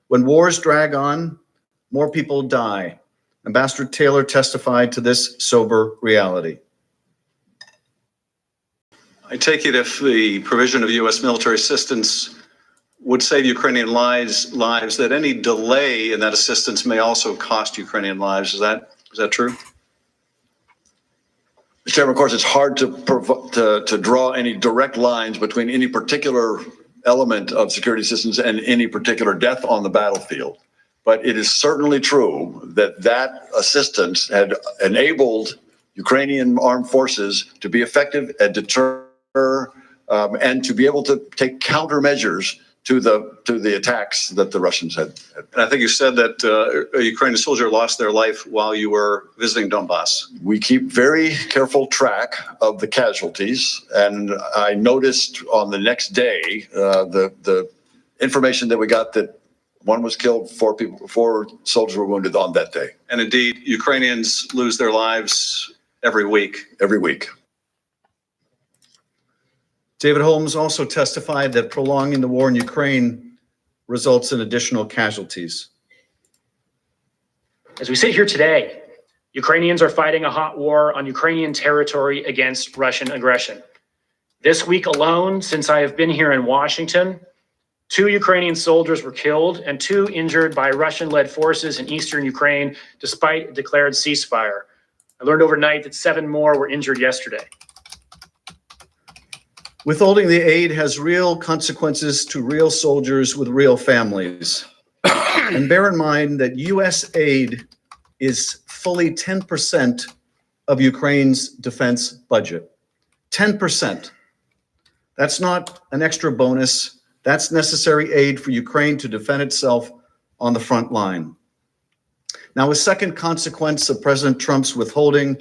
When wars drag on, more people die. Ambassador Taylor testified to this sober reality. I take it if the provision of U.S. military assistance would save Ukrainian lives, that any delay in that assistance may also cost Ukrainian lives. Is that true? Mr. Chairman, of course, it's hard to draw any direct lines between any particular element of security assistance and any particular death on the battlefield. But it is certainly true that that assistance had enabled Ukrainian armed forces to be effective and deter and to be able to take countermeasures to the attacks that the Russians had. And I think you said that a Ukrainian soldier lost their life while you were visiting Donbass. We keep very careful track of the casualties, and I noticed on the next day the information that we got that one was killed, 4 soldiers were wounded on that day. And indeed, Ukrainians lose their lives every week. Every week. David Holmes also testified that prolonging the war in Ukraine results in additional casualties. As we sit here today, Ukrainians are fighting a hot war on Ukrainian territory against Russian aggression. This week alone, since I have been here in Washington, 2 Ukrainian soldiers were killed and 2 injured by Russian-led forces in eastern Ukraine, despite a declared ceasefire. I learned overnight that 7 more were injured yesterday. Withholding the aid has real consequences to real soldiers with real families. And bear in mind that U.S. aid is fully 10% of Ukraine's defense budget. 10%. That's not an extra bonus. That's necessary aid for Ukraine to defend itself on the front line. Now, a second consequence of President Trump's withholding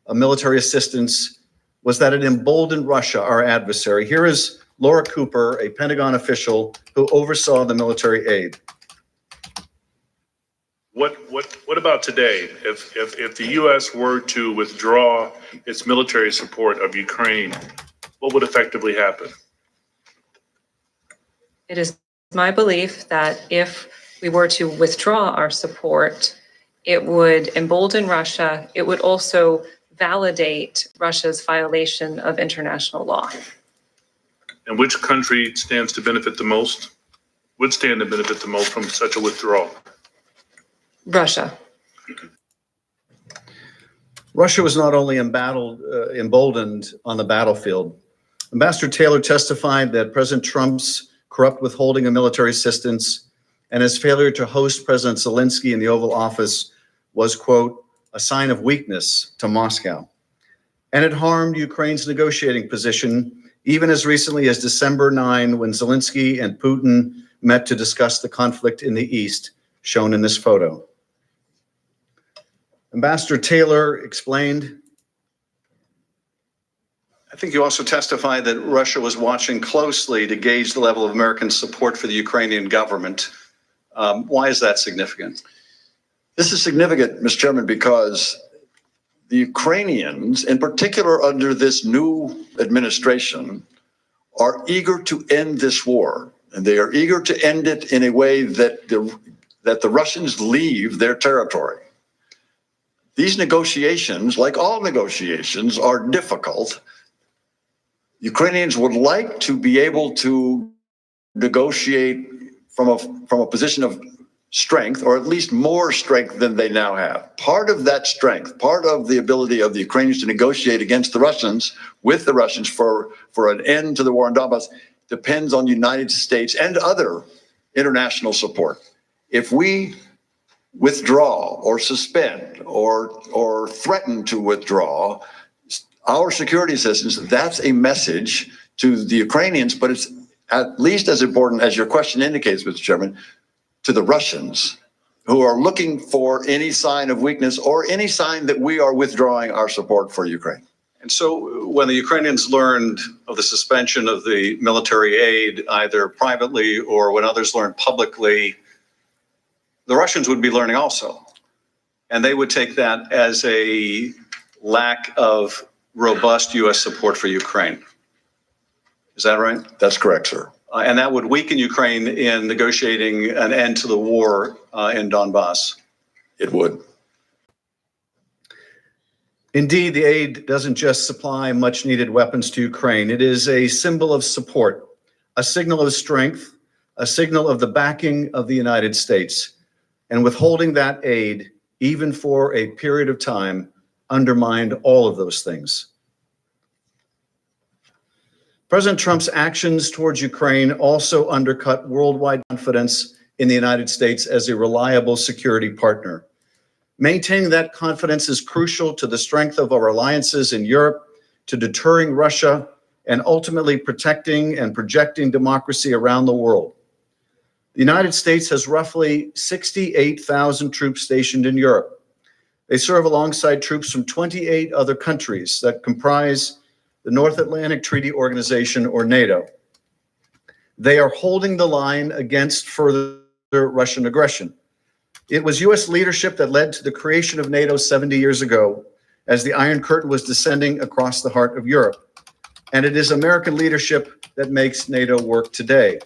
of military assistance was that it emboldened Russia, our adversary. Here is Laura Cooper, a Pentagon official who oversaw the military aid. What about today? If the U.S. were to withdraw its military support of Ukraine, what would effectively happen? It is my belief that if we were to withdraw our support, it would embolden Russia. It would also validate Russia's violation of international law. And which country stands to benefit the most? Would stand to benefit the most from such a withdrawal? Russia. Russia was not only emboldened on the battlefield, Ambassador Taylor testified that President Trump's corrupt withholding of military assistance and his failure to host President Zelensky in the Oval Office was, quote, a sign of weakness to Moscow. And it harmed Ukraine's negotiating position, even as recently as December 9, when Zelensky and Putin met to discuss the conflict in the East, shown in this photo. Ambassador Taylor explained, I think you also testified that Russia was watching closely to gauge the level of American support for the Ukrainian government. Why is that significant? This is significant, Mr. Chairman, because the Ukrainians, in particular under this new administration, are eager to end this war. And they are eager to end it in a way that the Russians leave their territory. These negotiations, like all negotiations, are difficult. Ukrainians would like to be able to negotiate from a position of strength, or at least more strength than they now have. Part of that strength, part of the ability of the Ukrainians to negotiate against the Russians, with the Russians for an end to the war in Donbass, depends on the United States and other international support. If we withdraw or suspend or threaten to withdraw our security assistance, that's a message to the Ukrainians, but it's at least as important as your question indicates, Mr. Chairman, to the Russians, who are looking for any sign of weakness or any sign that we are withdrawing our support for Ukraine. And so when the Ukrainians learned of the suspension of the military aid, either privately or when others learned publicly, the Russians would be learning also. And they would take that as a lack of robust U.S. support for Ukraine. Is that right? That's correct, sir. And that would weaken Ukraine in negotiating an end to the war in Donbass. It would. Indeed, the aid doesn't just supply much needed weapons to Ukraine. It is a symbol of support, a signal of strength, a signal of the backing of the United States. And withholding that aid, even for a period of time, undermined all of those things. President Trump's actions towards Ukraine also undercut worldwide confidence in the United States as a reliable security partner. Maintaining that confidence is crucial to the strength of our alliances in Europe, to deterring Russia, and ultimately protecting and projecting democracy around the world. The United States has roughly 68,000 troops stationed in Europe. They serve alongside troops from 28 other countries that comprise the North Atlantic Treaty Organization, or NATO. They are holding the line against further Russian aggression. It was U.S. leadership that led to the creation of NATO 70 years ago, as the Iron Curtain was descending across the heart of Europe. And it is American leadership that makes NATO work today.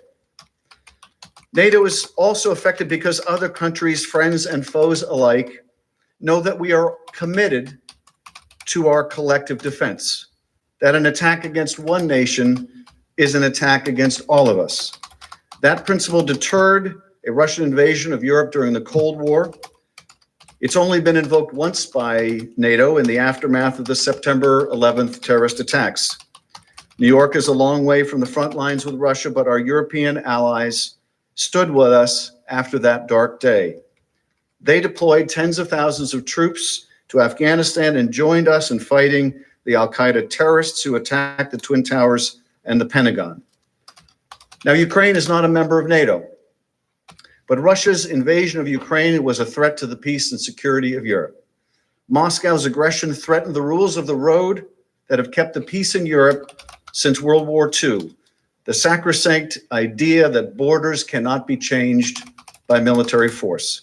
NATO is also affected because other countries, friends and foes alike, know that we are committed to our collective defense, that an attack against one nation is an attack against all of us. That principle deterred a Russian invasion of Europe during the Cold War. It's only been invoked once by NATO in the aftermath of the September 11th terrorist attacks. New York is a long way from the front lines with Russia, but our European allies stood with us after that dark day. They deployed tens of thousands of troops to Afghanistan and joined us in fighting the al-Qaeda terrorists who attacked the Twin Towers and the Pentagon. Now, Ukraine is not a member of NATO, but Russia's invasion of Ukraine was a threat to the peace and security of Europe. Moscow's aggression threatened the rules of the road that have kept the peace in Europe since World War II, the sacrosanct idea that borders cannot be changed by military force.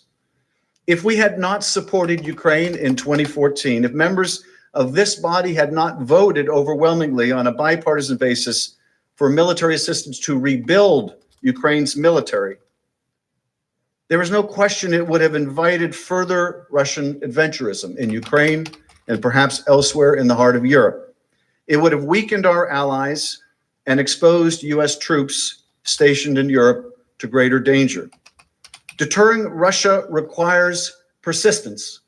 If we had not supported Ukraine in 2014, if members of this body had not voted overwhelmingly on a bipartisan basis for military assistance to rebuild Ukraine's military, there is no question it would have invited further Russian adventurism in Ukraine and perhaps elsewhere in the heart of Europe. It would have weakened our allies and exposed U.S. troops stationed in Europe to greater danger. Deterring Russia requires persistence.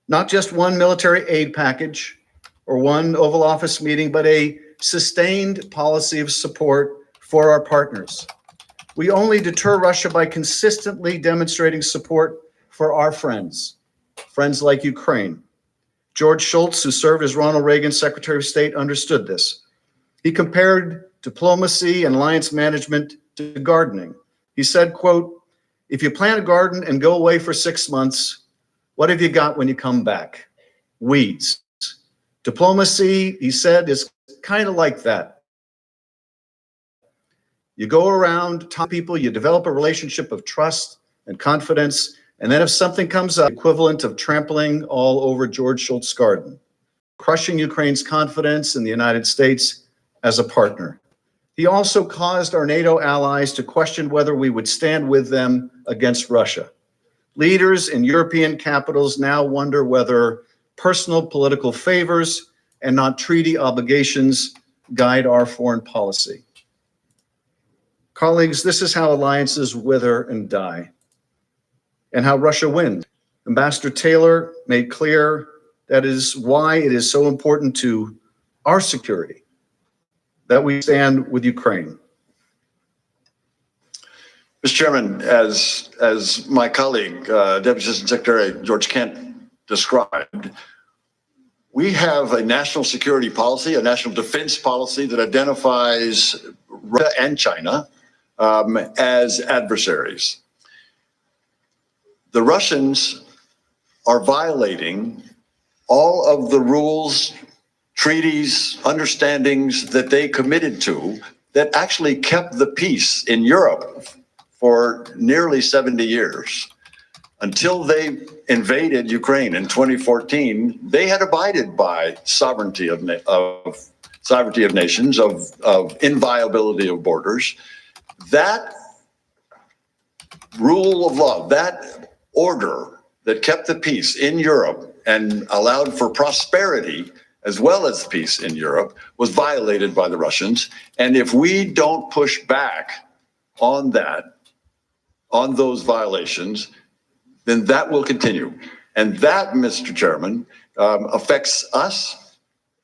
Not just one military aid package or one Oval Office meeting, but a sustained policy of support for our partners. We only deter Russia by consistently demonstrating support for our friends like Ukraine. George Shultz, who served as Ronald Reagan's Secretary of State, understood this. He compared diplomacy and alliance management to gardening. He said, quote, "If you plant a garden and go away for 6 months, what have you got when you come back? Weeds." Diplomacy, he said, is kind of like that. You go around, talk to people, you develop a relationship of trust and confidence, and then if something comes up, equivalent of trampling all over George Shultz's garden, crushing Ukraine's confidence in the United States as a partner. He also caused our NATO allies to question whether we would stand with them against Russia. Leaders in European capitals now wonder whether personal political favors and not treaty obligations guide our foreign policy. Colleagues, this is how alliances wither and die, and how Russia wins. Ambassador Taylor made clear that is why it is so important to our security that we stand with Ukraine. Mr. Chairman, as my colleague, Deputy Assistant Secretary George Kent described, we have a national security policy, a national defense policy that identifies Russia and China as adversaries. The Russians are violating all of the rules, treaties, understandings that they committed to that actually kept the peace in Europe for nearly 70 years. Until they invaded Ukraine in 2014, they had abided by sovereignty of nations, of inviolability of borders. That rule of law, that order that kept the peace in Europe and allowed for prosperity as well as peace in Europe was violated by the Russians. And if we don't push back on that, on those violations, then that will continue. And that, Mr. Chairman, affects us.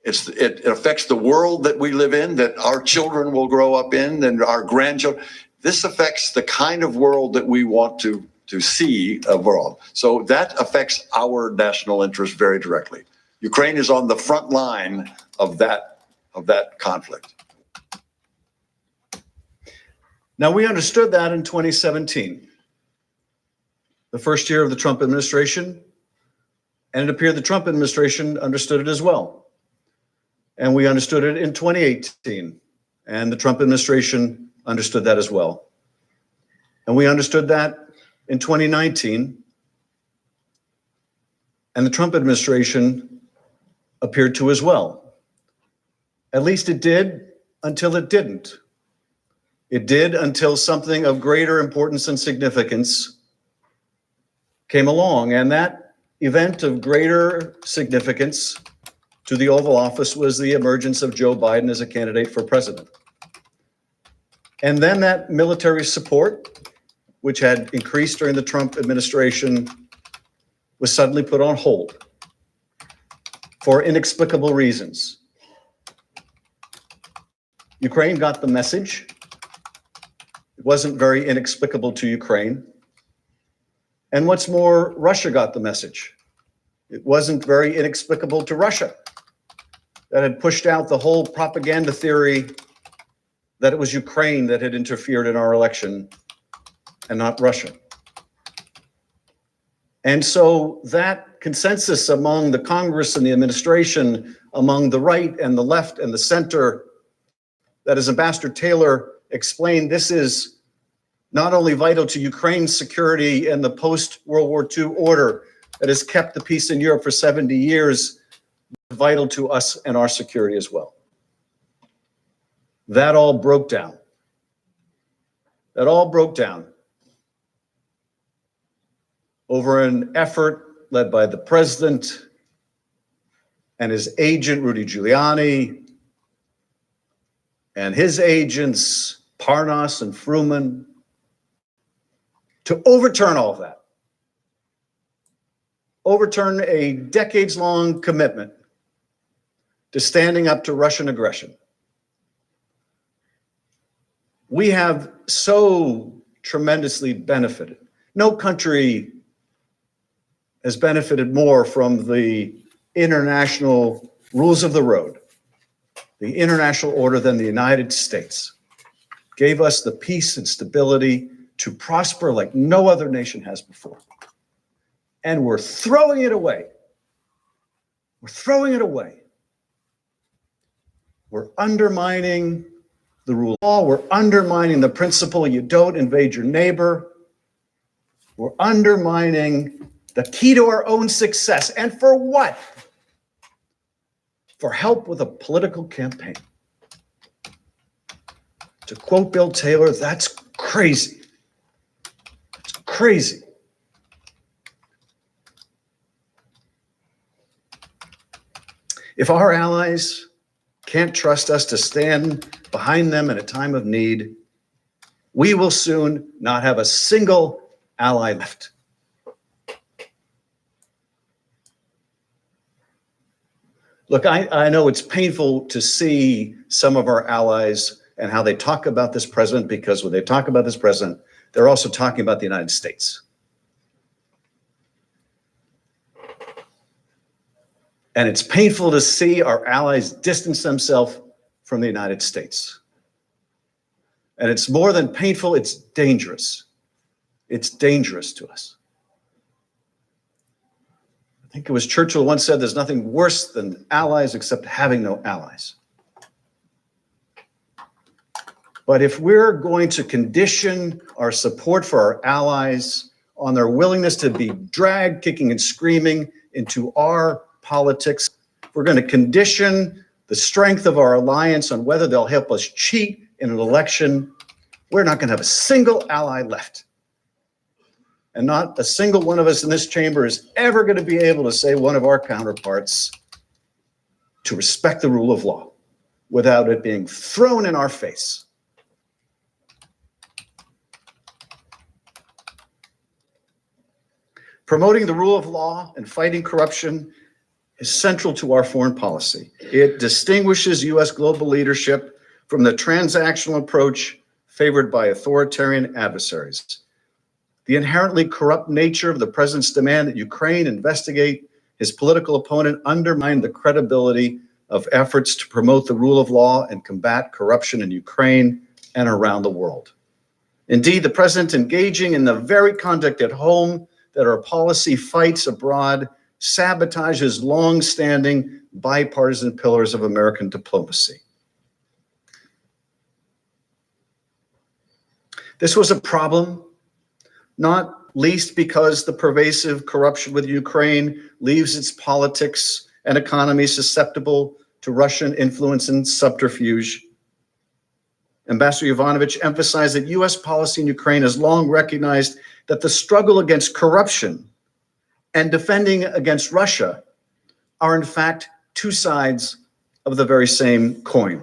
It affects the world that we live in, that our children will grow up in, and our grandchildren. This affects the kind of world that we want to see abroad. So that affects our national interest very directly. Ukraine is on the front line of that conflict. Now, we understood that in 2017, the first year of the Trump administration, and it appeared the Trump administration understood it as well. And we understood it in 2018, and the Trump administration understood that as well. And we understood that in 2019, and the Trump administration appeared to as well. At least it did until it didn't. It did until something of greater importance and significance came along, and that event of greater significance to the Oval Office was the emergence of Joe Biden as a candidate for president. And then that military support, which had increased during the Trump administration, was suddenly put on hold for inexplicable reasons. Ukraine got the message. It wasn't very inexplicable to Ukraine. And what's more, Russia got the message. It wasn't very inexplicable to Russia, that had pushed out the whole propaganda theory that it was Ukraine that had interfered in our election and not Russia. And so that consensus among the Congress and the administration, among the right and the left and the center, that as Ambassador Taylor explained, this is not only vital to Ukraine's security and the post-World War II order that has kept the peace in Europe for 70 years, but vital to us and our security as well. That all broke down. That all broke down over an effort led by the president and his agent, Rudy Giuliani, and his agents, Parnas and Fruman, to overturn all of that. Overturn a decades-long commitment to standing up to Russian aggression. We have so tremendously benefited. No country has benefited more from the international rules of the road, the international order, than the United States. Gave us the peace and stability to prosper like no other nation has before. And we're throwing it away. We're throwing it away. We're undermining the rule of law. We're undermining the principle you don't invade your neighbor. We're undermining the key to our own success. And for what? For help with a political campaign. To quote Bill Taylor, that's crazy. It's crazy. If our allies can't trust us to stand behind them in a time of need, we will soon not have a single ally left. Look, I know it's painful to see some of our allies and how they talk about this president, because when they talk about this president, they're also talking about the United States. And it's painful to see our allies distance themselves from the United States. And it's more than painful, it's dangerous. It's dangerous to us. I think it was Churchill once said, there's nothing worse than allies except having no allies. But if we're going to condition our support for our allies on their willingness to be dragged kicking and screaming into our politics, we're going to condition the strength of our alliance on whether they'll help us cheat in an election, we're not going to have a single ally left. And not a single one of us in this chamber is ever going to be able to say one of our counterparts to respect the rule of law without it being thrown in our face. Promoting the rule of law and fighting corruption is central to our foreign policy. It distinguishes U.S. global leadership from the transactional approach favored by authoritarian adversaries. The inherently corrupt nature of the president's demand that Ukraine investigate his political opponent undermined the credibility of efforts to promote the rule of law and combat corruption in Ukraine and around the world. Indeed, the president engaging in the very conduct at home that our policy fights abroad sabotages long-standing bipartisan pillars of American diplomacy. This was a problem, not least because the pervasive corruption with Ukraine leaves its politics and economy susceptible to Russian influence and subterfuge. Ambassador Yovanovitch emphasized that U.S. policy in Ukraine has long recognized that the struggle against corruption and defending against Russia are in fact two sides of the very same coin.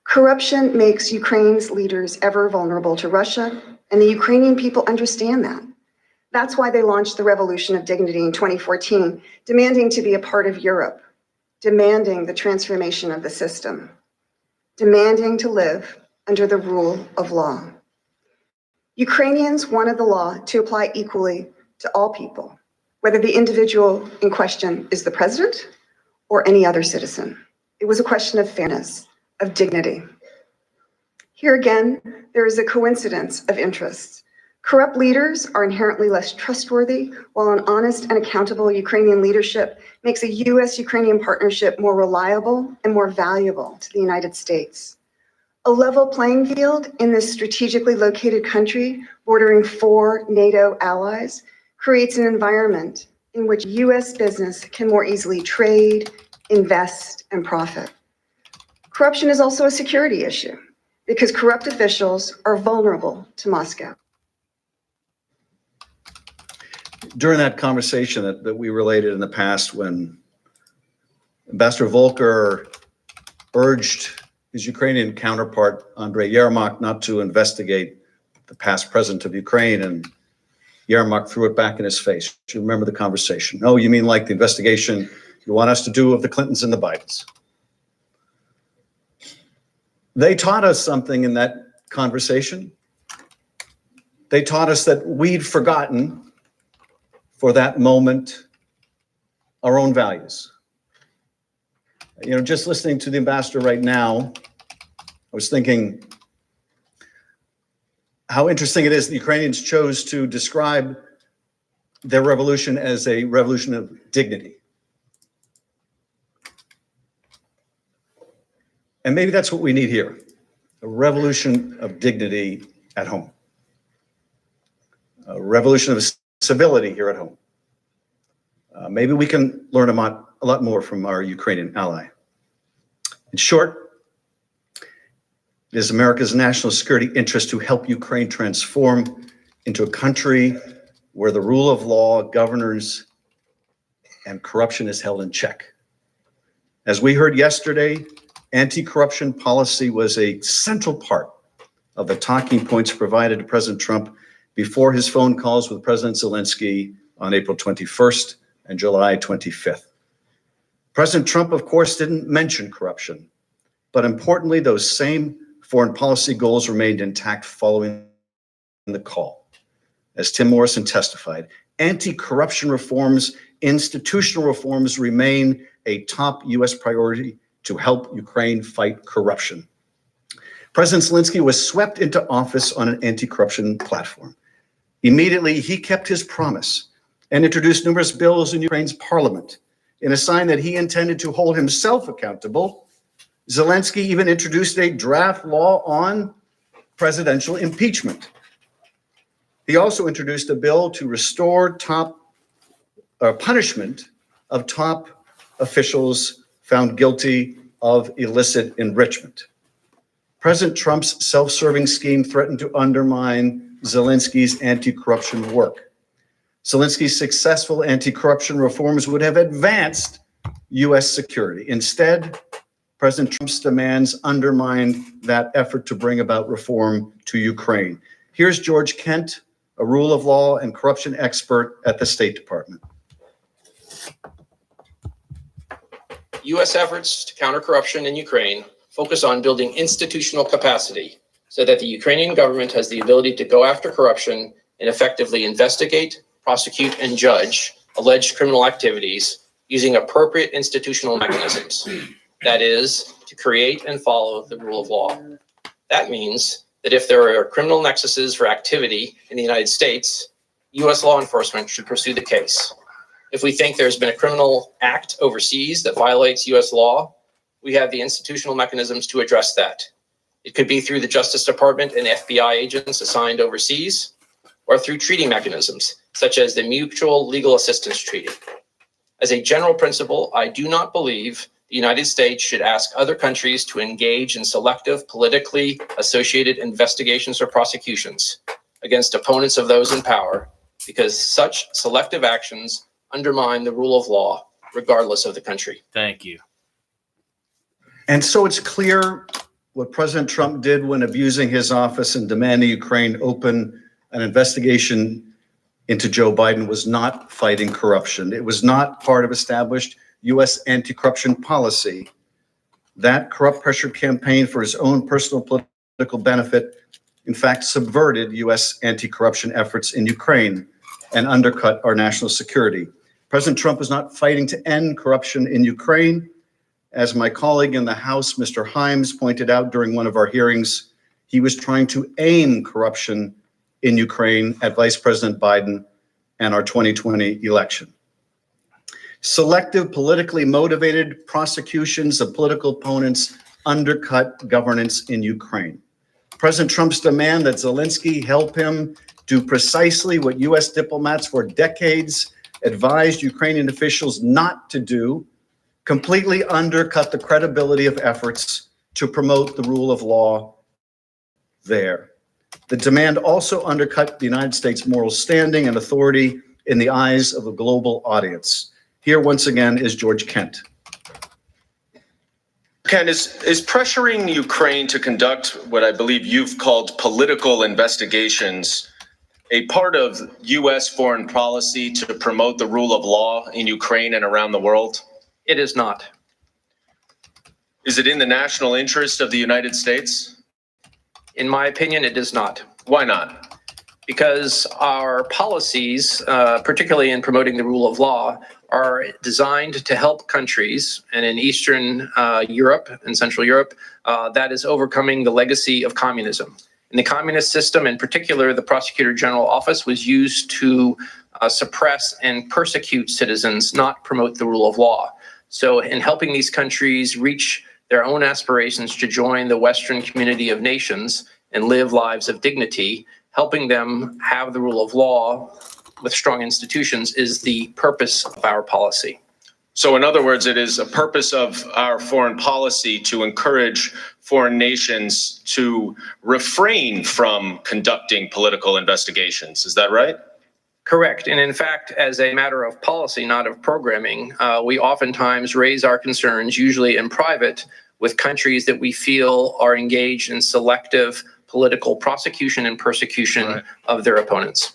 Corruption makes Ukraine's leaders ever vulnerable to Russia, and the Ukrainian people understand that. That's why they launched the Revolution of Dignity in 2014, demanding to be a part of Europe, demanding the transformation of the system, demanding to live under the rule of law. Ukrainians wanted the law to apply equally to all people, whether the individual in question is the president or any other citizen. It was a question of fairness, of dignity. Here again, there is a coincidence of interests. Corrupt leaders are inherently less trustworthy, while an honest and accountable Ukrainian leadership makes a U.S.-Ukrainian partnership more reliable and more valuable to the United States. A level playing field in this strategically located country bordering 4 NATO allies creates an environment in which U.S. business can more easily trade, invest, and profit. Corruption is also a security issue because corrupt officials are vulnerable to Moscow. During that conversation that we related in the past, when Ambassador Volker urged his Ukrainian counterpart, Andrei Yermak, not to investigate the past president of Ukraine, and Yermak threw it back in his face. Do you remember the conversation? No, you mean like the investigation you want us to do of the Clintons and the Bidens? They taught us something in that conversation. They taught us that we'd forgotten for that moment our own values. You know, just listening to the ambassador right now, I was thinking how interesting it is the Ukrainians chose to describe their revolution as a revolution of dignity. And maybe that's what we need here, a revolution of dignity at home, a revolution of civility here at home. Maybe we can learn a lot more from our Ukrainian ally. In short, it is America's national security interest to help Ukraine transform into a country where the rule of law governs and corruption is held in check. As we heard yesterday, anti-corruption policy was a central part of the talking points provided to President Trump before his phone calls with President Zelensky on April 21st and July 25th. President Trump, of course, didn't mention corruption, but importantly, those same foreign policy goals remained intact following the call. As Tim Morrison testified, anti-corruption reforms, institutional reforms remain a top U.S. priority to help Ukraine fight corruption. President Zelensky was swept into office on an anti-corruption platform. Immediately, he kept his promise and introduced numerous bills in Ukraine's parliament in a sign that he intended to hold himself accountable. Zelensky even introduced a draft law on presidential impeachment. He also introduced a bill to restore punishment of top officials found guilty of illicit enrichment. President Trump's self-serving scheme threatened to undermine Zelensky's anti-corruption work. Zelensky's successful anti-corruption reforms would have advanced U.S. security. Instead, President Trump's demands undermined that effort to bring about reform to Ukraine. Here's George Kent, a rule of law and corruption expert at the State Department. U.S. efforts to counter corruption in Ukraine focus on building institutional capacity so that the Ukrainian government has the ability to go after corruption and effectively investigate, prosecute, and judge alleged criminal activities using appropriate institutional mechanisms. That is, to create and follow the rule of law. That means that if there are criminal nexuses for activity in the United States, U.S. law enforcement should pursue the case. If we think there's been a criminal act overseas that violates U.S. law, we have the institutional mechanisms to address that. It could be through the Justice Department and FBI agents assigned overseas, or through treaty mechanisms, such as the Mutual Legal Assistance Treaty. As a general principle, I do not believe the United States should ask other countries to engage in selective, politically associated investigations or prosecutions against opponents of those in power, because such selective actions undermine the rule of law, regardless of the country. Thank you. And so it's clear what President Trump did when abusing his office and demanding Ukraine open an investigation into Joe Biden was not fighting corruption. It was not part of established U.S. anti-corruption policy. That corrupt pressure campaign for his own personal political benefit, in fact, subverted U.S. anti-corruption efforts in Ukraine and undercut our national security. President Trump was not fighting to end corruption in Ukraine. As my colleague in the House, Mr. Himes, pointed out during one of our hearings, he was trying to aim corruption in Ukraine at Vice President Biden and our 2020 election. Selective, politically motivated prosecutions of political opponents undercut governance in Ukraine. President Trump's demand that Zelensky help him do precisely what U.S. diplomats for decades advised Ukrainian officials not to do completely undercut the credibility of efforts to promote the rule of law there. The demand also undercut the United States' moral standing and authority in the eyes of a global audience. Here, once again, is George Kent. Ken, is pressuring Ukraine to conduct what I believe you've called political investigations a part of U.S. foreign policy to promote the rule of law in Ukraine and around the world? It is not. Is it in the national interest of the United States? In my opinion, it does not. Why not? Because our policies, particularly in promoting the rule of law, are designed to help countries, and in Eastern Europe and Central Europe, that is overcoming the legacy of communism. In the communist system, in particular, the Prosecutor General Office was used to suppress and persecute citizens, not promote the rule of law. So in helping these countries reach their own aspirations to join the Western community of nations and live lives of dignity, helping them have the rule of law with strong institutions is the purpose of our policy. So in other words, it is a purpose of our foreign policy to encourage foreign nations to refrain from conducting political investigations. Is that right? Correct. And in fact, as a matter of policy, not of programming, we oftentimes raise our concerns, usually in private, with countries that we feel are engaged in selective political prosecution and persecution of their opponents.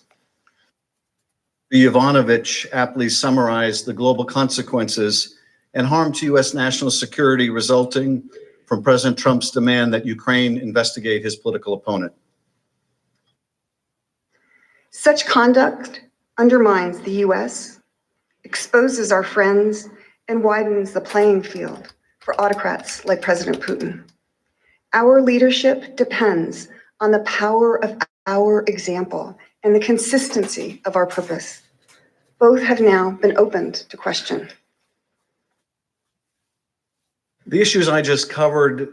Yovanovitch aptly summarized the global consequences and harm to U.S. national security resulting from President Trump's demand that Ukraine investigate his political opponent. Such conduct undermines the U.S., exposes our friends, and widens the playing field for autocrats like President Putin. Our leadership depends on the power of our example and the consistency of our purpose. Both have now been opened to question. The issues I just covered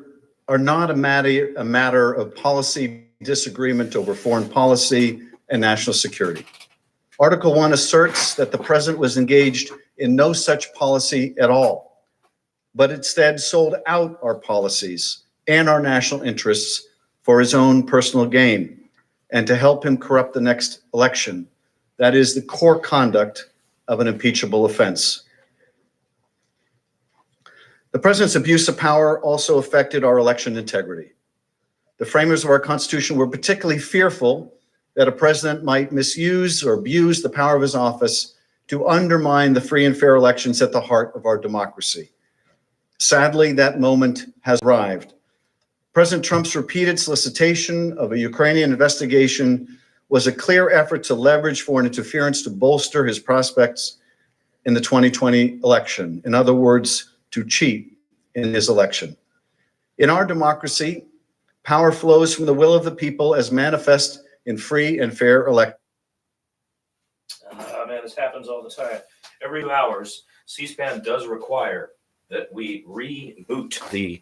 are not a matter of policy disagreement over foreign policy and national security. Article 1 asserts that the president was engaged in no such policy at all, but instead sold out our policies and our national interests for his own personal gain and to help him corrupt the next election. That is the core conduct of an impeachable offense. The president's abuse of power also affected our election integrity. The framers of our Constitution were particularly fearful that a president might misuse or abuse the power of his office to undermine the free and fair elections at the heart of our democracy. Sadly, that moment has arrived. President Trump's repeated solicitation of a Ukrainian investigation was a clear effort to leverage foreign interference to bolster his prospects in the 2020 election. In other words, to cheat in his election. In our democracy, power flows from the will of the people as manifest in free and fair elections. Man, this happens all the time. Every 2 hours, C-SPAN does require that we reboot the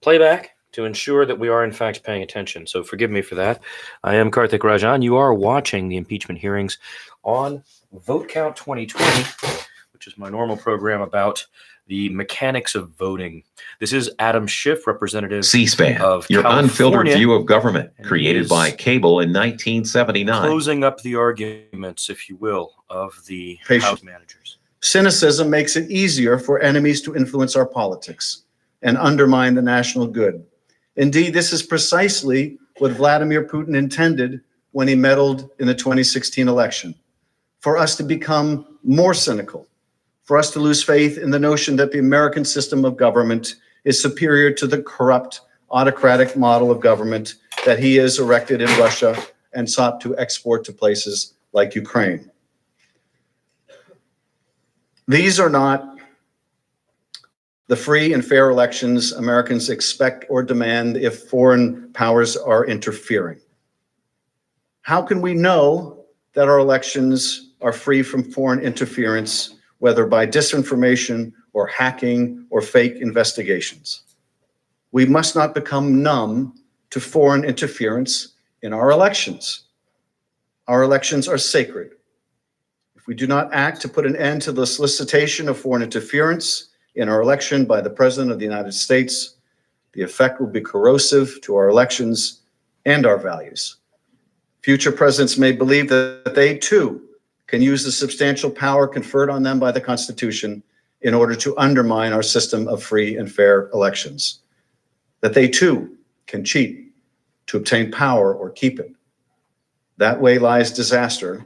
playback to ensure that we are in fact paying attention. So forgive me for that. I am Karthik Rajan. You are watching the impeachment hearings on Vote Count 2020, which is my normal program about the mechanics of voting. This is Adam Schiff, representative C-SPAN, of your California, unfiltered view of government, and created is by cable in 1979. closing up the arguments, if you will, of the House managers. Cynicism makes it easier for enemies to influence our politics and undermine the national good. Indeed, this is precisely what Vladimir Putin intended when he meddled in the 2016 election, for us to become more cynical, for us to lose faith in the notion that the American system of government is superior to the corrupt, autocratic model of government that he has erected in Russia and sought to export to places like Ukraine. These are not the free and fair elections Americans expect or demand if foreign powers are interfering. How can we know that our elections are free from foreign interference, whether by disinformation or hacking or fake investigations? We must not become numb to foreign interference in our elections. Our elections are sacred. If we do not act to put an end to the solicitation of foreign interference in our election by the President of the United States, the effect will be corrosive to our elections and our values. Future presidents may believe that they too can use the substantial power conferred on them by the Constitution in order to undermine our system of free and fair elections. That they too can cheat to obtain power or keep it. That way lies disaster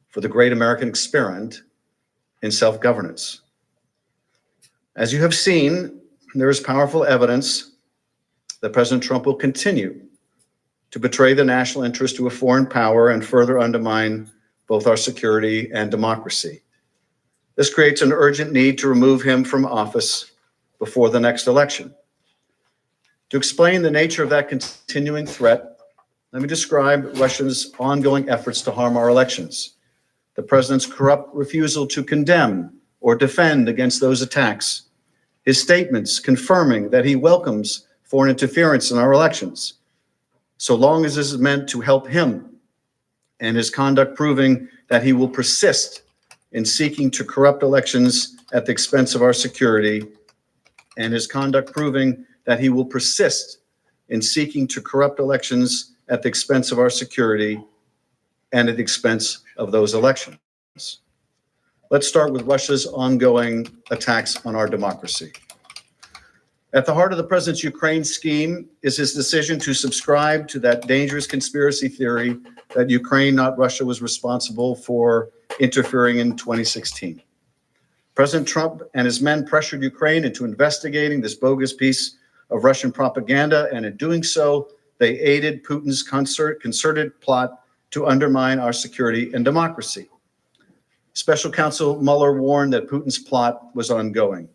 for the great American experiment in self-governance. As you have seen, there is powerful evidence that President Trump will continue to betray the national interest to a foreign power and further undermine both our security and democracy. This creates an urgent need to remove him from office before the next election. To explain the nature of that continuing threat, let me describe Russia's ongoing efforts to harm our elections, the president's corrupt refusal to condemn or defend against those attacks, his statements confirming that he welcomes foreign interference in our elections, so long as this is meant to help him, and his conduct proving that he will persist in seeking to corrupt elections at the expense of our security, and his conduct proving that he will persist in seeking to corrupt elections at the expense of our security and at the expense of those elections. Let's start with Russia's ongoing attacks on our democracy. At the heart of the president's Ukraine scheme is his decision to subscribe to that dangerous conspiracy theory that Ukraine, not Russia, was responsible for interfering in 2016. President Trump and his men pressured Ukraine into investigating this bogus piece of Russian propaganda, and in doing so, they aided Putin's concerted plot to undermine our security and democracy. Special Counsel Mueller warned that Putin's plot was ongoing.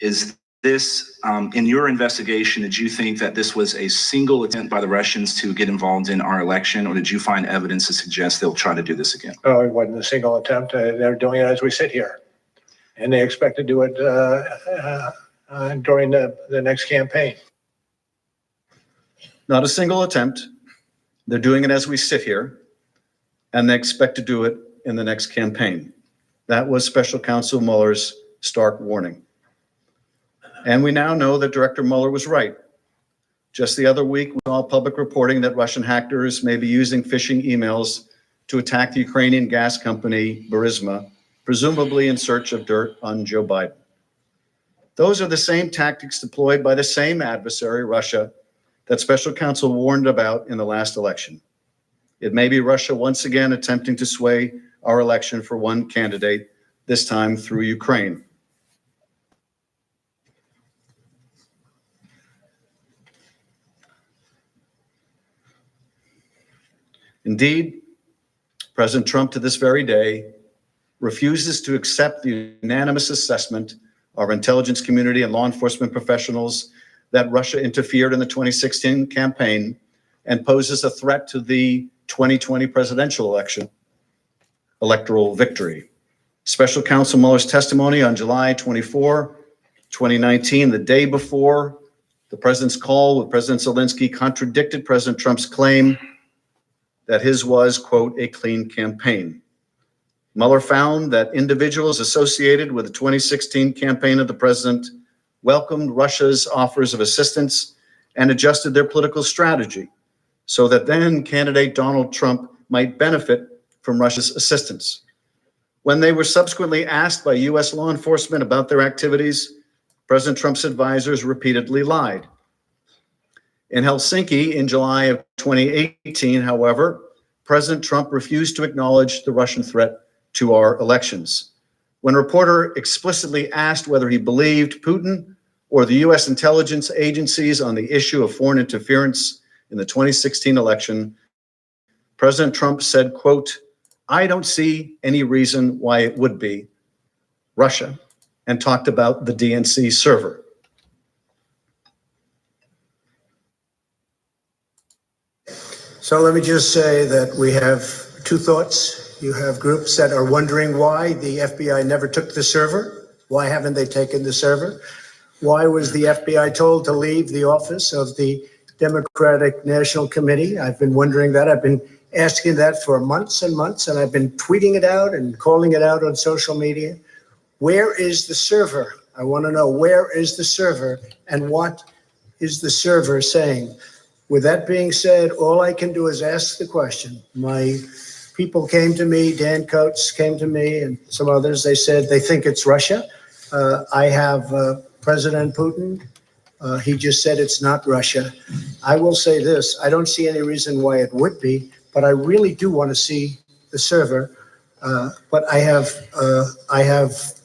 Is this, in your investigation, did you think that this was a single attempt by the Russians to get involved in our election, or did you find evidence to suggest they'll try to do this again? Oh, it wasn't a single attempt. They're doing it as we sit here. And they expect to do it during the next campaign. Not a single attempt. They're doing it as we sit here, and they expect to do it in the next campaign. That was Special Counsel Mueller's stark warning. And we now know that Director Mueller was right. Just the other week, we saw public reporting that Russian hackers may be using phishing emails to attack the Ukrainian gas company Burisma, presumably in search of dirt on Joe Biden. Those are the same tactics deployed by the same adversary, Russia, that Special Counsel warned about in the last election. It may be Russia once again attempting to sway our election for one candidate, this time through Ukraine. Indeed, President Trump to this very day refuses to accept the unanimous assessment of our intelligence community and law enforcement professionals that Russia interfered in the 2016 campaign and poses a threat to the 2020 presidential electoral victory. Special Counsel Mueller's testimony on July 24, 2019, the day before the president's call with President Zelensky, contradicted President Trump's claim that his was, quote, a clean campaign. Mueller found that individuals associated with the 2016 campaign of the president welcomed Russia's offers of assistance and adjusted their political strategy so that then candidate Donald Trump might benefit from Russia's assistance. When they were subsequently asked by U.S. law enforcement about their activities, President Trump's advisors repeatedly lied. In Helsinki in July of 2018, however, President Trump refused to acknowledge the Russian threat to our elections. When a reporter explicitly asked whether he believed Putin or the U.S. intelligence agencies on the issue of foreign interference in the 2016 election, President Trump said, quote, I don't see any reason why it would be Russia, and talked about the DNC server. So let me just say that we have two thoughts. You have groups that are wondering why the FBI never took the server. Why haven't they taken the server? Why was the FBI told to leave the office of the Democratic National Committee? I've been wondering that. I've been asking that for months and months, and I've been tweeting it out and calling it out on social media. Where is the server? I want to know, where is the server, and what is the server saying? With that being said, all I can do is ask the question. My people came to me, Dan Coates came to me, and some others. They said they think it's Russia. I have President Putin. He just said it's not Russia. I will say this. I don't see any reason why it would be, but I really do want to see the server. But I have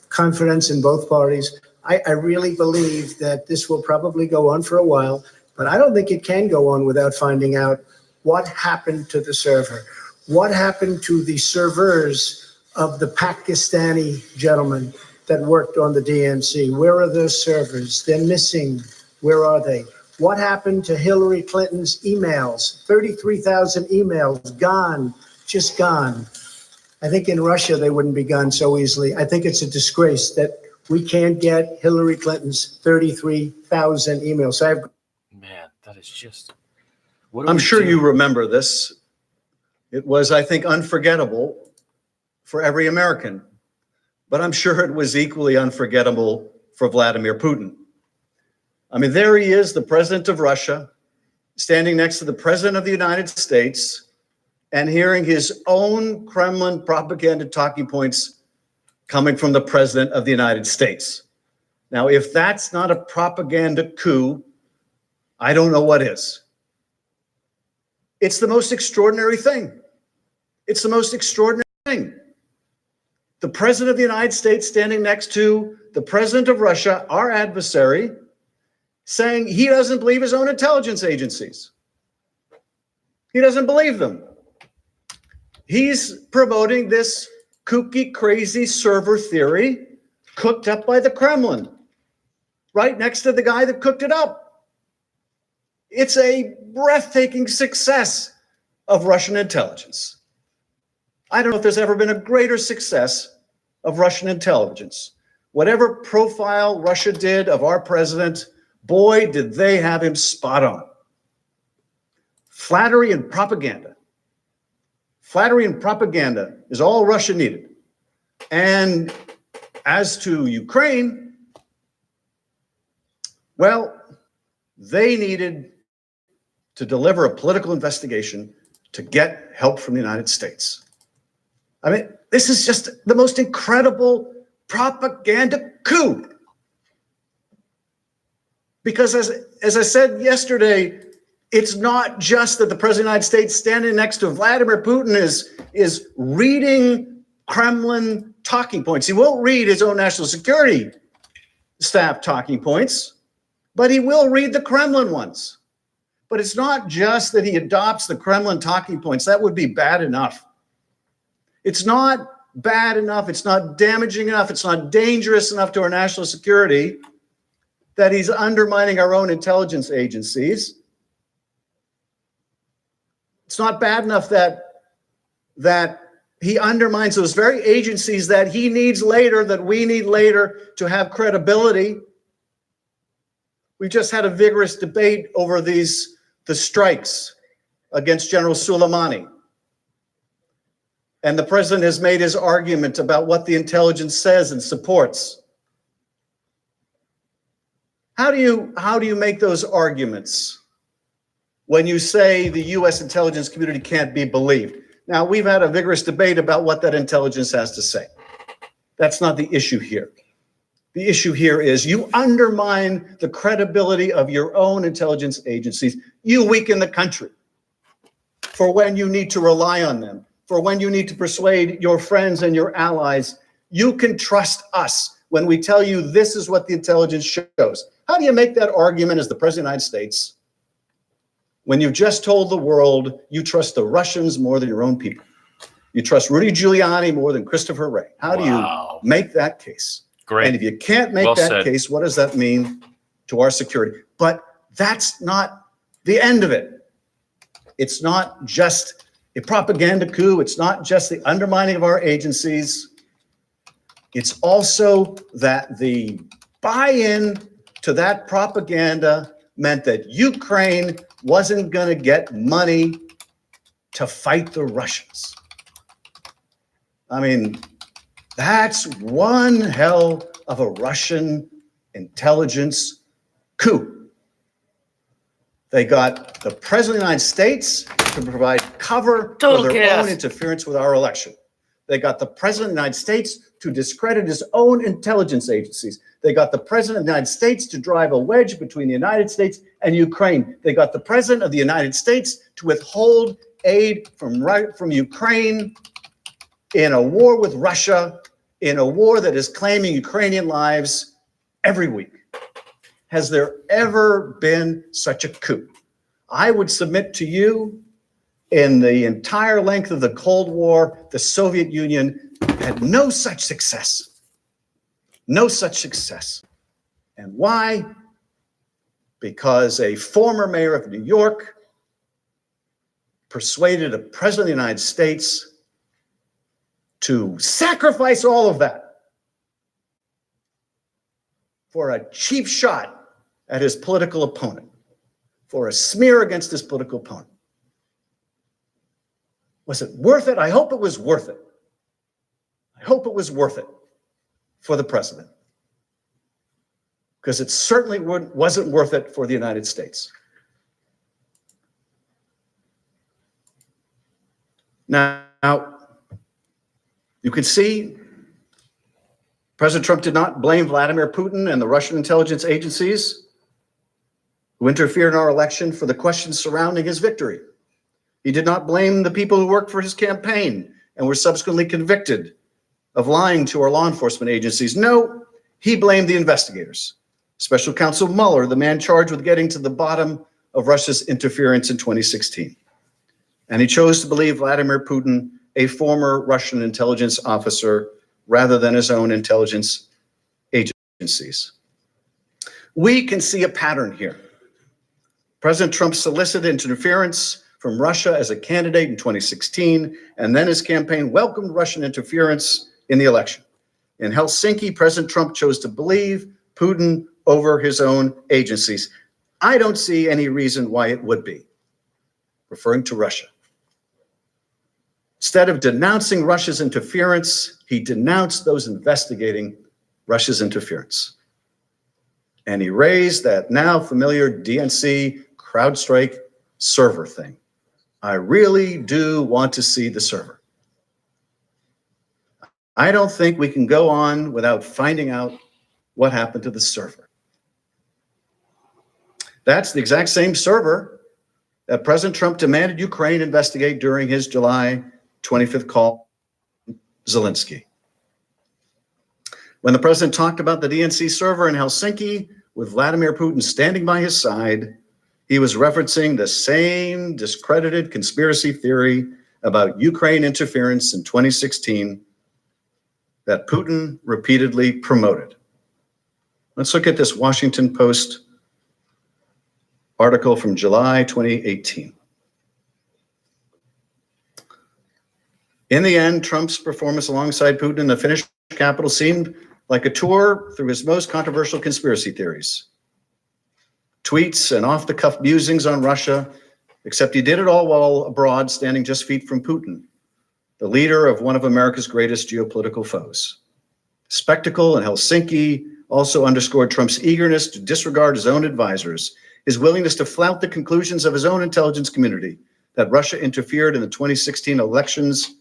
confidence in both parties. I really believe that this will probably go on for a while, but I don't think it can go on without finding out what happened to the server. What happened to the servers of the Pakistani gentleman that worked on the DNC? Where are those servers? They're missing. Where are they? What happened to Hillary Clinton's emails? 33,000 emails gone, just gone. I think in Russia, they wouldn't be gone so easily. I think it's a disgrace that we can't get Hillary Clinton's 33,000 emails. So Man, that is just. I'm sure you remember this. It was, I think, unforgettable for every American, but I'm sure it was equally unforgettable for Vladimir Putin. I mean, there he is, the president of Russia, standing next to the president of the United States and hearing his own Kremlin propaganda talking points coming from the president of the United States. Now, if that's not a propaganda coup, I don't know what is. It's the most extraordinary thing. It's the most extraordinary thing. The president of the United States standing next to the president of Russia, our adversary, saying he doesn't believe his own intelligence agencies. He doesn't believe them. He's promoting this kooky, crazy server theory cooked up by the Kremlin, right next to the guy that cooked it up. It's a breathtaking success of Russian intelligence. I don't know if there's ever been a greater success of Russian intelligence. Whatever profile Russia did of our president, boy, did they have him spot on. Flattery and propaganda. Flattery and propaganda is all Russia needed. And as to Ukraine, well, they needed to deliver a political investigation to get help from the United States. I mean, this is just the most incredible propaganda coup. Because as I said yesterday, it's not just that the president of the United States standing next to Vladimir Putin is reading Kremlin talking points. He won't read his own national security staff talking points, but he will read the Kremlin ones. But it's not just that he adopts the Kremlin talking points. That would be bad enough. It's not bad enough. It's not damaging enough. It's not dangerous enough to our national security that he's undermining our own intelligence agencies. It's not bad enough that he undermines those very agencies that he needs later, that we need later to have credibility. We just had a vigorous debate over the strikes against General Soleimani. And the president has made his argument about what the intelligence says and supports. How do you make those arguments when you say the U.S. intelligence community can't be believed? Now, we've had a vigorous debate about what that intelligence has to say. That's not the issue here. The issue here is you undermine the credibility of your own intelligence agencies. You weaken the country for when you need to rely on them, for when you need to persuade your friends and your allies. You can trust us when we tell you this is what the intelligence shows. How do you make that argument as the president of the United States when you've just told the world you trust the Russians more than your own people? You trust Rudy Giuliani more than Christopher Wray. How do you make that case? Great. And if you can't make that case, what does that mean to our security? But that's not the end of it. It's not just a propaganda coup. It's not just the undermining of our agencies. It's also that the buy-in to that propaganda meant that Ukraine wasn't going to get money to fight the Russians. I mean, that's one hell of a Russian intelligence coup. They got the president of the United States to provide cover for their own interference with our election. They got the president of the United States to discredit his own intelligence agencies. They got the president of the United States to drive a wedge between the United States and Ukraine. They got the president of the United States to withhold aid from Ukraine in a war with Russia, in a war that is claiming Ukrainian lives. every week. Has there ever been such a coup? I would submit to you, in the entire length of the Cold War, the Soviet Union had no such success. No such success. And why? Because a former mayor of New York persuaded a president of the United States to sacrifice all of that for a cheap shot at his political opponent, for a smear against his political opponent. Was it worth it? I hope it was worth it. I hope it was worth it for the president, because it certainly wasn't worth it for the United States. Now, you can see President Trump did not blame Vladimir Putin and the Russian intelligence agencies who interfered in our election for the questions surrounding his victory. He did not blame the people who worked for his campaign and were subsequently convicted of lying to our law enforcement agencies. No, he blamed the investigators. Special Counsel Mueller, the man charged with getting to the bottom of Russia's interference in 2016. And he chose to believe Vladimir Putin, a former Russian intelligence officer, rather than his own intelligence agencies. We can see a pattern here. President Trump solicited interference from Russia as a candidate in 2016, and then his campaign welcomed Russian interference in the election. In Helsinki, President Trump chose to believe Putin over his own agencies. I don't see any reason why it would be, referring to Russia. Instead of denouncing Russia's interference, he denounced those investigating Russia's interference. And he raised that now familiar DNC CrowdStrike server thing. I really do want to see the server. I don't think we can go on without finding out what happened to the server. That's the exact same server that President Trump demanded Ukraine investigate during his July 25th call to Zelensky. When the president talked about the DNC server in Helsinki with Vladimir Putin standing by his side, he was referencing the same discredited conspiracy theory about Ukraine interference in 2016 that Putin repeatedly promoted. Let's look at this Washington Post article from July 2018. In the end, Trump's performance alongside Putin in the Finnish capital seemed like a tour through his most controversial conspiracy theories. Tweets and off-the-cuff musings on Russia, except he did it all while abroad, standing just feet from Putin, the leader of one of America's greatest geopolitical foes. Spectacle in Helsinki also underscored Trump's eagerness to disregard his own advisors, his willingness to flout the conclusions of his own intelligence community that Russia interfered in the 2016 elections,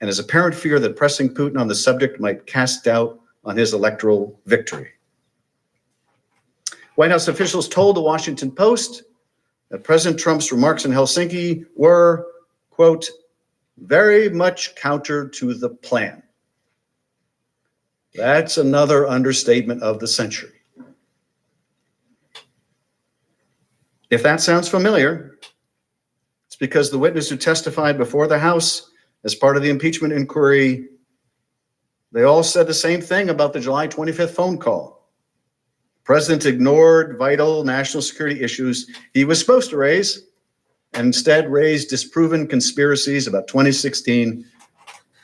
and his apparent fear that pressing Putin on the subject might cast doubt on his electoral victory. White House officials told the Washington Post that President Trump's remarks in Helsinki were, quote, very much counter to the plan. That's another understatement of the century. If that sounds familiar, it's because the witness who testified before the House as part of the impeachment inquiry, they all said the same thing about the July 25th phone call. The president ignored vital national security issues he was supposed to raise and instead raised disproven conspiracies about 2016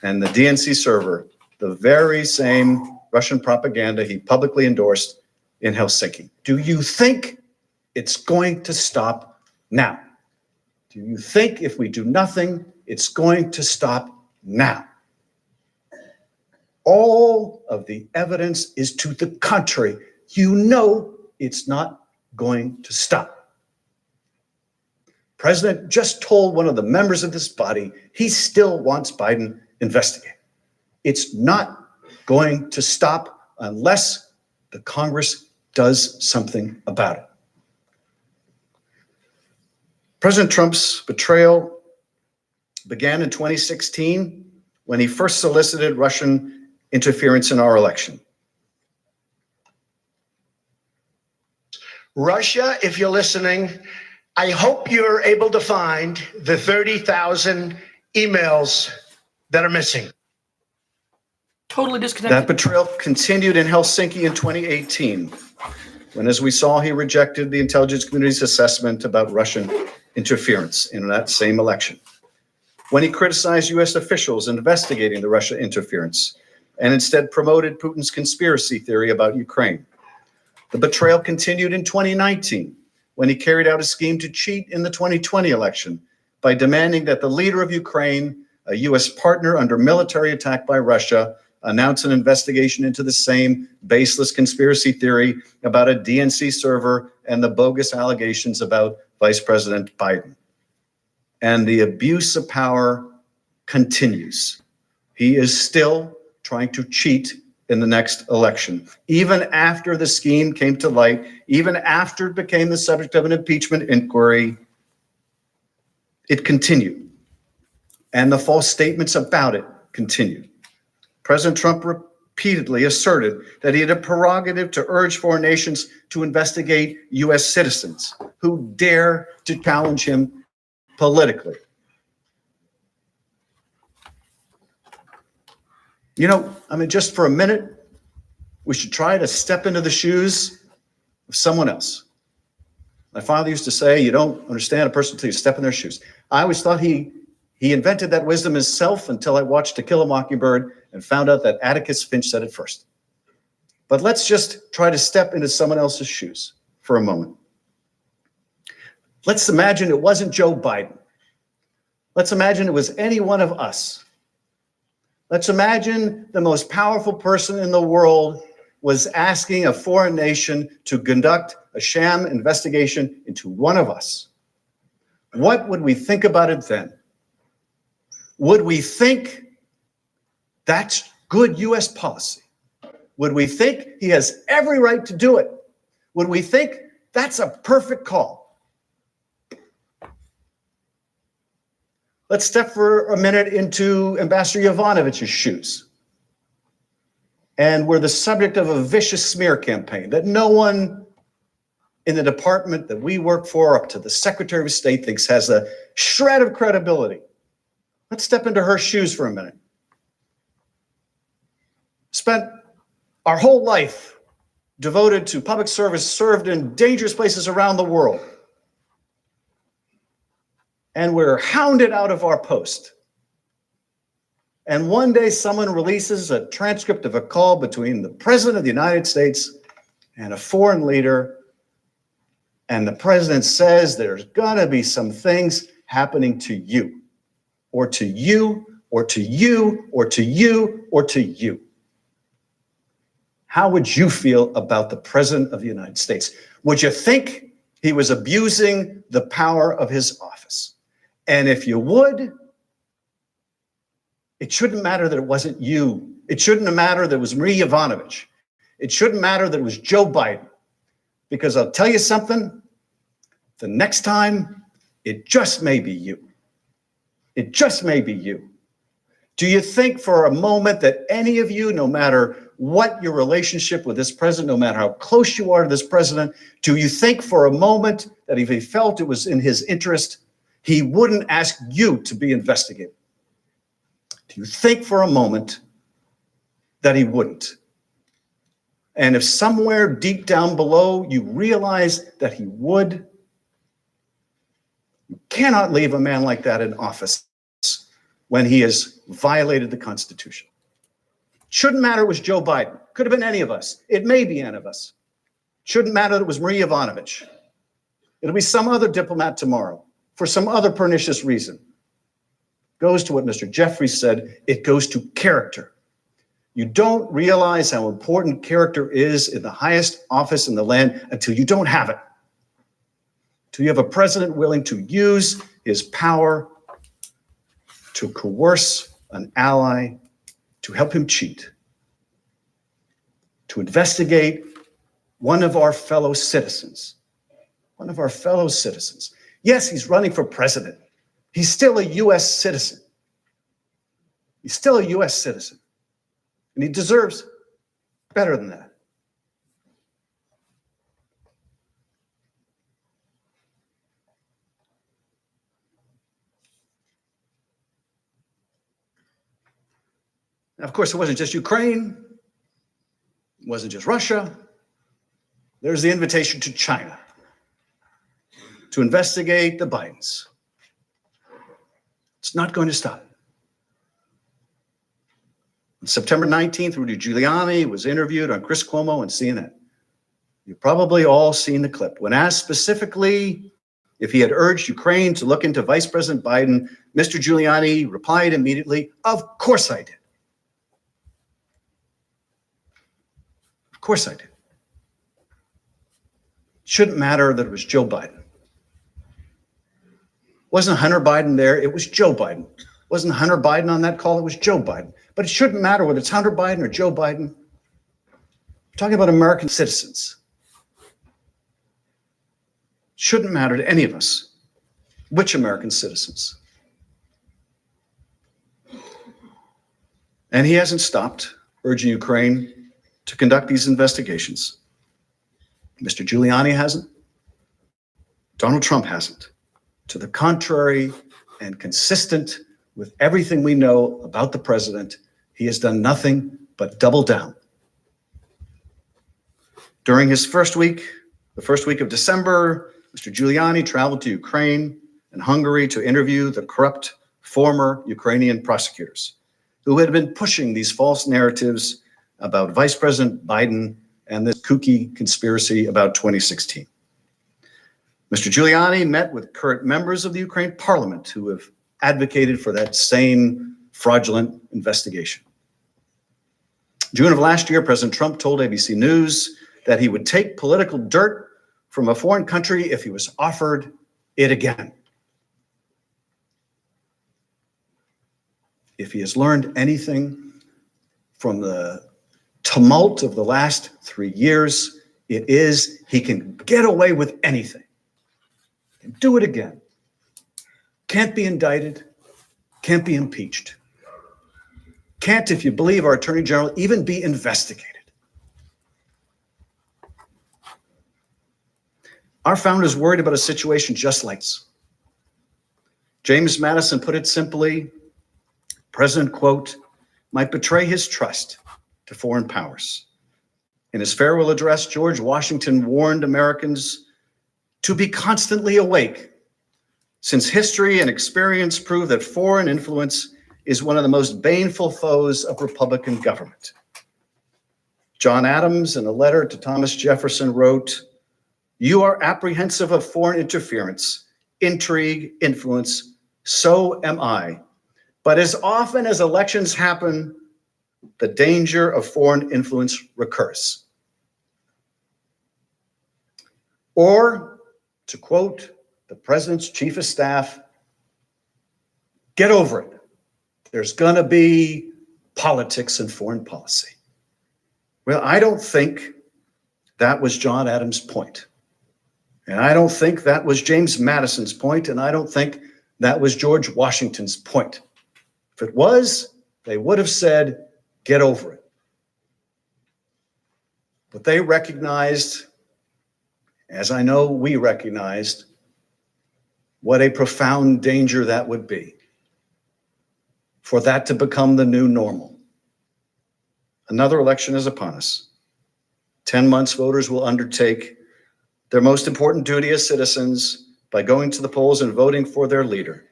and the DNC server, the very same Russian propaganda he publicly endorsed in Helsinki. Do you think it's going to stop now? Do you think if we do nothing, it's going to stop now? All of the evidence is to the contrary. You know it's not going to stop. President just told one of the members of this body he still wants Biden investigated. It's not going to stop unless the Congress does something about it. President Trump's betrayal began in 2016 when he first solicited Russian interference in our election. Russia, if you're listening, I hope you're able to find the 30,000 emails that are missing. Totally disconnected. That betrayal continued in Helsinki in 2018, when, as we saw, he rejected the intelligence community's assessment about Russian interference in that same election. When he criticized U.S. officials investigating the Russia interference and instead promoted Putin's conspiracy theory about Ukraine. The betrayal continued in 2019, when he carried out a scheme to cheat in the 2020 election by demanding that the leader of Ukraine, a U.S. partner under military attack by Russia, announce an investigation into the same baseless conspiracy theory about a DNC server and the bogus allegations about Vice President Biden. And the abuse of power continues. He is still trying to cheat in the next election. Even after the scheme came to light, even after it became the subject of an impeachment inquiry, it continued. And the false statements about it continued. President Trump repeatedly asserted that he had a prerogative to urge foreign nations to investigate U.S. citizens who dare to challenge him politically. You know, I mean, just for a minute, we should try to step into the shoes of someone else. My father used to say, you don't understand a person until you step in their shoes. I always thought he invented that wisdom himself until I watched To Kill a Mockingbird and found out that Atticus Finch said it first. But let's just try to step into someone else's shoes for a moment. Let's imagine it wasn't Joe Biden. Let's imagine it was any one of us. Let's imagine the most powerful person in the world was asking a foreign nation to conduct a sham investigation into one of us. What would we think about it then? Would we think that's good U.S. policy? Would we think he has every right to do it? Would we think that's a perfect call? Let's step for a minute into Ambassador Yovanovitch's shoes. And we're the subject of a vicious smear campaign that no one in the department that we work for, up to the Secretary of State, thinks has a shred of credibility. Let's step into her shoes for a minute. Spent our whole life devoted to public service, served in dangerous places around the world. And we're hounded out of our post. And one day someone releases a transcript of a call between the President of the United States and a foreign leader. And the president says there's gonna be some things happening to you, or to you, or to you, or to you, or to you. How would you feel about the President of the United States? Would you think he was abusing the power of his office? And if you would, it shouldn't matter that it wasn't you. It shouldn't matter that it was Marie Yovanovitch. It shouldn't matter that it was Joe Biden. Because I'll tell you something, the next time, it just may be you. It just may be you. Do you think for a moment that any of you, no matter what your relationship with this president, no matter how close you are to this president, do you think for a moment that if he felt it was in his interest, he wouldn't ask you to be investigated? Do you think for a moment that he wouldn't? And if somewhere deep down below you realize that he would, you cannot leave a man like that in office when he has violated the Constitution. Shouldn't matter it was Joe Biden. Could have been any of us. It may be any of us. Shouldn't matter that it was Marie Yovanovitch. It'll be some other diplomat tomorrow for some other pernicious reason. Goes to what Mr. Jeffries said, it goes to character. You don't realize how important character is in the highest office in the land until you don't have it. Until you have a president willing to use his power to coerce an ally, to help him cheat, to investigate one of our fellow citizens. One of our fellow citizens. Yes, he's running for president. He's still a U.S. citizen. He's still a U.S. citizen. And he deserves better than that. Now, of course, it wasn't just Ukraine. It wasn't just Russia. There's the invitation to China to investigate the Bidens. It's not going to stop. On September 19th, Rudy Giuliani was interviewed on Chris Cuomo and CNN. You've probably all seen the clip. When asked specifically if he had urged Ukraine to look into Vice President Biden, Mr. Giuliani replied immediately, "Of course I did. Of course I did." It shouldn't matter that it was Joe Biden. Wasn't Hunter Biden there? It was Joe Biden. Wasn't Hunter Biden on that call? It was Joe Biden. But it shouldn't matter whether it's Hunter Biden or Joe Biden. We're talking about American citizens. It shouldn't matter to any of us which American citizens. And he hasn't stopped urging Ukraine to conduct these investigations. Mr. Giuliani hasn't. Donald Trump hasn't. To the contrary, and consistent with everything we know about the president, he has done nothing but double down. During his first week, the first week of December, Mr. Giuliani traveled to Ukraine and Hungary to interview the corrupt former Ukrainian prosecutors who had been pushing these false narratives about Vice President Biden and this kooky conspiracy about 2016. Mr. Giuliani met with current members of the Ukraine parliament who have advocated for that same fraudulent investigation. June of last year, President Trump told ABC News that he would take political dirt from a foreign country if he was offered it again. If he has learned anything from the tumult of the last 3 years, it is he can get away with anything. He can do it again. Can't be indicted, can't be impeached. Can't, if you believe our Attorney General, even be investigated. Our founders worried about a situation just like this. James Madison put it simply, President, quote, might betray his trust to foreign powers. In his farewell address, George Washington warned Americans to be constantly awake, since history and experience prove that foreign influence is one of the most baneful foes of Republican government. John Adams, in a letter to Thomas Jefferson, wrote, "You are apprehensive of foreign interference, intrigue, influence, so am I. But as often as elections happen, the danger of foreign influence recurs." Or, to quote the president's chief of staff, get over it. There's going to be politics and foreign policy. Well, I don't think that was John Adams' point. And I don't think that was James Madison's point. And I don't think that was George Washington's point. If it was, they would have said, get over it. But they recognized, as I know we recognized, what a profound danger that would be for that to become the new normal. Another election is upon us. 10 months, voters will undertake their most important duty as citizens by going to the polls and voting for their leader.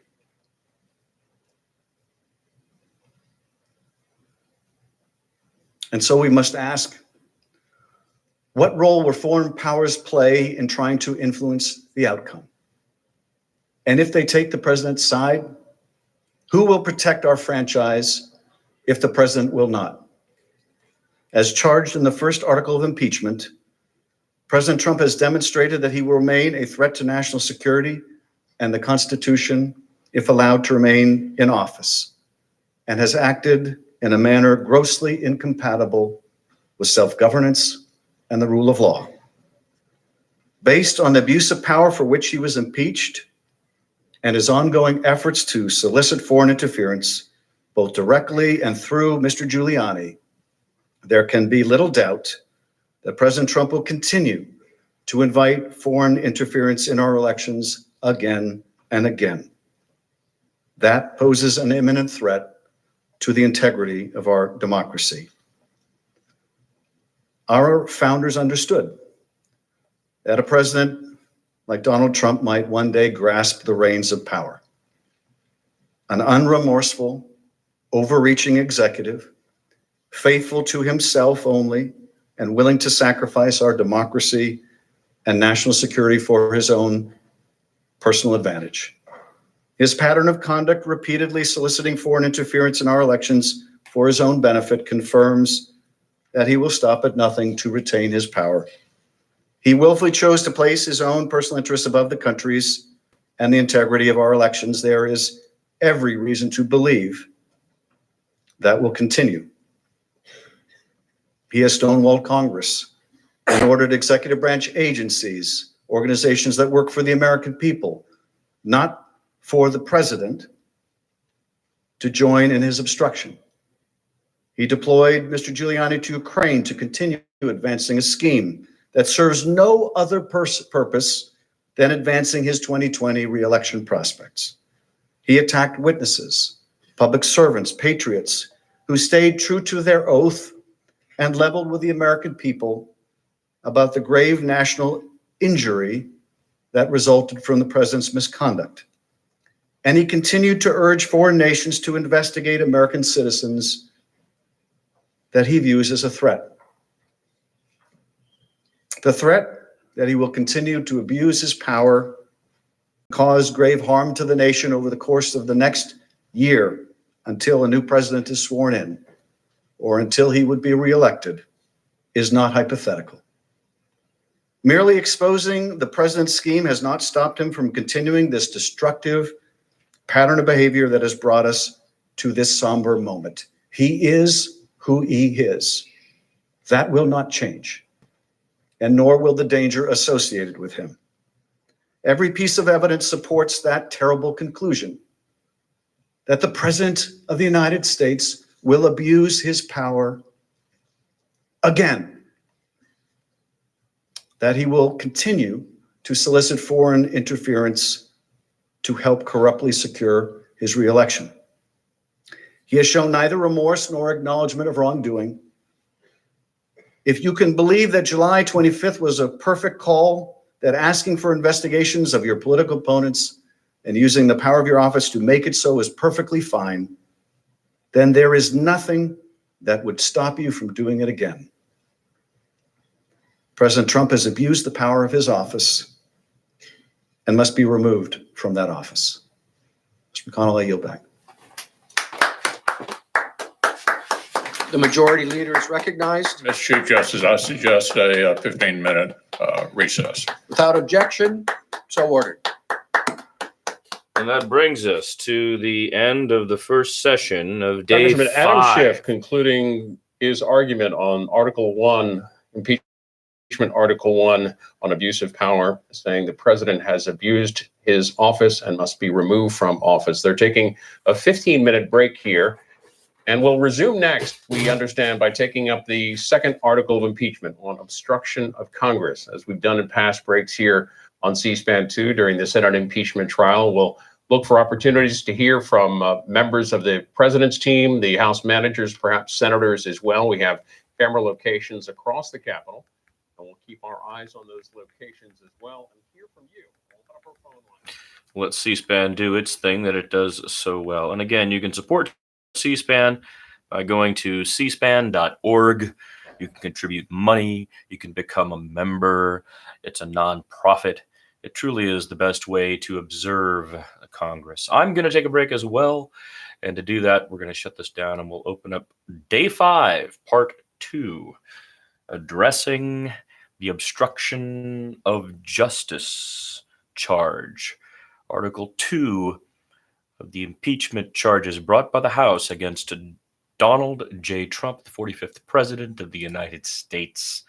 And so we must ask, what role will foreign powers play in trying to influence the outcome? And if they take the president's side, who will protect our franchise if the president will not? As charged in the first article of impeachment, President Trump has demonstrated that he will remain a threat to national security and the Constitution if allowed to remain in office, and has acted in a manner grossly incompatible with self-governance and the rule of law. Based on the abuse of power for which he was impeached and his ongoing efforts to solicit foreign interference, both directly and through Mr. Giuliani, there can be little doubt that President Trump will continue to invite foreign interference in our elections again and again. That poses an imminent threat to the integrity of our democracy. Our founders understood that a president like Donald Trump might one day grasp the reins of power. An unremorseful, overreaching executive, faithful to himself only, and willing to sacrifice our democracy and national security for his own personal advantage. His pattern of conduct, repeatedly soliciting foreign interference in our elections for his own benefit, confirms that he will stop at nothing to retain his power. He willfully chose to place his own personal interests above the country's and the integrity of our elections. There is every reason to believe that will continue. He has stonewalled Congress and ordered executive branch agencies, organizations that work for the American people, not for the president, to join in his obstruction. He deployed Mr. Giuliani to Ukraine to continue advancing a scheme that serves no other purpose than advancing his 2020 re-election prospects. He attacked witnesses, public servants, patriots who stayed true to their oath and leveled with the American people about the grave national injury that resulted from the president's misconduct. And he continued to urge foreign nations to investigate American citizens that he views as a threat. The threat that he will continue to abuse his power, cause grave harm to the nation over the course of the next year until a new president is sworn in, or until he would be reelected, is not hypothetical. Merely exposing the president's scheme has not stopped him from continuing this destructive pattern of behavior that has brought us to this somber moment. He is who he is. That will not change, and nor will the danger associated with him. Every piece of evidence supports that terrible conclusion, that the President of the United States will abuse his power again, that he will continue to solicit foreign interference to help corruptly secure his reelection. He has shown neither remorse nor acknowledgement of wrongdoing. If you can believe that July 25th was a perfect call, that asking for investigations of your political opponents and using the power of your office to make it so is perfectly fine, then there is nothing that would stop you from doing it again. President Trump has abused the power of his office and must be removed from that office. Mr. McConnell, I yield back. The majority leader is recognized. Mr. Chief Justice, I suggest a 15-minute recess. Without objection, so ordered. And that brings us to the end of the first session of day Congressman Adam 5. Schiff concluding his argument on Article 1, Impeachment Article 1 on abuse of power, saying the president has abused his office and must be removed from office. They're taking a 15-minute break here. And we'll resume next, we understand, by taking up the second article of impeachment on obstruction of Congress. As we've done in past breaks here on C-SPAN 2 during the Senate impeachment trial, we'll look for opportunities to hear from members of the president's team, the House managers, perhaps senators as well. We have camera locations across the Capitol, and we'll keep our eyes on those locations as well and hear from you. Open up our phone line. Let C-SPAN do its thing that it does so well. And again, you can support C-SPAN by going to cspan.org. You can contribute money. You can become a member. It's a nonprofit. It truly is the best way to observe Congress. I'm going to take a break as well. And to do that, we're going to shut this down and we'll open up day 5, part 2, addressing the obstruction of justice charge. Article 2 of the impeachment charges brought by the House against Donald J. Trump, the 45th President of the United States.